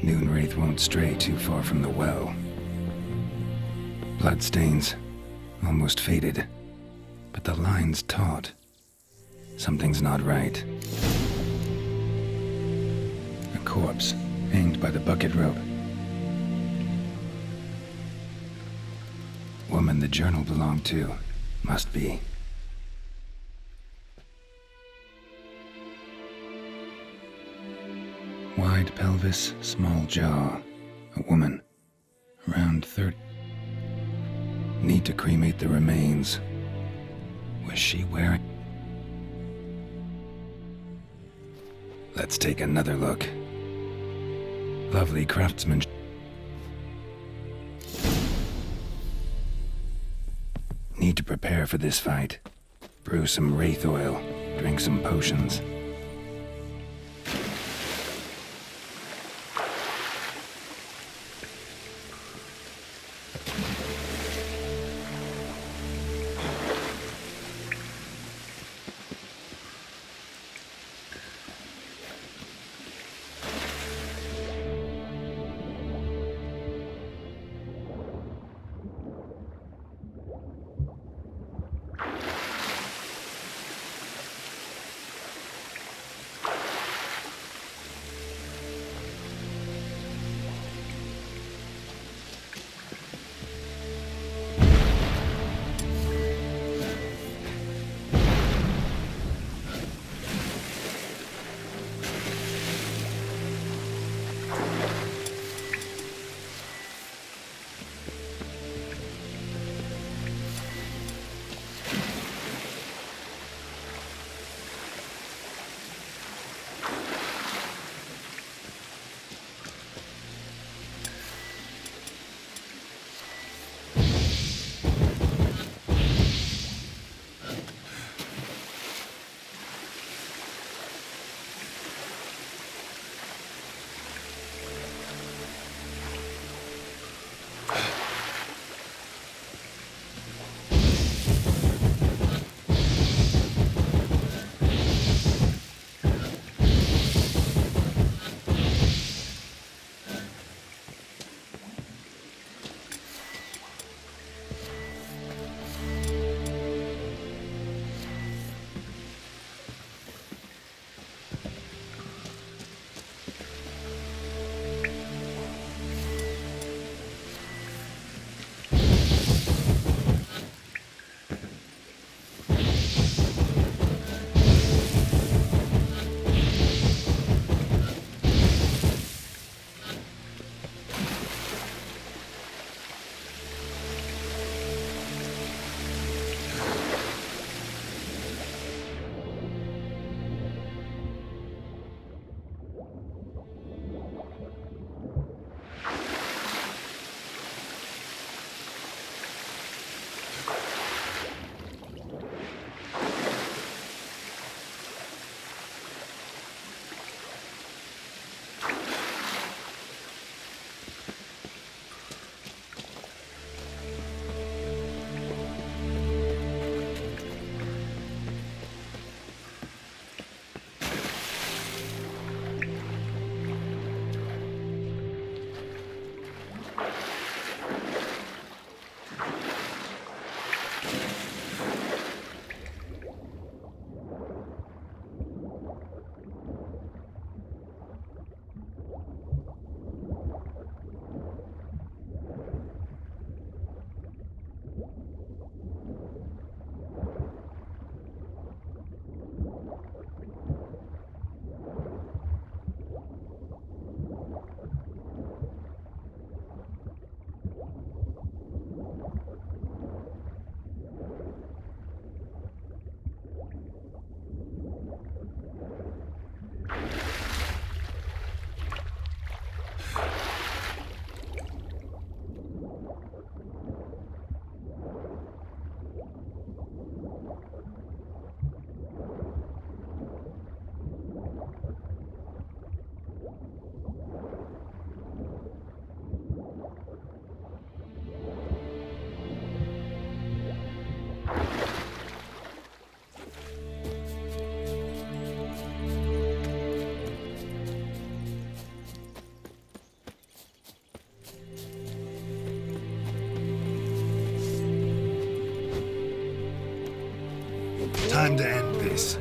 Moonwraith won't stray too far from the well. Bloodstains, almost faded, but the line's taut. Something's not right. A corpse, hanged by the bucket rope. Woman the journal belonged to, must be. Wide pelvis, small jaw. A woman, around 30. Need to cremate the remains. Was she wearing? Let's take another look. Lovely craftsmanship. Need to prepare for this fight. Brew some wraith oil, drink some potions. Time to end this.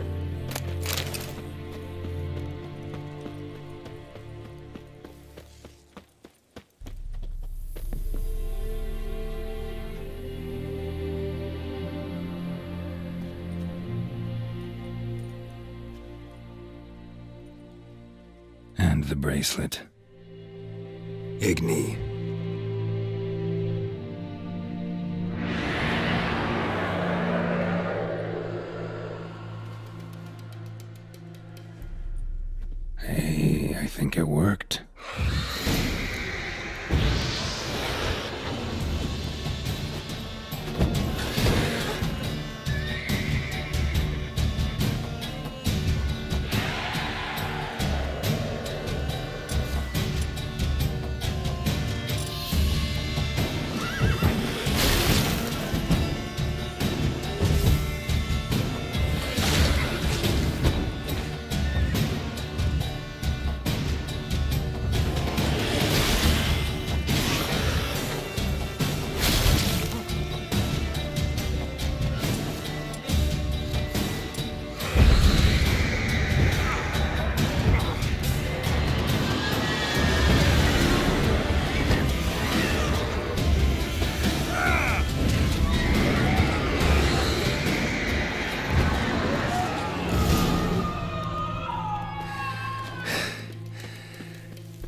And the bracelet. Igni. Hey, I think it worked.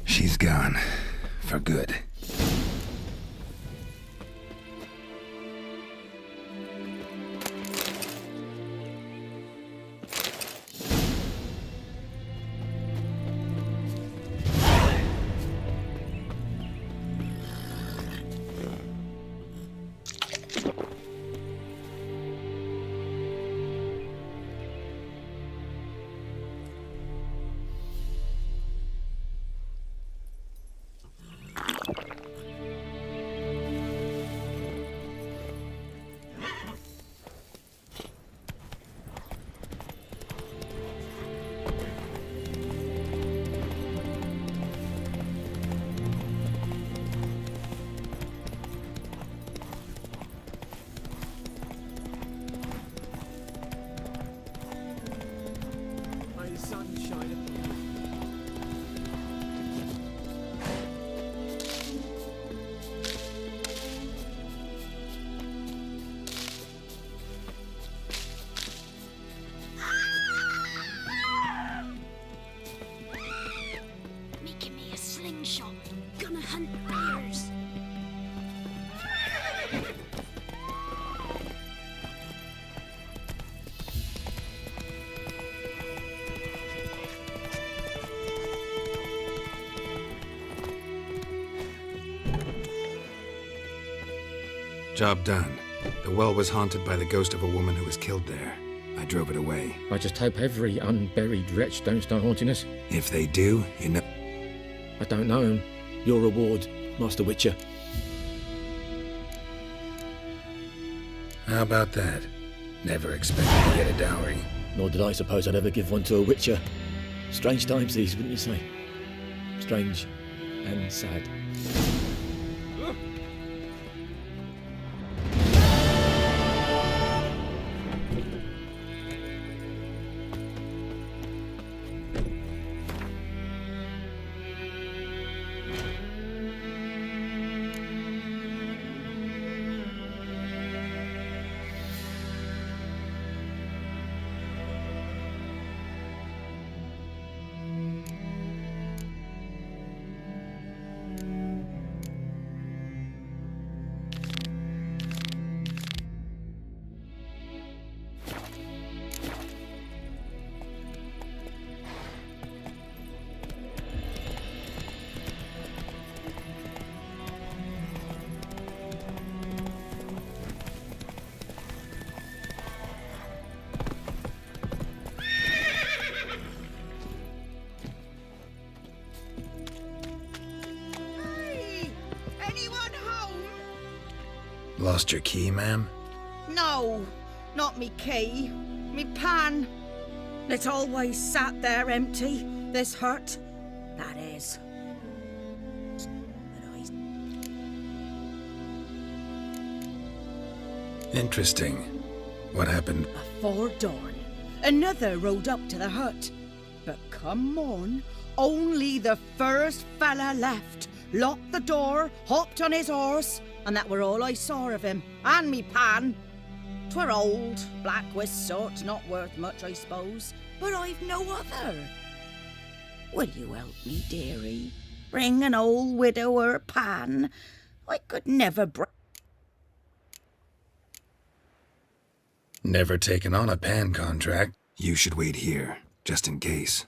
She's gone. For good. May the sun shine upon you. Making me a slingshot. Gonna hunt bears. Job done. The well was haunted by the ghost of a woman who was killed there. I drove it away. I just hope every unburied wretch don't start haunting us. If they do, you know... I don't know 'em. Your reward, Master Witcher. How about that? Never expected to get a dowry. Nor did I suppose I'd ever give one to a Witcher. Strange times these, wouldn't you say? Strange and sad. Lost your key, ma'am? No, not me key. Me pan. It always sat there empty, this hut. That is. Interesting. What happened? Afore dawn, another rode up to the hut. But come on, only the first fella left, locked the door, hopped on his horse, and that were all I saw of him, and me pan. 'Twere old, black with soot, not worth much, I suppose, but I've no other. Will you help me, dearie? Bring an old widower pan. I could never Never taken on a pan contract. You should wait here, just in case.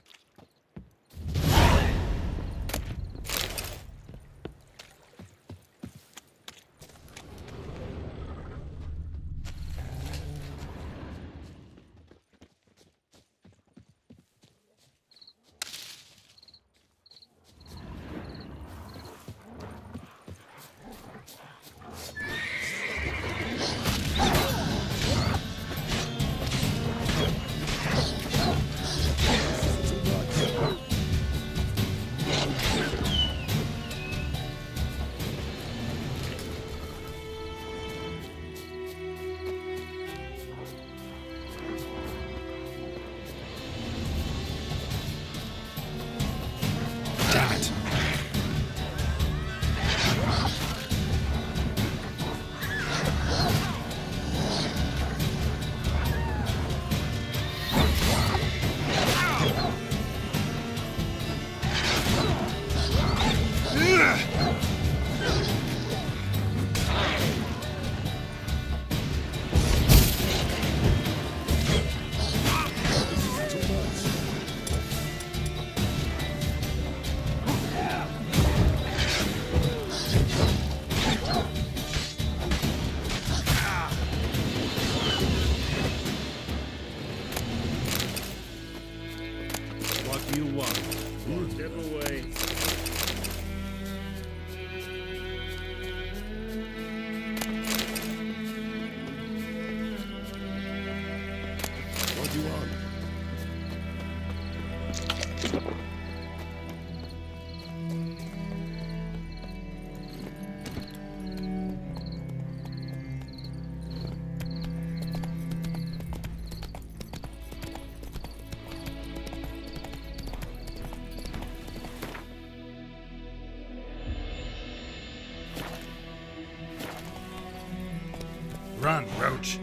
Run, Roach.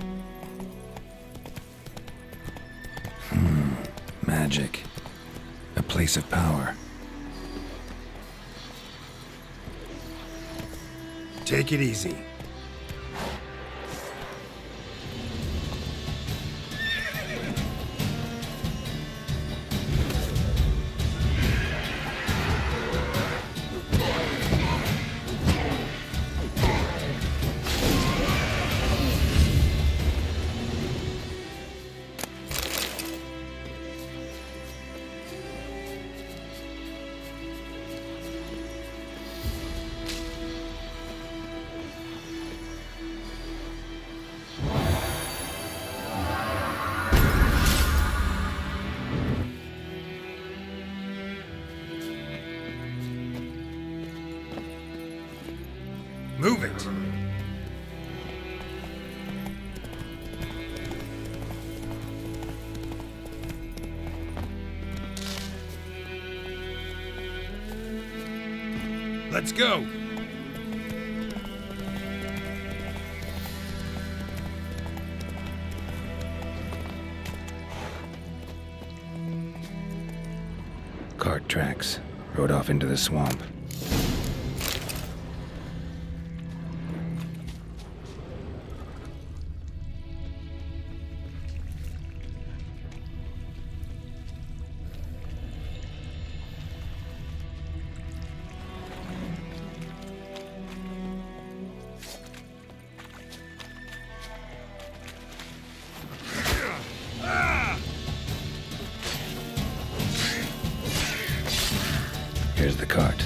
Magic. A place of power. Take it easy. Move it! Let's go! Cart tracks. Rode off into the swamp. Here's the cart.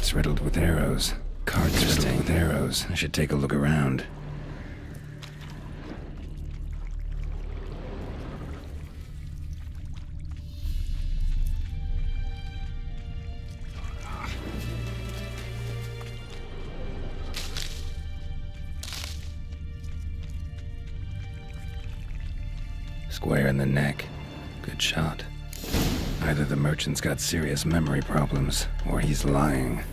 Carts riddled with arrows. Carts riddled with arrows. I should take a look around. Square in the neck. Good shot. Either the merchant's got serious memory problems, or he's lying.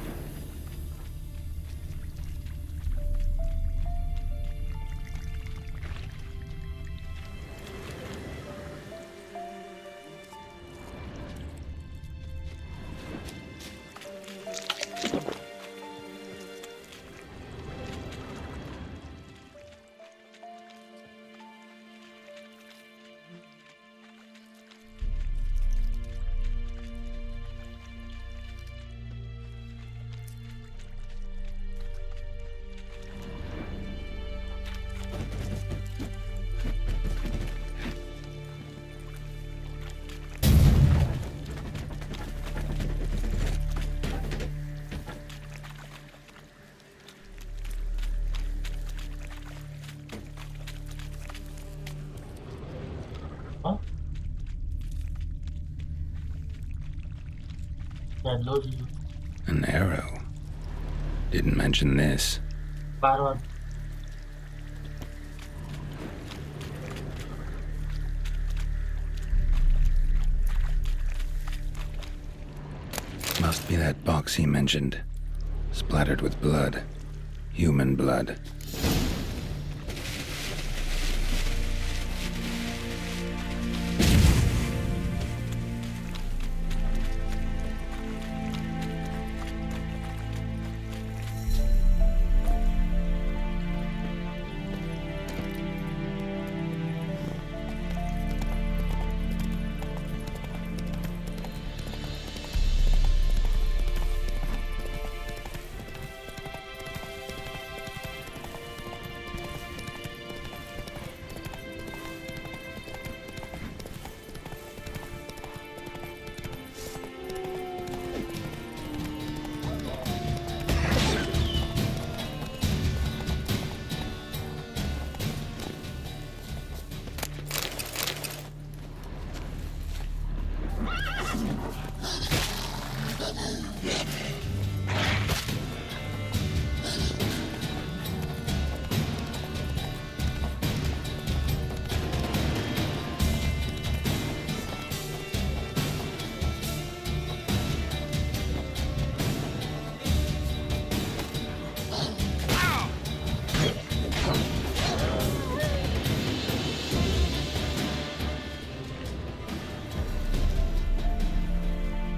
An arrow. Didn't mention this. Must be that box he mentioned. Splattered with blood. Human blood.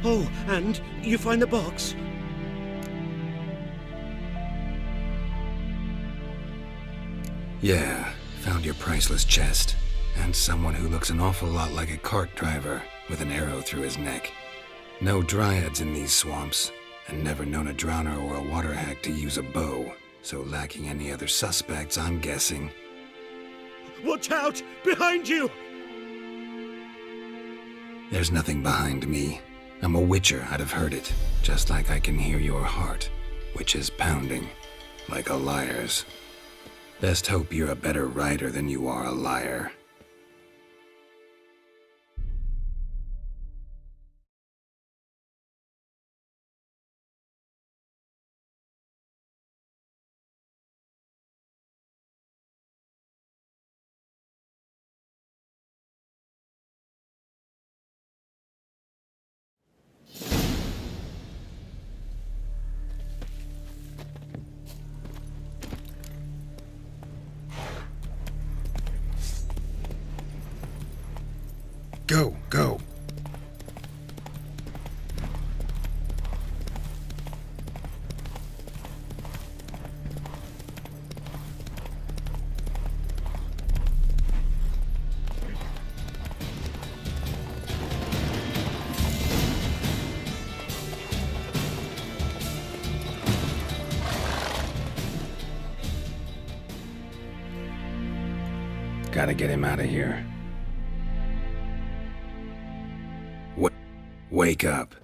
Oh, and you find the box? Yeah, found your priceless chest. And someone who looks an awful lot like a cart driver, with an arrow through his neck. No dryads in these swamps, and never known a drowner or a water hack to use a bow. So lacking any other suspects, I'm guessing. Watch out! Behind you! There's nothing behind me. I'm a witcher, I'd have heard it. Just like I can hear your heart, which is pounding. Like a liar's. Best hope you're a better writer than you are a liar. Go, go. Gotta get him out of here. Wake up.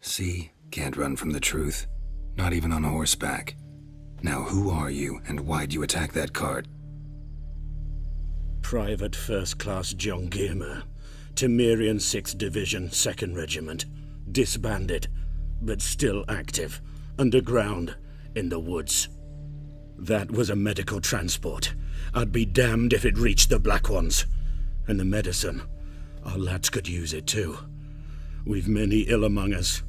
See? Can't run from the truth. Not even on horseback. Now who are you, and why'd you attack that cart? Private First Class John Giermer, Temerian 6th Division, 2nd Regiment. Disbanded, but still active, underground, in the woods. That was a medical transport. I'd be damned if it reached the Black Ones. And the medicine, our lads could use it too. We've many ill among us.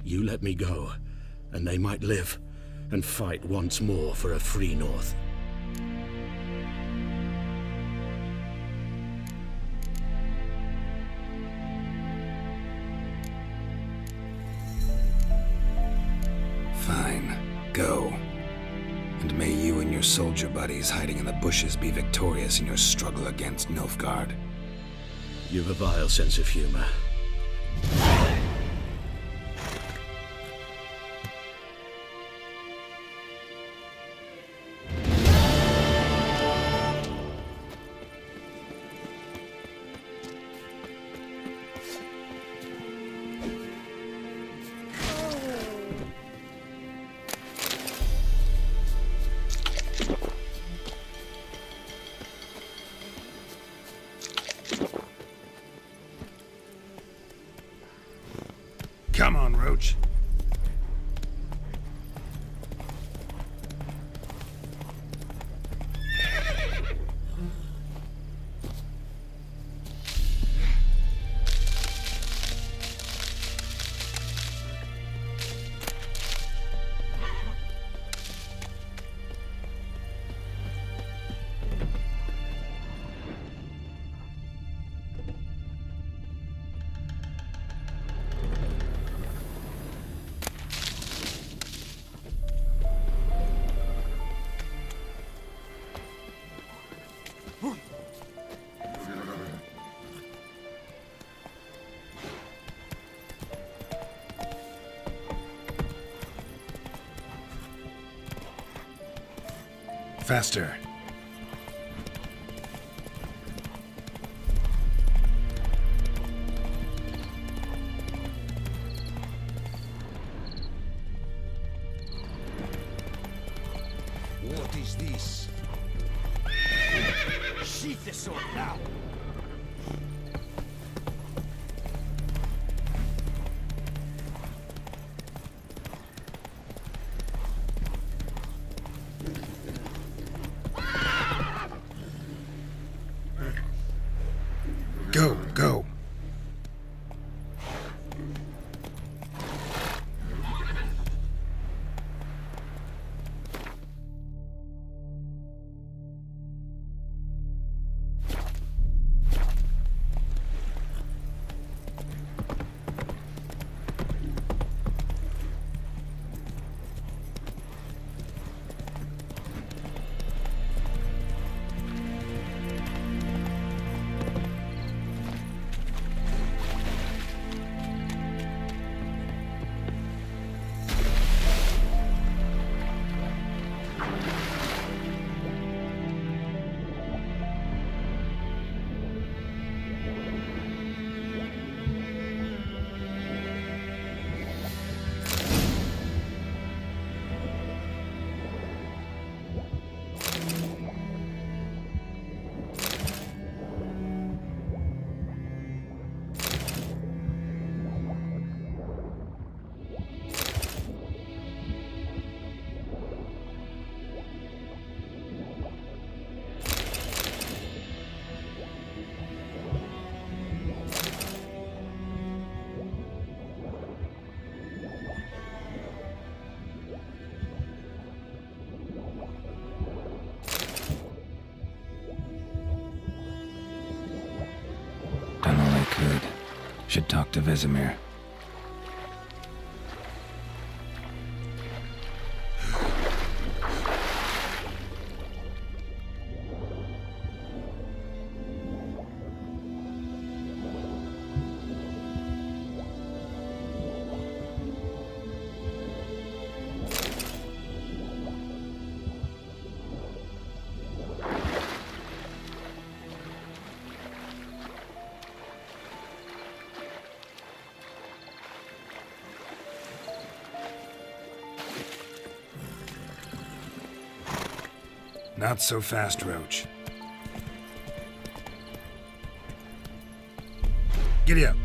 You let me go, and they might live, and fight once more for a free North. Fine, go. And may you and your soldier buddies hiding in the bushes be victorious in your struggle against Nilfgaard. You've a vile sense of humor. Come on, Roach. Faster. What is this? Sheath the sword now! Go, go. Done all I could. Should talk to Vesemir. Not so fast, Roach. Giddy up.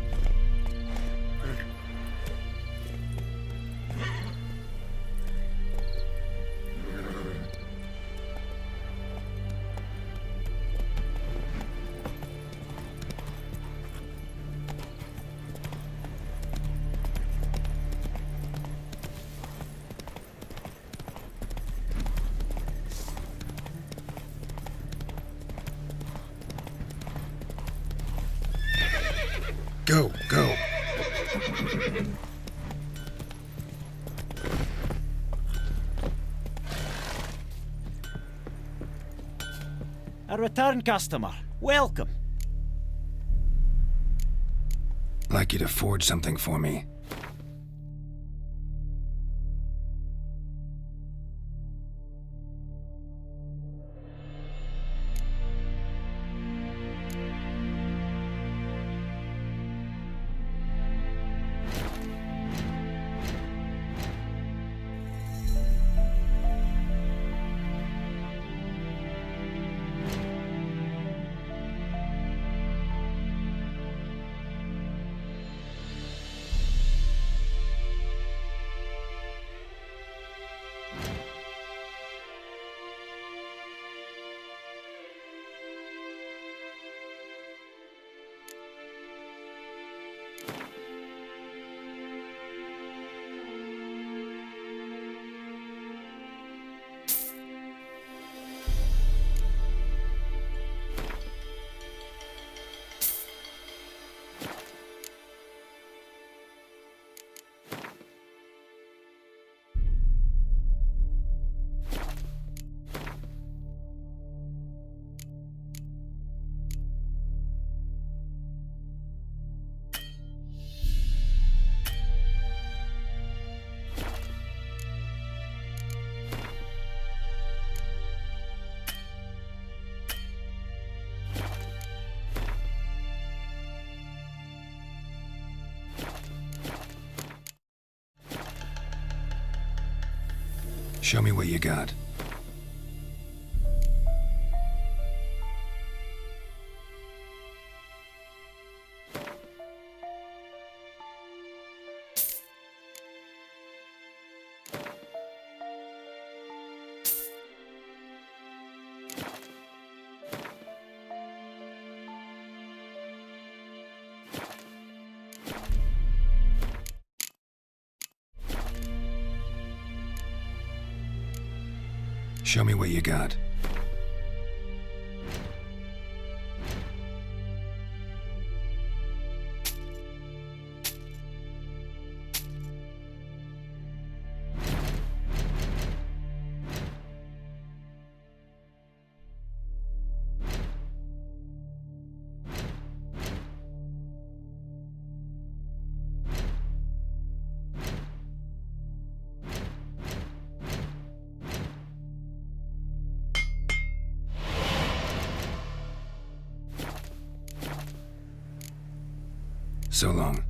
Go, go. A return customer. Welcome. Like you to forge something for me. Show me what you got. Show me what you got. So long.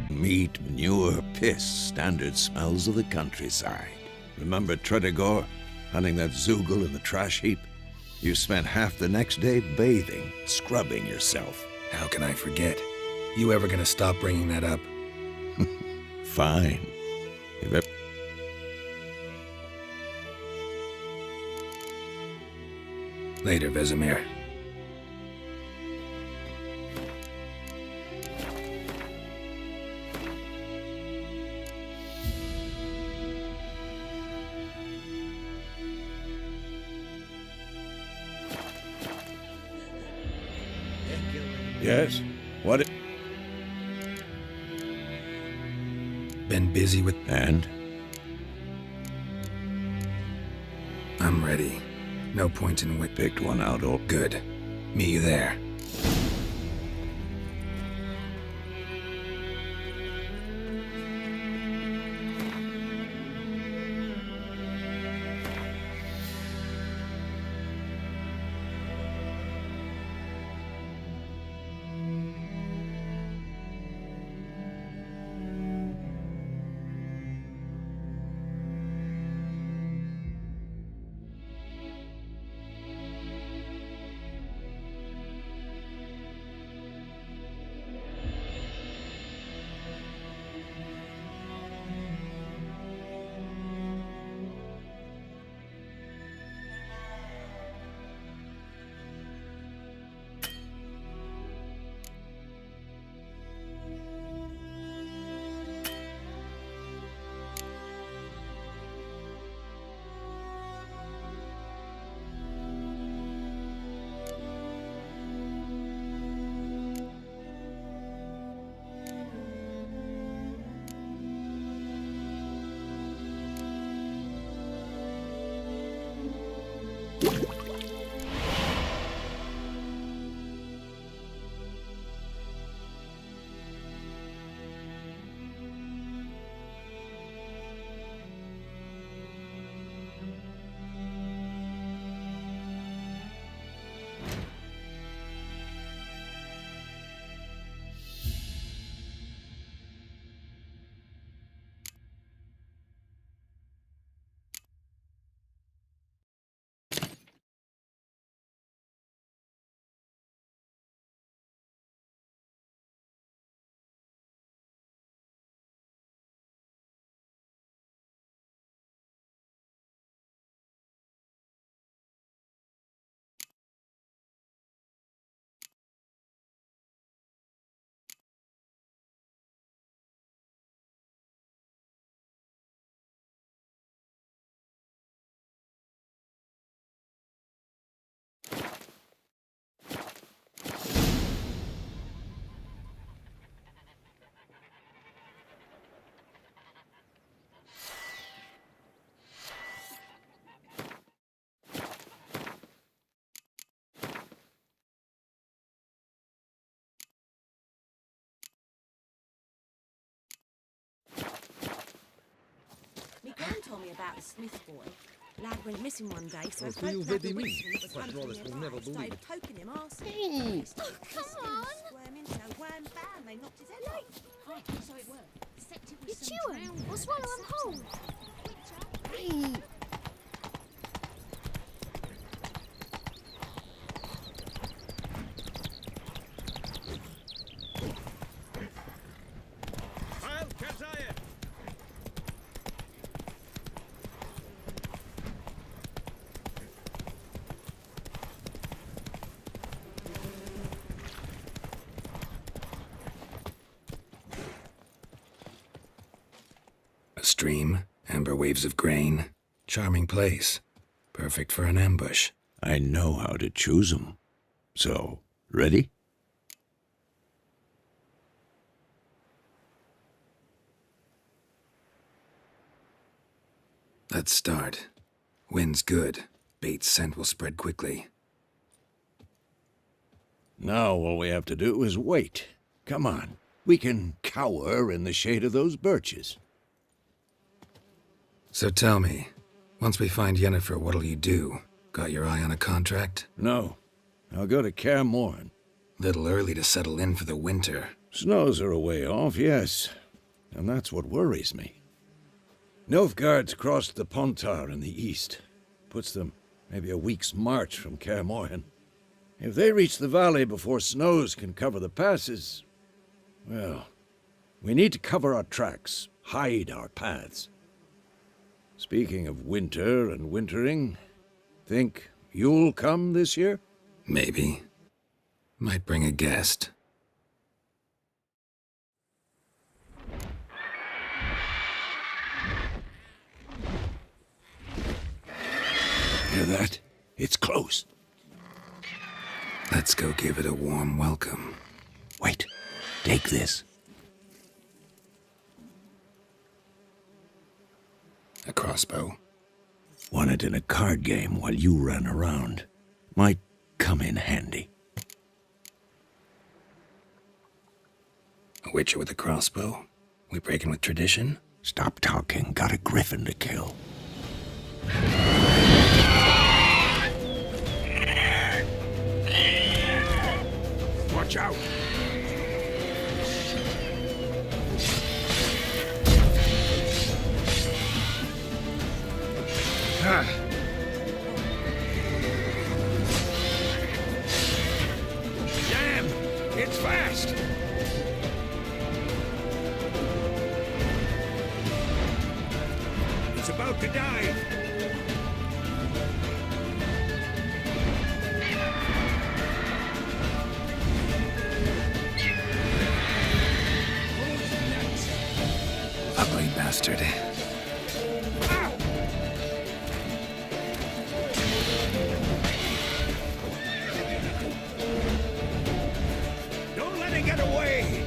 Meat, manure, piss, standard smells of the countryside. Remember Tredegor, hunting that Zoogle in the trash heap? You spent half the next day bathing, scrubbing yourself. How can I forget? You ever gonna stop bringing that up? Fine. If ever... Later, Vesemir. Yes? What? Been busy with... And? I'm ready. No point in wait. Picked one out, or... Good. Meet you there. Gran told me about the Smith boy. Lad went missing one day, so Oh, folk you from the really mean? witchman that was But hunting Wallace will nearby never started believe. poking him arse. Hey. Come on! Squirming, so wham bam, they knocked his head off. Hi, so it worked. Except it You was some chew 'em drowned or lad swallow that 'em sapped whole. him. Hey. I'll Kazaya! A stream, amber waves of grain. Charming place. Perfect for an ambush. I know how to choose 'em. So, ready? Let's start. Wind's good. Bait's scent will spread quickly. Now all we have to do is wait. Come on. We can cower in the shade of those birches. So tell me, once we find Yennefer, what'll you do? Got your eye on a contract? No. I'll go to Kaer Morhen. Little early to settle in for the winter. Snows are a way off, yes. And that's what worries me. Nilfgaard's crossed the Pontar in the east. Puts them maybe a week's march from Kaer Morhen. If they reach the valley before snows can cover the passes, well, we need to cover our tracks, hide our paths. Speaking of winter and wintering, think you'll come this year? Maybe. Might bring a guest. Hear that? It's close. Let's go give it a warm welcome. Wait. Take this. A crossbow. Won it in a card game while you ran around. Might come in handy. A witcher with a crossbow? We breaking with tradition? Stop talking. Got a griffin to kill. Watch out! Damn! It's fast! It's about to dive! Ugly bastard. Don't let it get away!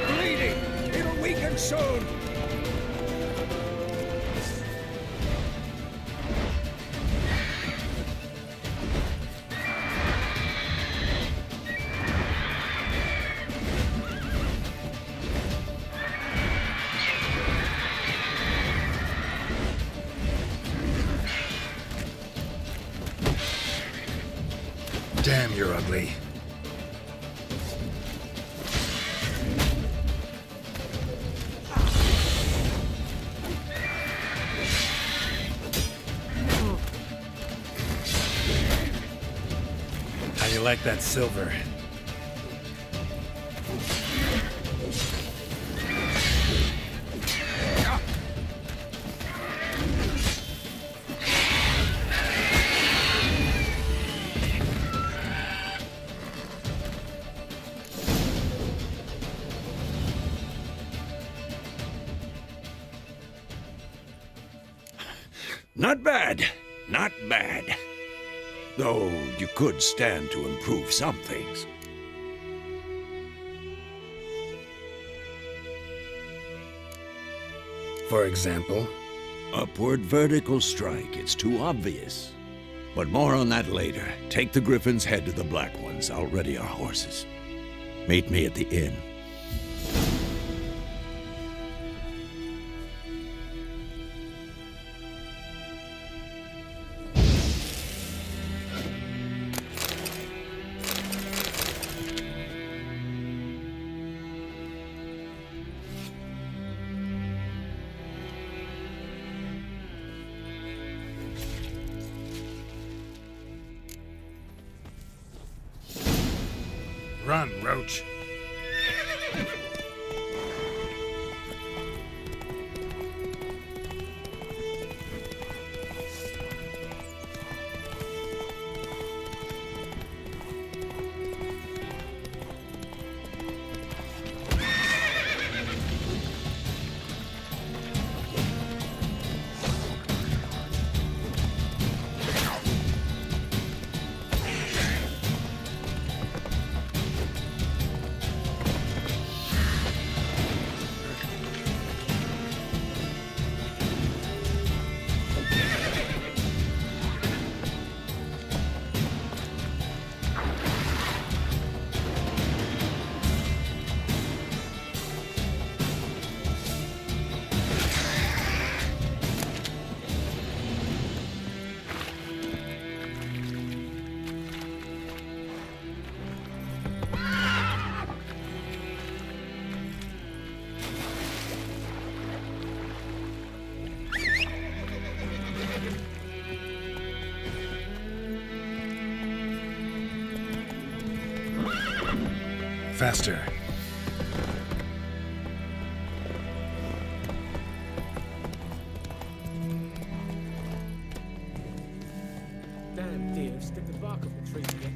Bleeding! It'll weaken soon! Damn, you're ugly. How you like that silver? Not bad. Not bad. Though you could stand to improve some things. For example? Upward vertical strike. It's too obvious. But more on that later. Take the Griffin's head to the Black Ones. I'll ready our horses. Meet me at the inn. Run, Roach. Faster. Damn deer, stick the bark off the tree again.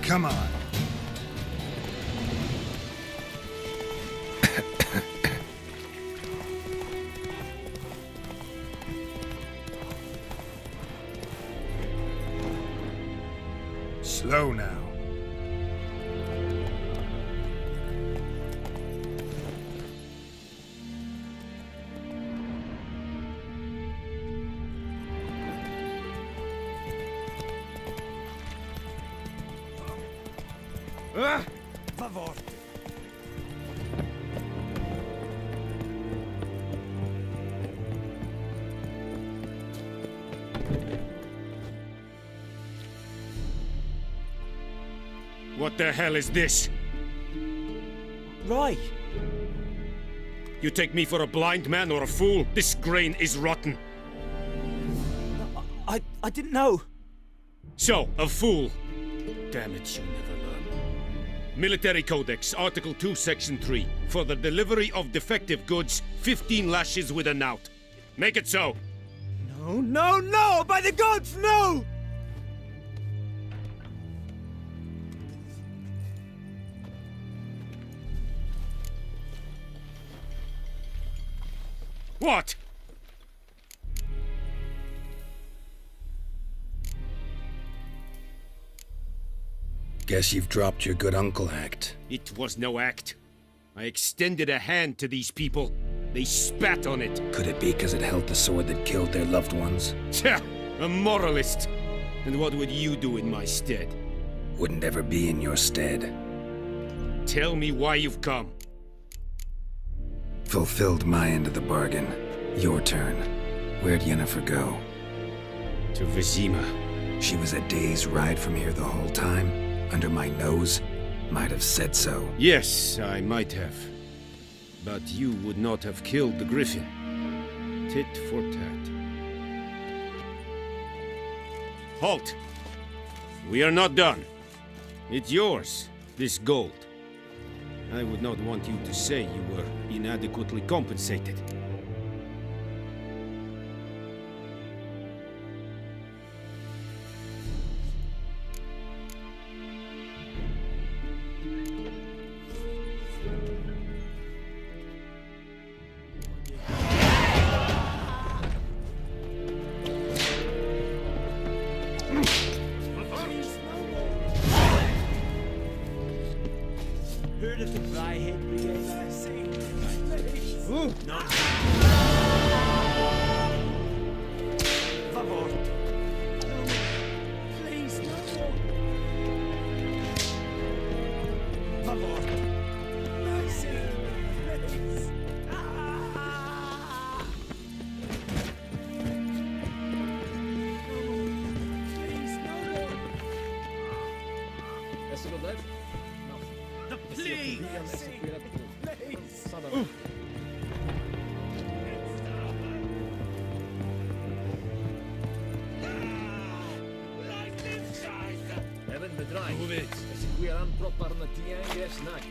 Come on. Slow now. Ah! Favor. What the hell is this? Rye! You take me for a blind man or a fool? This grain is rotten. I didn't know. So, a fool. Damn it, you never learn. Military Codex, Article 2, Section 3. For the delivery of defective goods, 15 lashes with a knout. Make it so. No, no, no! By the gods, no! What? Guess you've dropped your good uncle act. It was no act. I extended a hand to these people. They spat on it. Could it be because it held the sword that killed their loved ones? Tja, a moralist. And what would you do in my stead? Wouldn't ever be in your stead. Tell me why you've come. Fulfilled my end of the bargain. Your turn. Where'd Yennefer go? To Vizima. She was a day's ride from here the whole time? Under my nose? Might have said so. Yes, I might have. But you would not have killed the griffin. Tit for tat. Halt! We are not done. It's yours, this gold. I would not want you to say you were inadequately compensated. Heard of the Fryhead Brigade, I see. None. Favor. No, please, no more. Favor. Mercy, please. Ah! No more. Please, no more. That's a good lad. Please! Please! Even bedreigd. Hoe weet? Als ik weer aanprop aan het tiang is, nak.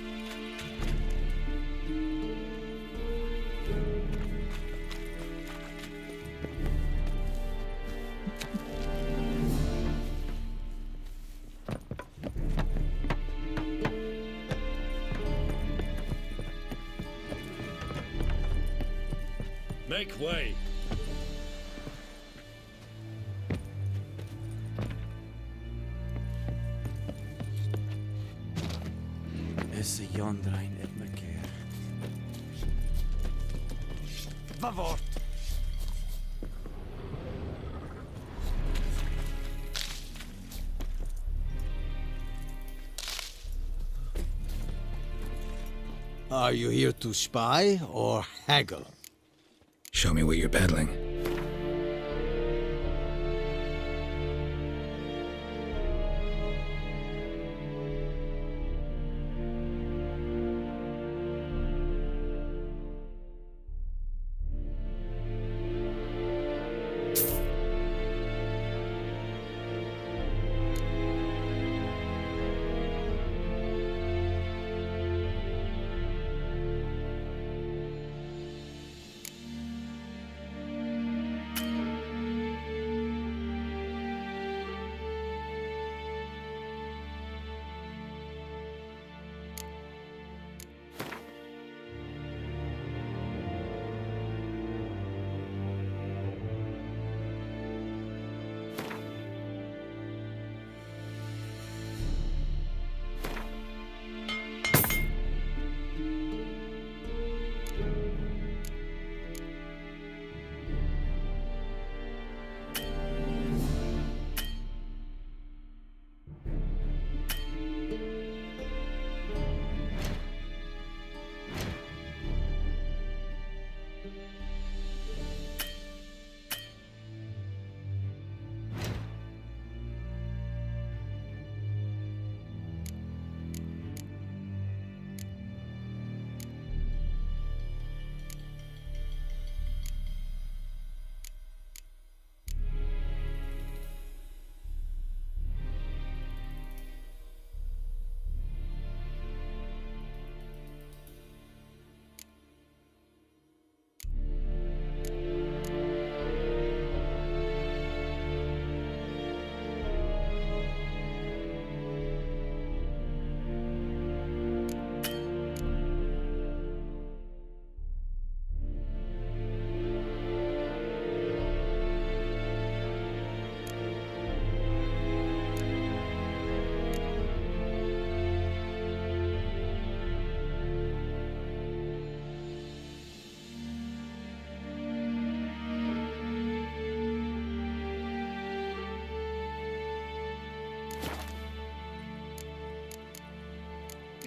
Make way! Is Jondrain et me keer. Favor. Are you here to spy or haggle? Show me what you're peddling.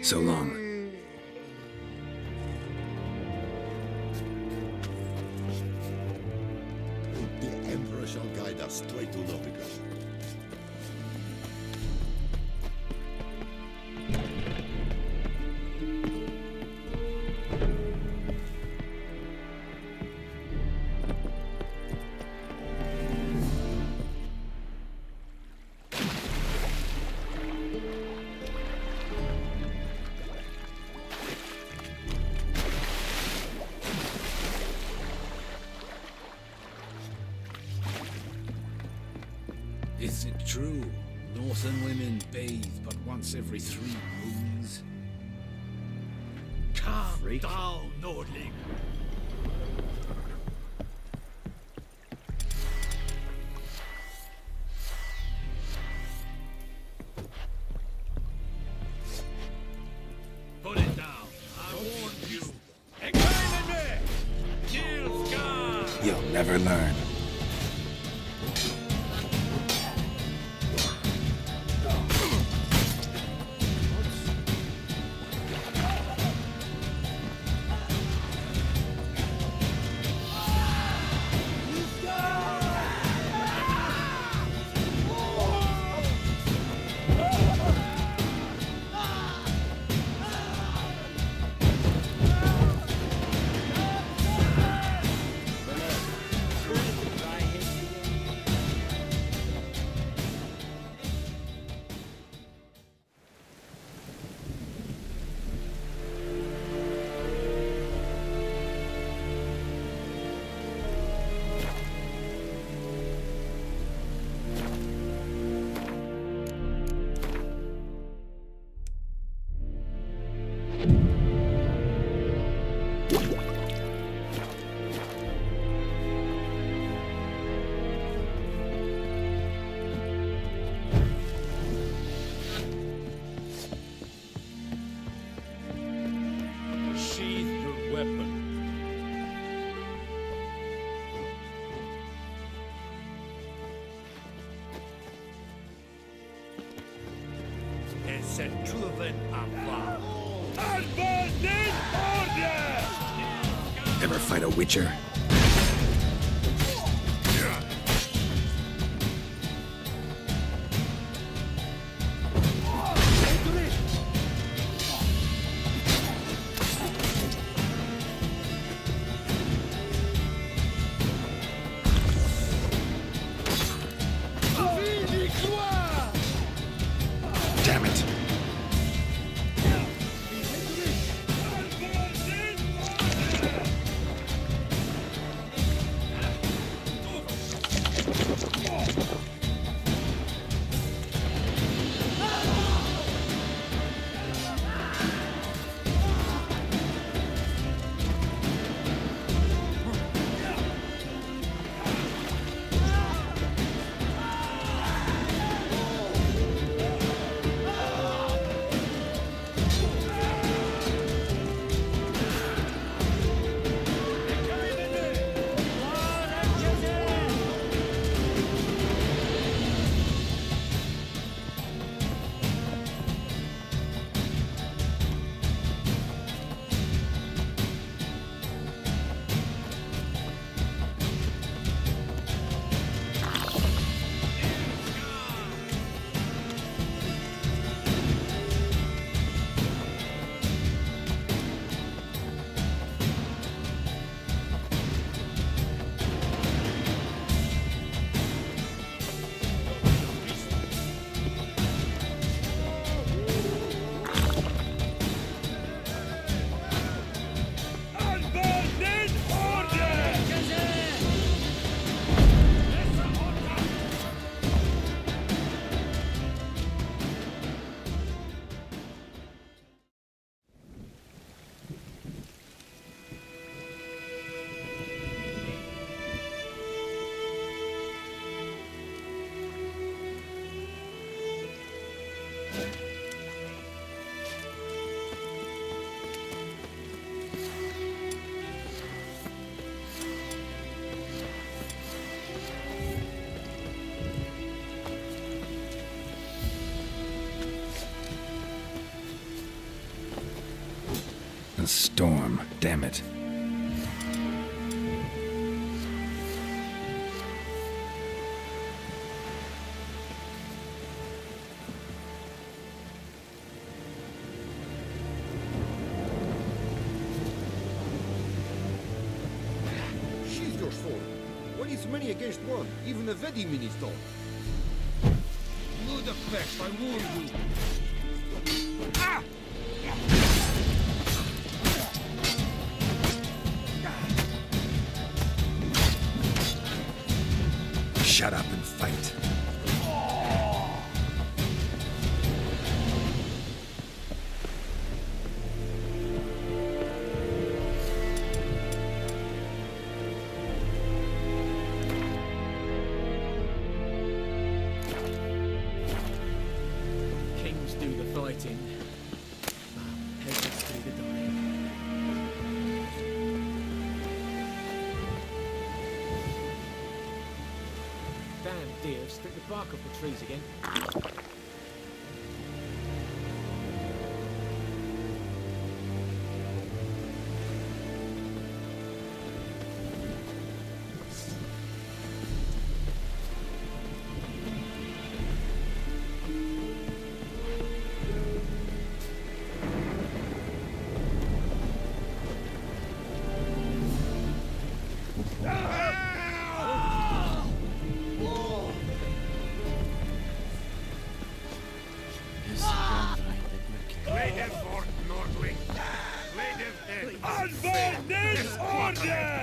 So long. The Emperor shall guide us straight to Lovica. Is it true? Northern women bathe but once every 3 moons? Calm down, Nordling. Put it down. I warned you. You'll never learn. Sheathe your weapon. Es entruven avoir. Ever fight a witcher? Damn it. A storm, damn it. She's your sword. When it's many against one, even a Vedi minis don't. Blood effect, I warn you. Ah! Shut up and fight. Kings do the fighting. Peasants do the dying. Damn deer, stripped the bark off the trees again. Lay them for Nordling. Lay them dead. Unbound this order!